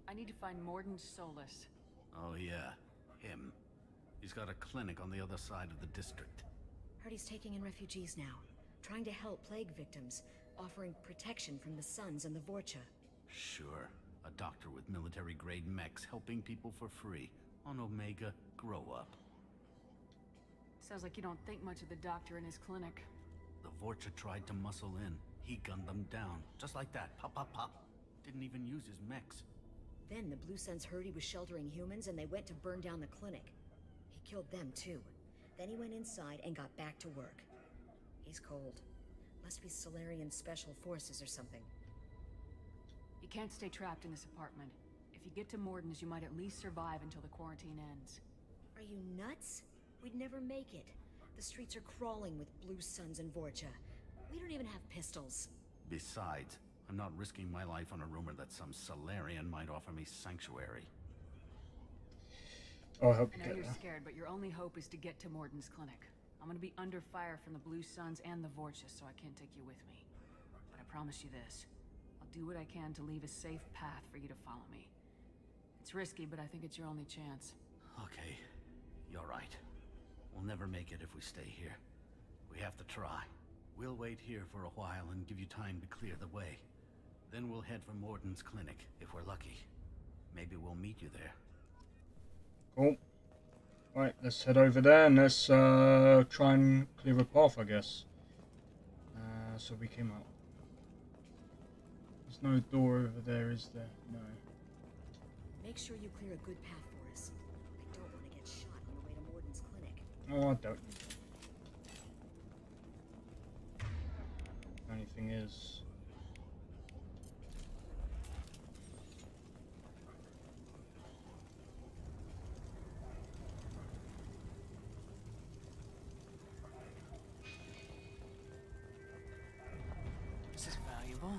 I need to find Morden Solus. Oh yeah, him. He's got a clinic on the other side of the district. Heard he's taking in refugees now. Trying to help plague victims. Offering protection from the Suns and the Vorcha. Sure. A doctor with military-grade mechs helping people for free. On Omega, grow up. Sounds like you don't think much of the doctor and his clinic. The Vorcha tried to muscle in. He gunned them down. Just like that. Pop, pop, pop. Didn't even use his mechs. Then the Blue Suns heard he was sheltering humans and they went to burn down the clinic. He killed them too. Then he went inside and got back to work. He's cold. Must be Solarian Special Forces or something. You can't stay trapped in this apartment. If you get to Morden's, you might at least survive until the quarantine ends. Are you nuts? We'd never make it. The streets are crawling with Blue Suns and Vorcha. We don't even have pistols. Besides, I'm not risking my life on a rumor that some Solarian might offer me sanctuary. Oh, I hope I know you're scared, but your only hope is to get to Morden's clinic. I'm gonna be under fire from the Blue Suns and the Vorcha, so I can't take you with me. But I promise you this. I'll do what I can to leave a safe path for you to follow me. It's risky, but I think it's your only chance. Okay, you're right. We'll never make it if we stay here. We have to try. We'll wait here for a while and give you time to clear the way. Then we'll head for Morden's clinic, if we're lucky. Maybe we'll meet you there. Cool. Right, let's head over there and let's try and clear a path, I guess. So we came out. There's no door over there, is there? No. Make sure you clear a good path for us. I don't want to get shot on the way to Morden's clinic. Oh, I don't. Only thing is... This is valuable.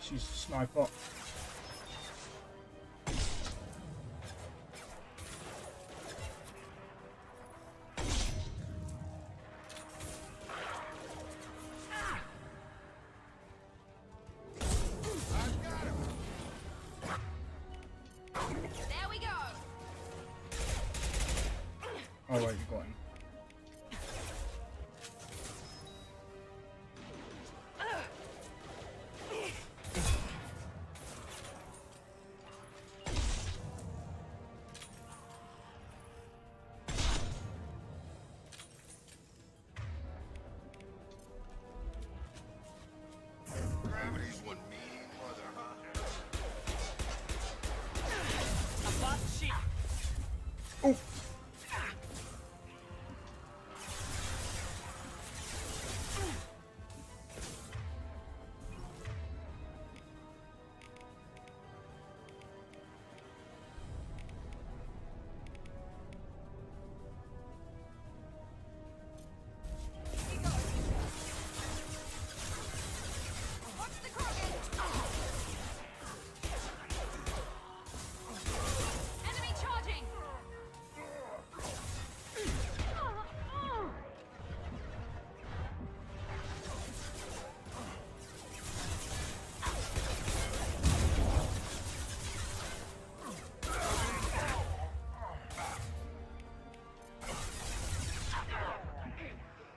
She's a sniper. There we go. Oh wait, you got him. Gravity's one mean mother, huh? I've lost sheep. Oh. Watch the crooked. Enemy charging.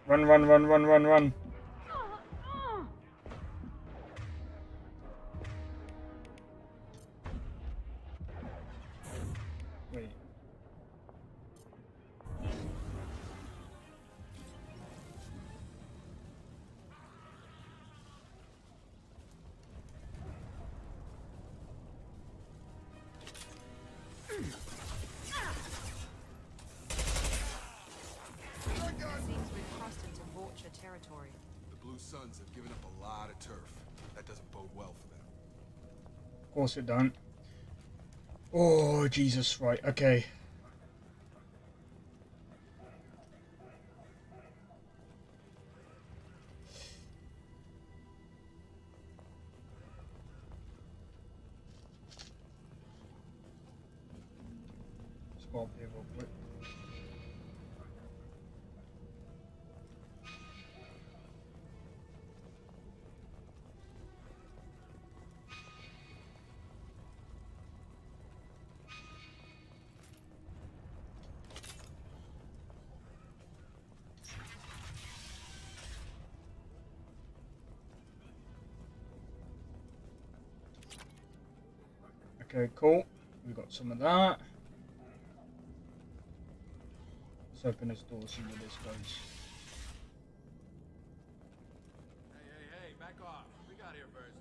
Run, run, run, run, run, run. Wait. Seems we've crossed into Vulture territory. The Blue Suns have given up a lot of turf. That doesn't bode well for them. Of course it don't. Oh, Jesus, right, okay. Spot here real quick. Okay, cool. We've got some of that. Let's open this door, see where this goes. Hey, back off. We got here first.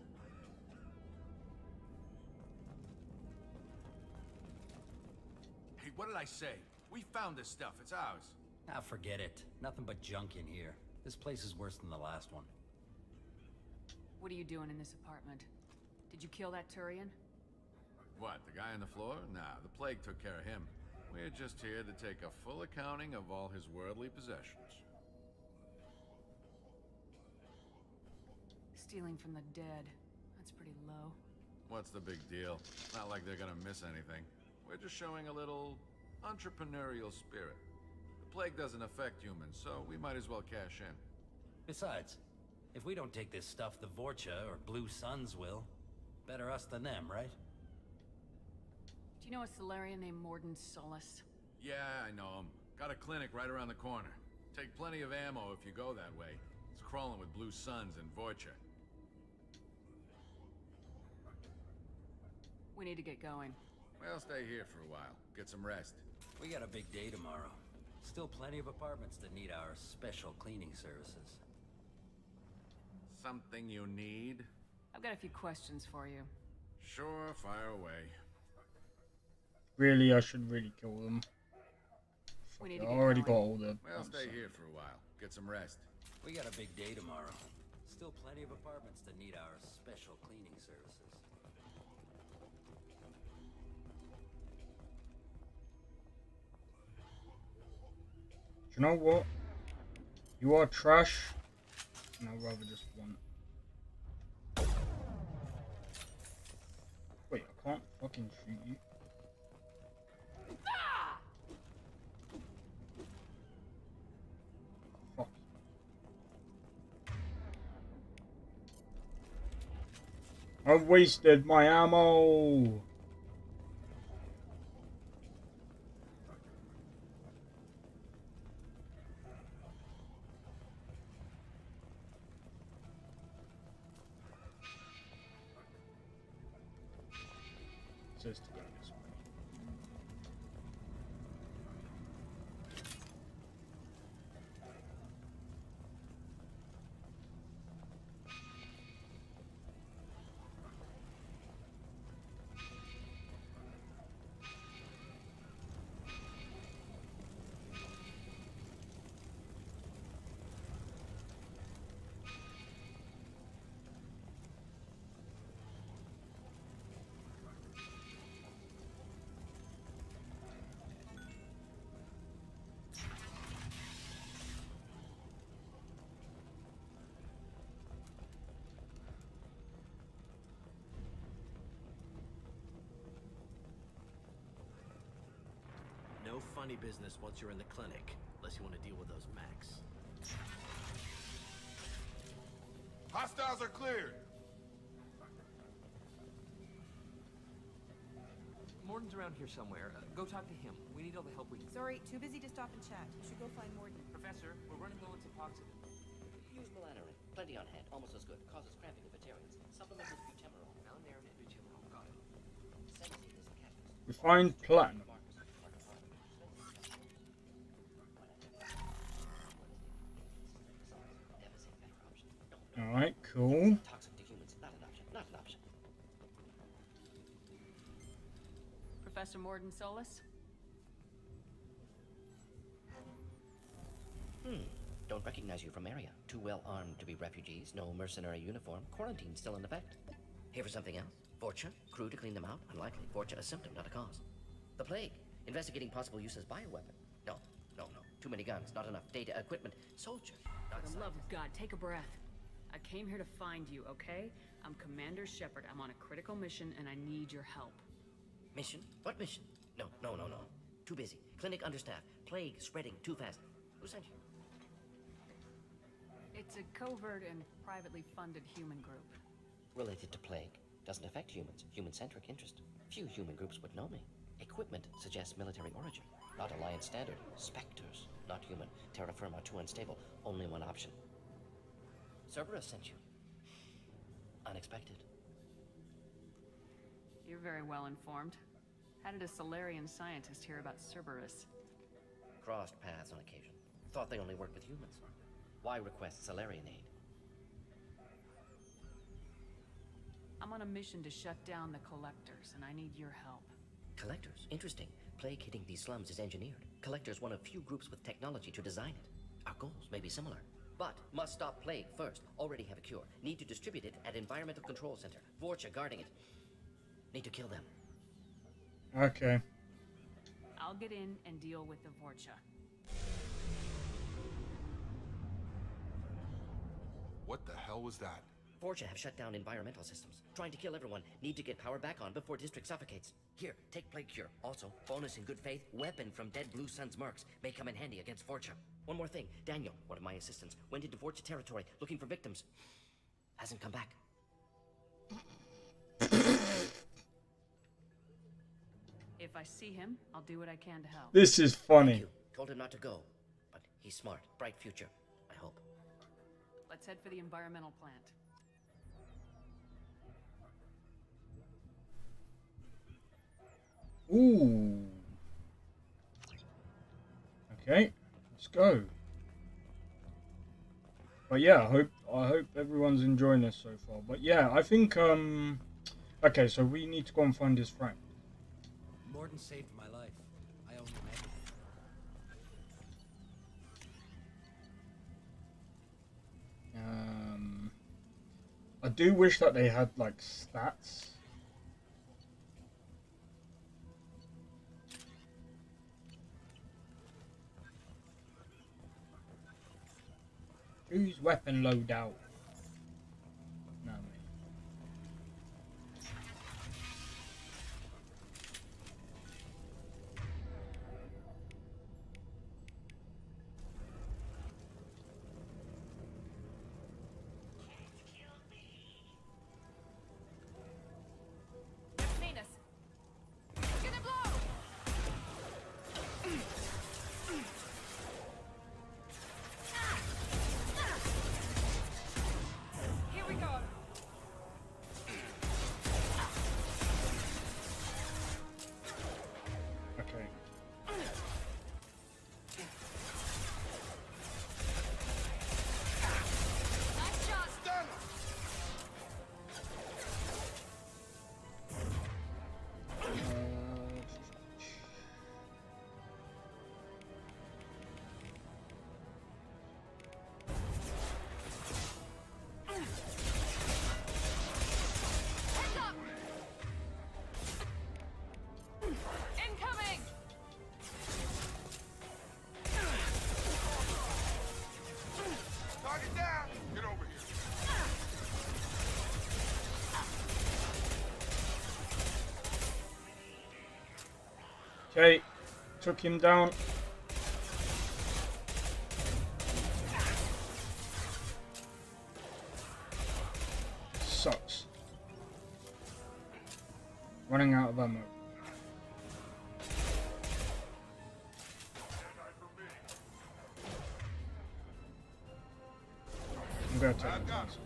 Hey, what did I say? We found this stuff. It's ours. Ah, forget it. Nothing but junk in here. This place is worse than the last one. What are you doing in this apartment? Did you kill that Turian? What, the guy on the floor? Nah, the plague took care of him. We're just here to take a full accounting of all his worldly possessions. Stealing from the dead. That's pretty low. What's the big deal? Not like they're gonna miss anything. We're just showing a little entrepreneurial spirit. The plague doesn't affect humans, so we might as well cash in. Besides, if we don't take this stuff, the Vorcha or Blue Suns will. Better us than them, right? Do you know a Solarian named Morden Solus? Yeah, I know him. Got a clinic right around the corner. Take plenty of ammo if you go that way. It's crawling with Blue Suns and Vorcha. We need to get going. Well, stay here for a while. Get some rest. We got a big day tomorrow. Still plenty of apartments that need our special cleaning services. Something you need? I've got a few questions for you. Sure, fire away. Really, I should really kill them. We need I to get already going. got all the... Well, stay here for a while. Get some rest. We got a big day tomorrow. Still plenty of apartments that need our special cleaning services. Do you know what? You are trash, and I'd rather just want... fucking shoot you. Fuck. I've wasted my ammo. Says to go this way. No funny business once you're in the clinic, unless you want to deal with those mechs. Hostiles are cleared. Morden's around here somewhere. Go talk to him. We need all the help we can. Sorry, too busy to stop and chat. You should go find Morden. Professor, we're running low on Suboxone. Use melanorin. Plenty on hand. Almost as good. Causes cramping of arteries. Supplement with butemerol. Melanorin and butemerol. Got it. Sedative is the catalyst. Refined platinum. Alright, cool. Toxic to humans. Not an option. Not an option. Professor Morden Solus? Don't recognize you from area. Too well armed to be refugees. No mercenary uniform. Quarantine still in effect. Here for something else? Vorcha? Crew to clean them out? Unlikely. Vorcha a symptom, not a cause. The plague. Investigating possible use as bioweapon. No. Too many guns. Not enough data, equipment. Soldiers. For the love of God, take a breath. I came here to find you, okay? I'm Commander Shepard. I'm on a critical mission and I need your help. Mission? What mission? No. Too busy. Clinic understaffed. Plague spreading too fast. Who sent you? It's a covert and privately funded human group. Related to plague. Doesn't affect humans. Human-centric interest. Few human groups would know me. Equipment suggests military origin. Not Alliance standard. Spectres. Not human. Terra firma too unstable. Only one option. Cerberus sent you. Unexpected. You're very well informed. How did a Solarian scientist hear about Cerberus? Crossed paths on occasion. Thought they only worked with humans. Why request Solarian aid? I'm on a mission to shut down the Collectors, and I need your help. Collectors? Interesting. Plague hitting these slums is engineered. Collectors one of few groups with technology to design it. Our goals may be similar. But must stop plague first. Already have a cure. Need to distribute it at Environmental Control Center. Vorcha guarding it. Need to kill them. Okay. I'll get in and deal with the Vorcha. What the hell was that? Vorcha have shut down environmental systems. Trying to kill everyone. Need to get power back on before district suffocates. Here, take plague cure. Also, bonus in good faith, weapon from dead Blue Sun's mercs. May come in handy against Vorcha. One more thing. Daniel, one of my assistants, went into Vorcha territory looking for victims. Hasn't come back. If I see him, I'll do what I can to help. This is funny. Told him not to go. But he's smart. Bright future. I hope. Let's head for the environmental plant. Ooh. Okay, let's go. But yeah, I hope everyone's enjoying this so far. But yeah, I think okay, so we need to go and find his friend. Morden saved my life. I owe him everything. I do wish that they had like stats. Whose weapon loadout? No, me. Okay, took him down. Sucks. Running out of ammo. I'm gonna take the chances.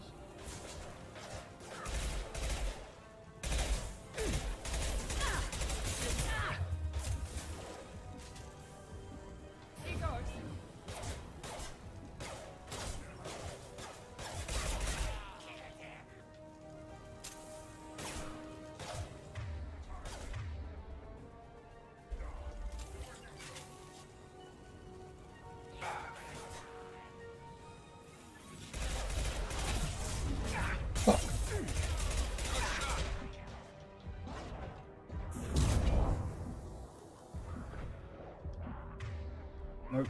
Nope.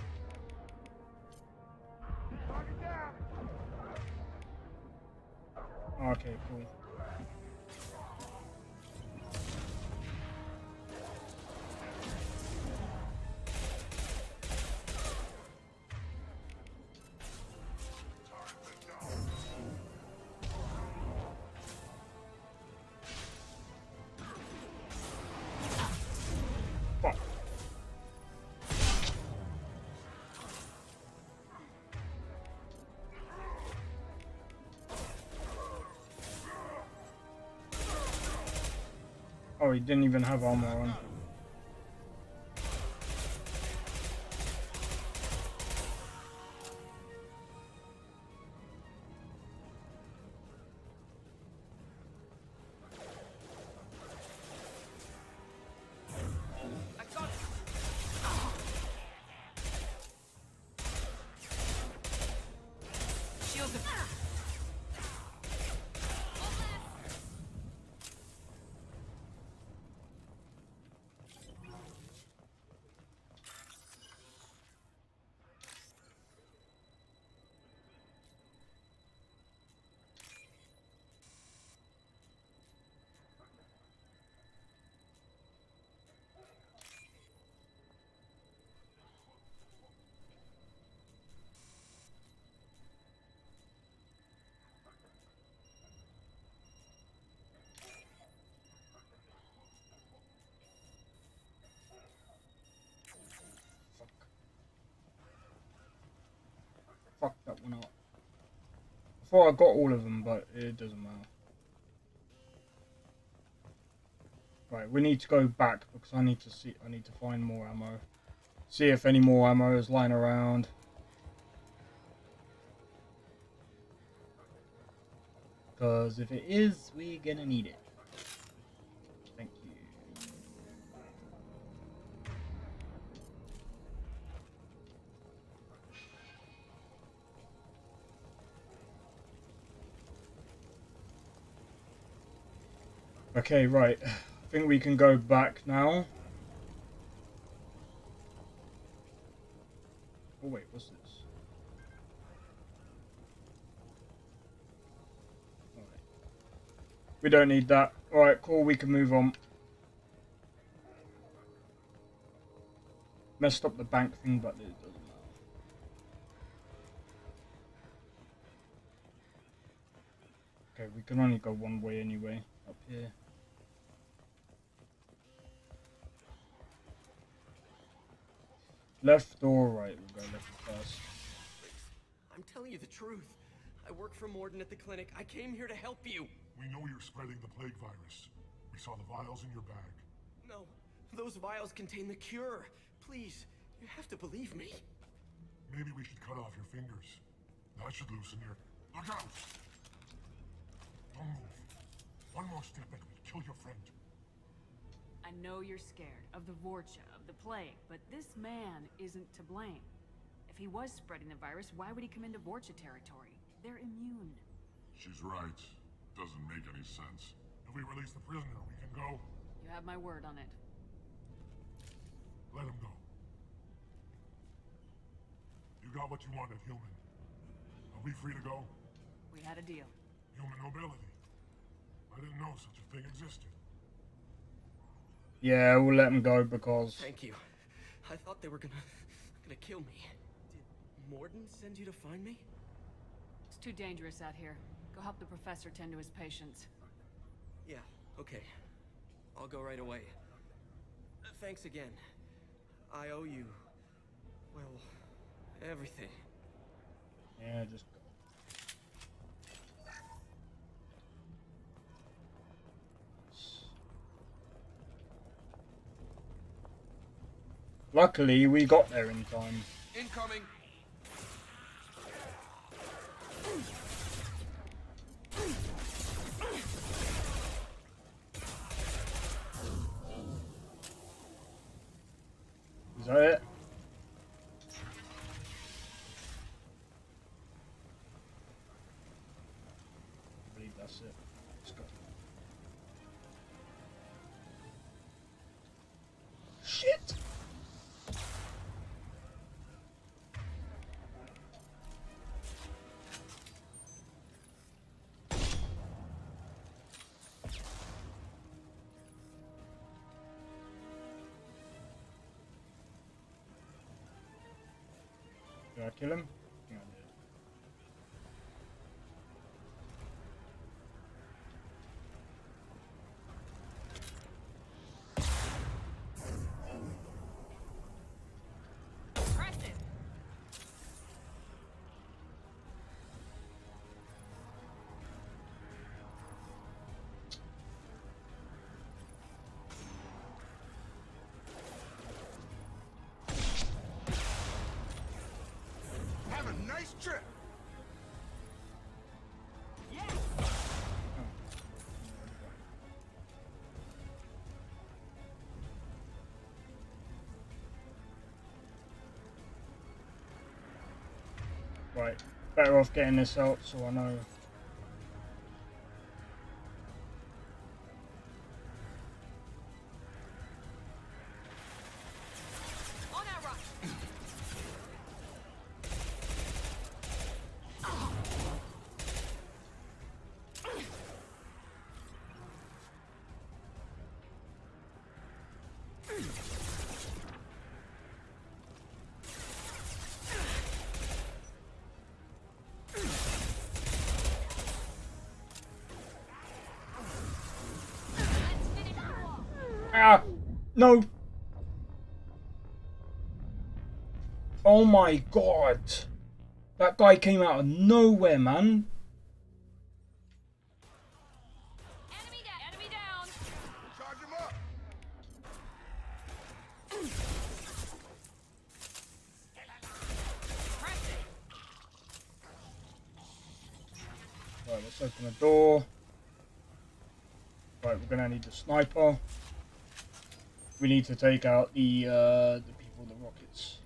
Okay, cool. Fuck. Oh, he didn't even have armor on. Fuck that one up. I thought I got all of them, but it doesn't matter. Right, we need to go back because I need to find more ammo. See if any more ammo is lying around. Because if it is, we're gonna need it. Thank you. Okay, right. I think we can go back now. Oh wait, what's this? Alright. We don't need that. Alright, cool, we can move on. Messed up the bank thing, but it doesn't matter. Okay, we can only go one way anyway, up here. Left or right? We'll go left first. I'm telling you the truth. I work for Morden at the clinic. I came here to help you. We know you're spreading the plague virus. We saw the vials in your bag. No, those vials contain the cure. Please, you have to believe me. Maybe we should cut off your fingers. That should loosen your... Look out! Don't move. One more step and we'll kill your friend. I know you're scared of the Vorcha, of the plague, but this man isn't to blame. If he was spreading the virus, why would he come into Vorcha territory? They're immune. She's right. Doesn't make any sense. If we release the prisoner, we can go. You have my word on it. Let him go. You got what you wanted, human. Are we free to go? We had a deal. Human nobility. I didn't know such a thing existed. Yeah, we'll let them go because... Thank you. I thought they were gonna kill me. Did Morden send you to find me? It's too dangerous out here. Go help the professor tend to his patients. Yeah, okay. I'll go right away. Thanks again. I owe you... well, everything. Yeah, just go. Luckily, we got there in time. Incoming! Is that it? I believe that's it. Let's go. Shit! Did I kill him? Yeah, I did. Have a nice trip! Right, better off getting this out so I know. Ah! No! Oh my god! That guy came out of nowhere, man. Enemy down. Charge him up! Right, let's open the door. Right, we're gonna need the sniper. We need to take out the people with the rockets.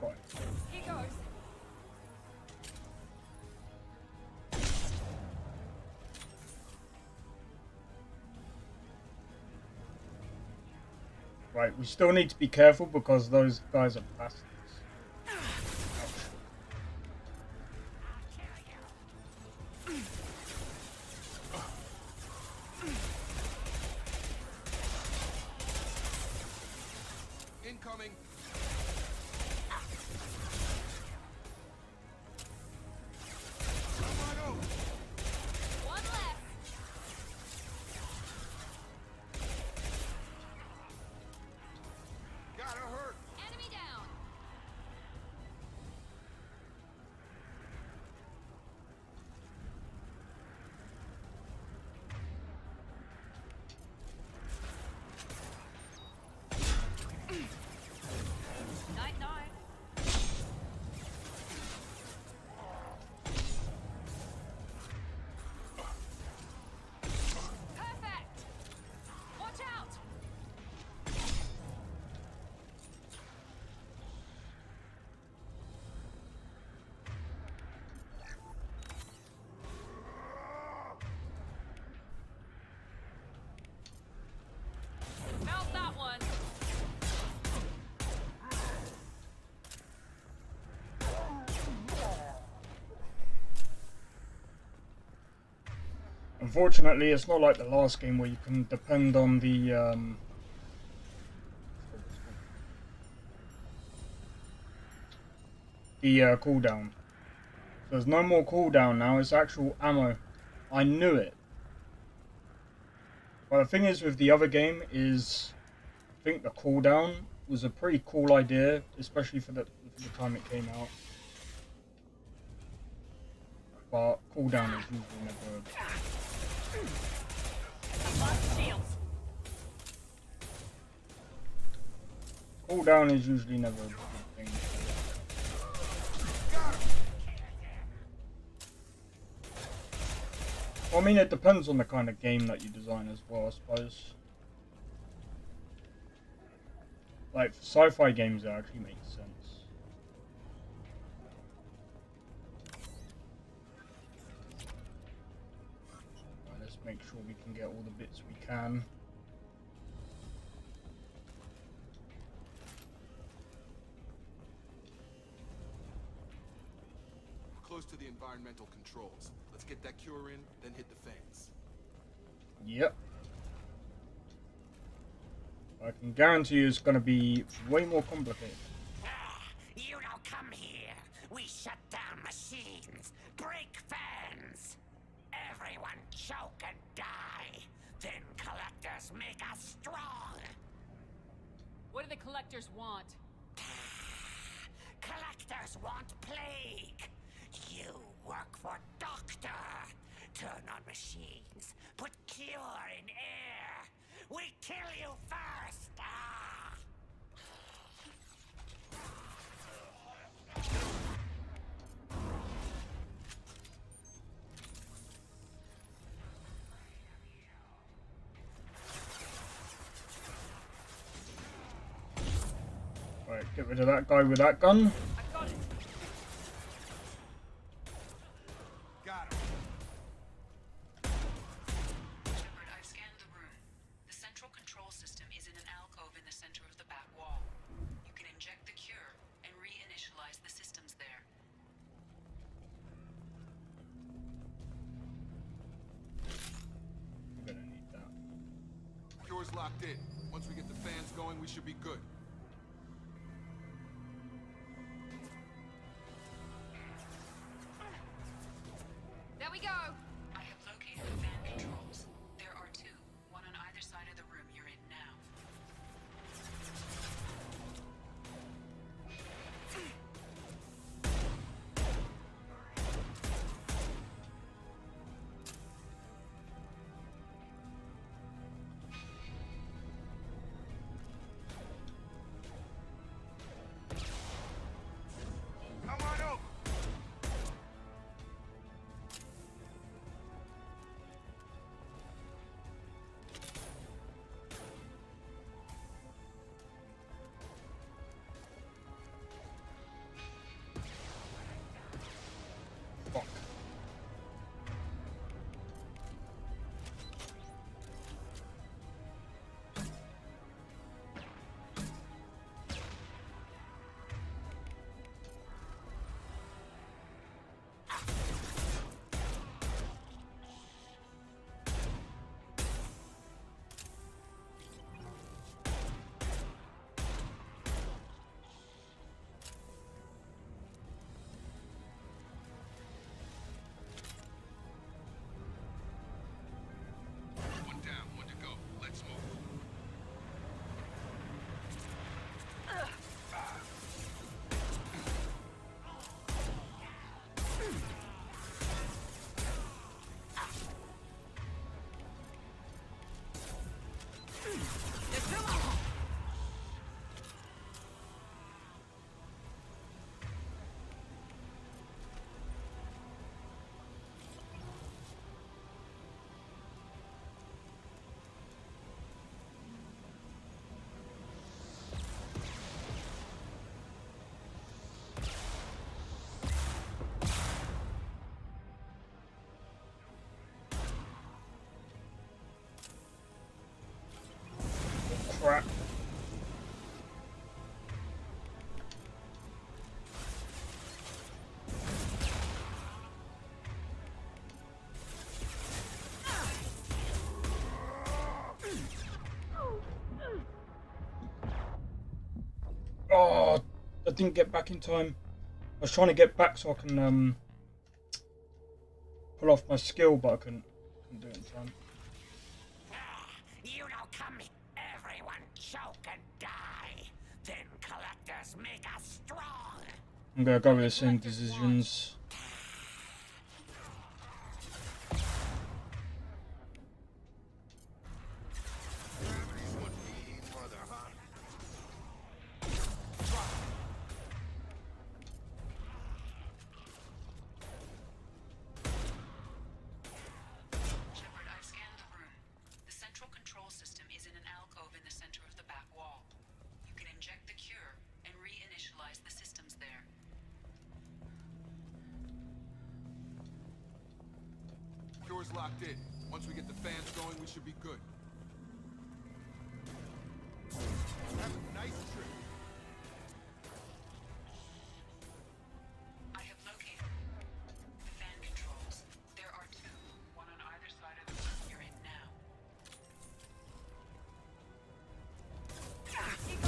Right. Here goes. Right, we still need to be careful because those guys are bastards. Incoming! Come on over! One left. Gotta hurt! Enemy down. Unfortunately, it's not like the last game where you can depend on the cooldown. There's no more cooldown now, it's actual ammo. I knew it. But the thing is with the other game is, I think the cooldown was a pretty cool idea, especially for the time it came out. But cooldown is usually never... Cooldown is usually never a good thing. Well, I mean, it depends on the kind of game that you design as well, I suppose. Like, for sci-fi games, it actually makes sense. Right, let's make sure we can get all the bits we can. Close to the environmental controls. Let's get that cure in, then hit the fans. Yep. I can guarantee you it's going to be way more complicated. You don't come here. We shut down machines, break fans. Everyone choke and die. Then collectors make us strong. What do the collectors want? Collectors want plague. You work for Doctor. Turn on machines. Put cure in air. We kill you first. Right, get rid of that guy with that gun. I've scanned the room. The central control system is in an alcove in the center of the back wall. You can inject the cure and reinitialize the systems there. I'm gonna need that. Cure's locked in. Once we get the fans going, we should be good. There we go! I have located the fan controls. There are two, one on either side of the room you're in now. Come on over. didn't get back in time. I was trying to get back so I can pull off my skill, but I couldn't do it in time. You don't come here. Everyone choke and die. Then collectors make us strong. I'm gonna go with the same decisions. Shepard, I've scanned the room. The central control system is in an alcove in the center of the back wall. You can inject the cure and reinitialize the systems there. Cure's locked in. Once we get the fans going, we should be good. Have a nice trip. I have located the fan controls. There are two, one on either side of the room you're in now. Dropped him.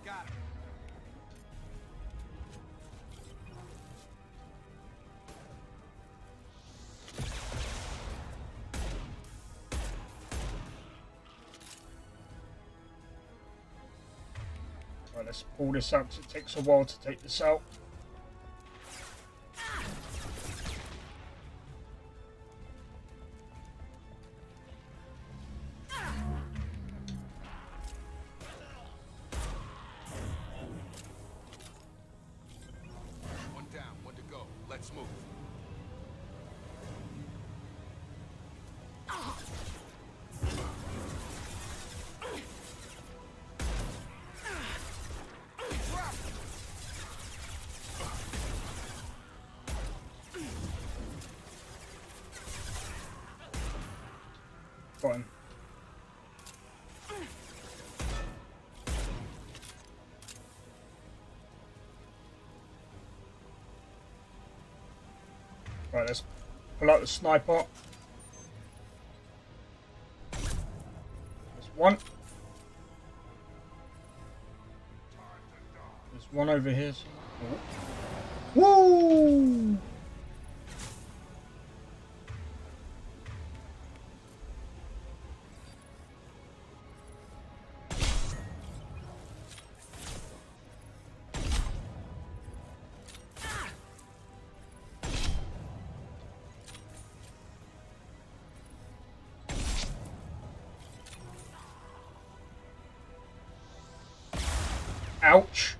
Got him. Right, let's pull this out because it takes a while to take this out. One down, one to go. Let's move. Fine. Right, let's pull out the sniper. There's one. There's one over here. Woo! Ouch.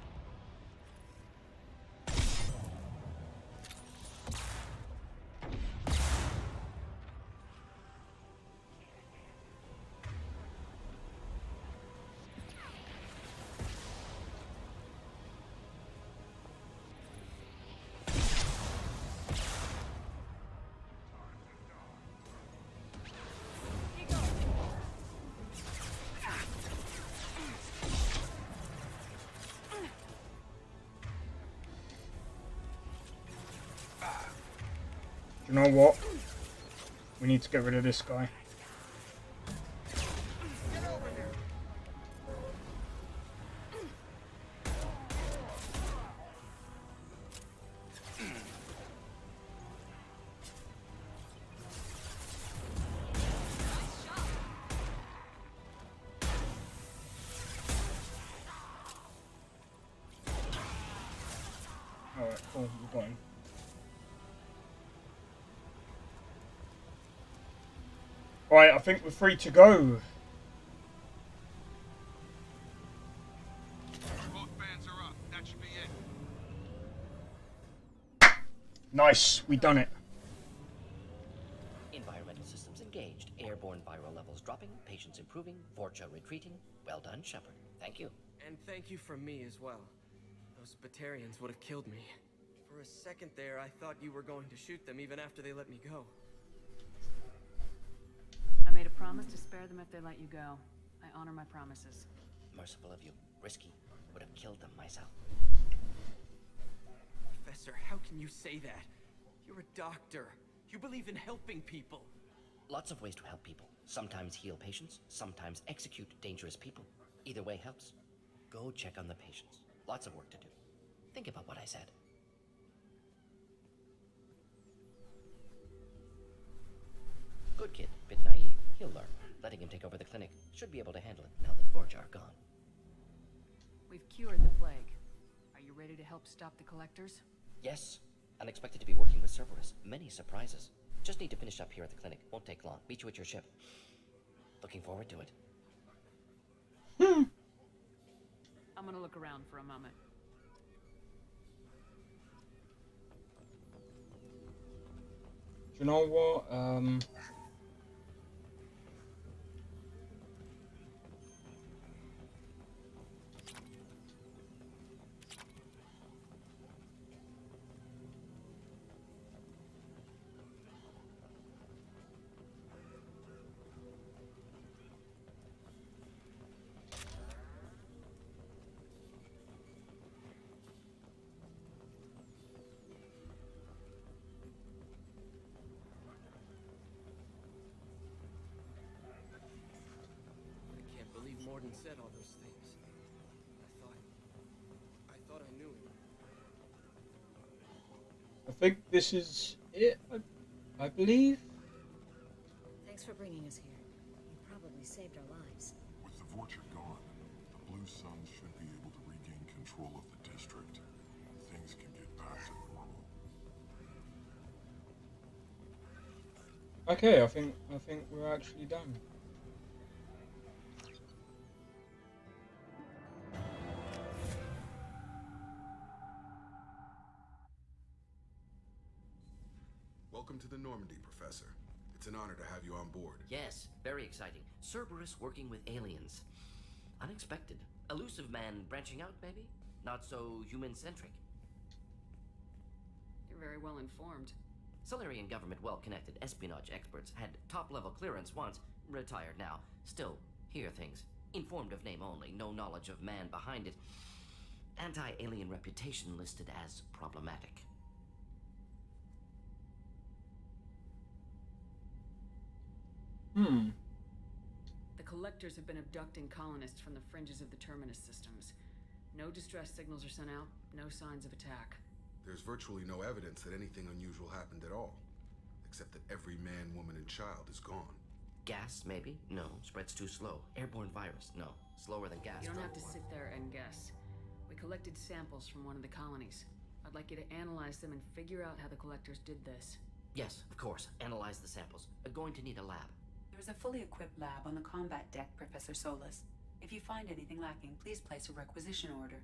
You know what? We need to get rid of this guy. Alright, cool, we're going. Right, I think we're free to go. Both fans are up. That should be it. Nice, we done it. Environmental systems engaged. Airborne viral levels dropping. Patients improving. Vorcha retreating. Well done, Shepard. Thank you. And thank you from me as well. Those Batarians would have killed me. For a second there, I thought you were going to shoot them even after they let me go. I made a promise to spare them if they let you go. I honor my promises. Merciful of you. Risky. Would have killed them myself. Professor, how can you say that? You're a doctor. You believe in helping people. Lots of ways to help people. Sometimes heal patients, sometimes execute dangerous people. Either way helps. Go check on the patients. Lots of work to do. Think about what I said. Good kid, bit naive. He'll learn. Letting him take over the clinic. Should be able to handle it now that Vorcha are gone. We've cured the plague. Are you ready to help stop the collectors? Yes. Unexpected to be working with Cerberus. Many surprises. Just need to finish up here at the clinic. Won't take long. Meet you at your ship. Looking forward to it. I'm gonna look around for a moment. Do you know what? I can't believe Morden said all those things. I thought I knew him. I think this is it. I believe. Thanks for bringing us here. You probably saved our lives. With the Vorcha gone, the Blue Suns should be able to regain control of the district. Things can get back to normal. Okay, I think we're actually done. Welcome to the Normandy, Professor. It's an honor to have you on board. Yes, very exciting. Cerberus working with aliens. Unexpected. Elusive man branching out, maybe? Not so human-centric. You're very well informed. Solarian government well-connected espionage experts had top-level clearance once, retired now. Still, hear things. Informed of name only, no knowledge of man behind it. Anti-alien reputation listed as problematic. The collectors have been abducting colonists from the fringes of the Terminus systems. No distress signals are sent out, no signs of attack. There's virtually no evidence that anything unusual happened at all. Except that every man, woman, and child is gone. Gas, maybe? No. Spreads too slow. Airborne virus? No. Slower than gas. You don't have to sit there and guess. We collected samples from one of the colonies. I'd like you to analyze them and figure out how the collectors did this. Yes, of course. Analyze the samples. Going to need a lab. There's a fully equipped lab on the combat deck, Professor Solis. If you find anything lacking, please place a requisition order.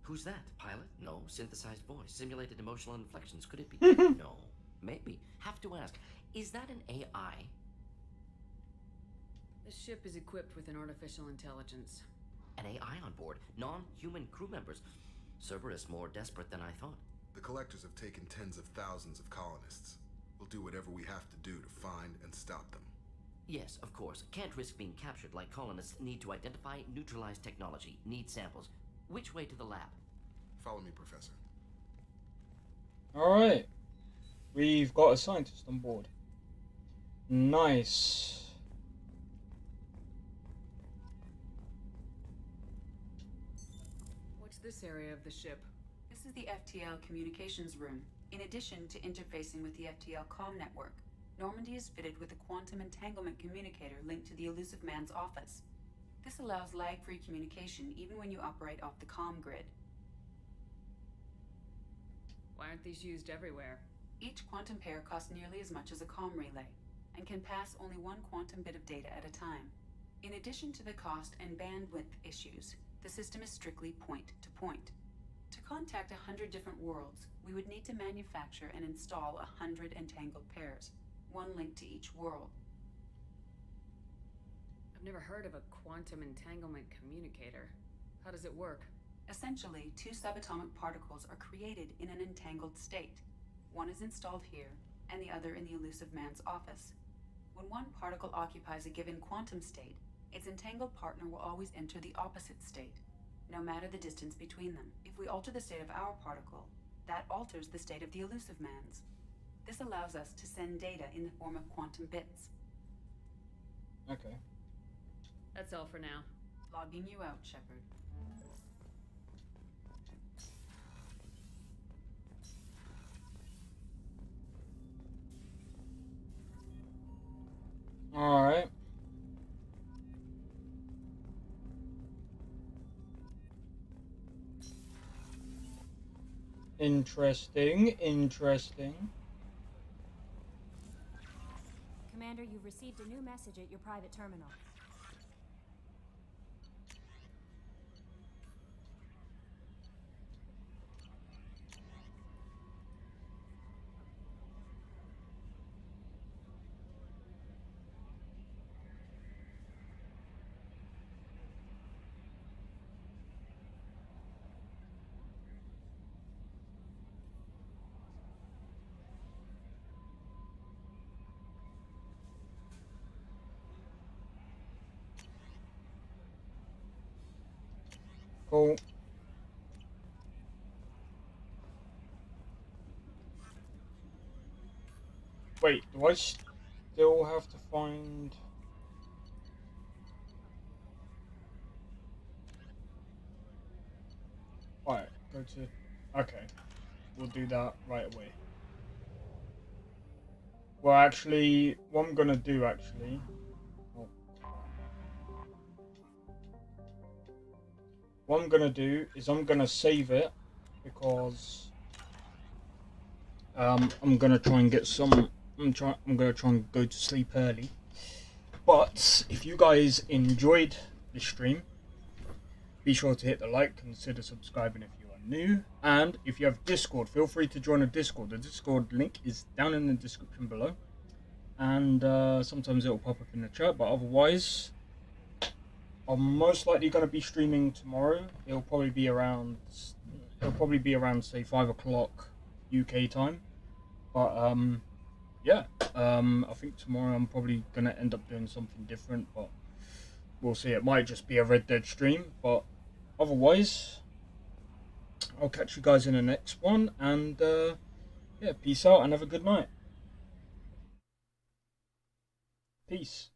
Who's that? Pilot? No. Synthesized voice. Simulated emotional inflections. Could it be? No. Maybe. Have to ask. Is that an AI? The ship is equipped with an artificial intelligence. An AI on board? Non-human crew members? Cerberus more desperate than I thought. The collectors have taken tens of thousands of colonists. We'll do whatever we have to do to find and stop them. Yes, of course. Can't risk being captured like colonists. Need to identify, neutralize technology. Need samples. Which way to the lab? Follow me, Professor. Alright. We've got a scientist on board. Nice. What's this area of the ship? This is the FTL communications room. In addition to interfacing with the FTL comm network, Normandy is fitted with a quantum entanglement communicator linked to the Elusive Man's office. This allows lag-free communication even when you operate off the comm grid. Why aren't these used everywhere? Each quantum pair costs nearly as much as a comm relay, and can pass only one quantum bit of data at a time. In addition to the cost and bandwidth issues, the system is strictly point-to-point. To contact 100 different worlds, we would need to manufacture and install 100 entangled pairs, one link to each world. I've never heard of a quantum entanglement communicator. How does it work? Essentially, two subatomic particles are created in an entangled state. One is installed here, and the other in the Elusive Man's office. When one particle occupies a given quantum state, its entangled partner will always enter the opposite state, no matter the distance between them. If we alter the state of our particle, that alters the state of the Elusive Man's. This allows us to send data in the form of quantum bits. Okay. That's all for now. Logging you out, Shepard. Interesting, interesting. Commander, you've received a new message at your private terminal. Cool. Wait, do I still have to find... Alright, go to... Okay, we'll do that right away. Well, actually, what I'm gonna do, actually... Oh, what I'm gonna do is I'm gonna save it, because... I'm gonna try and get some... I'm gonna try and go to sleep early. But if you guys enjoyed this stream, be sure to hit the like, consider subscribing if you are new, and if you have Discord, feel free to join a Discord. The Discord link is down in the description below, and sometimes it will pop up in the chat, but otherwise, I'm most likely going to be streaming tomorrow. It'll probably be around say 5 o'clock UK time, but yeah, I think tomorrow I'm probably going to end up doing something different, but we'll see. It might just be a Red Dead stream, but otherwise, I'll catch you guys in the next one, and yeah, peace out and have a good night. Peace.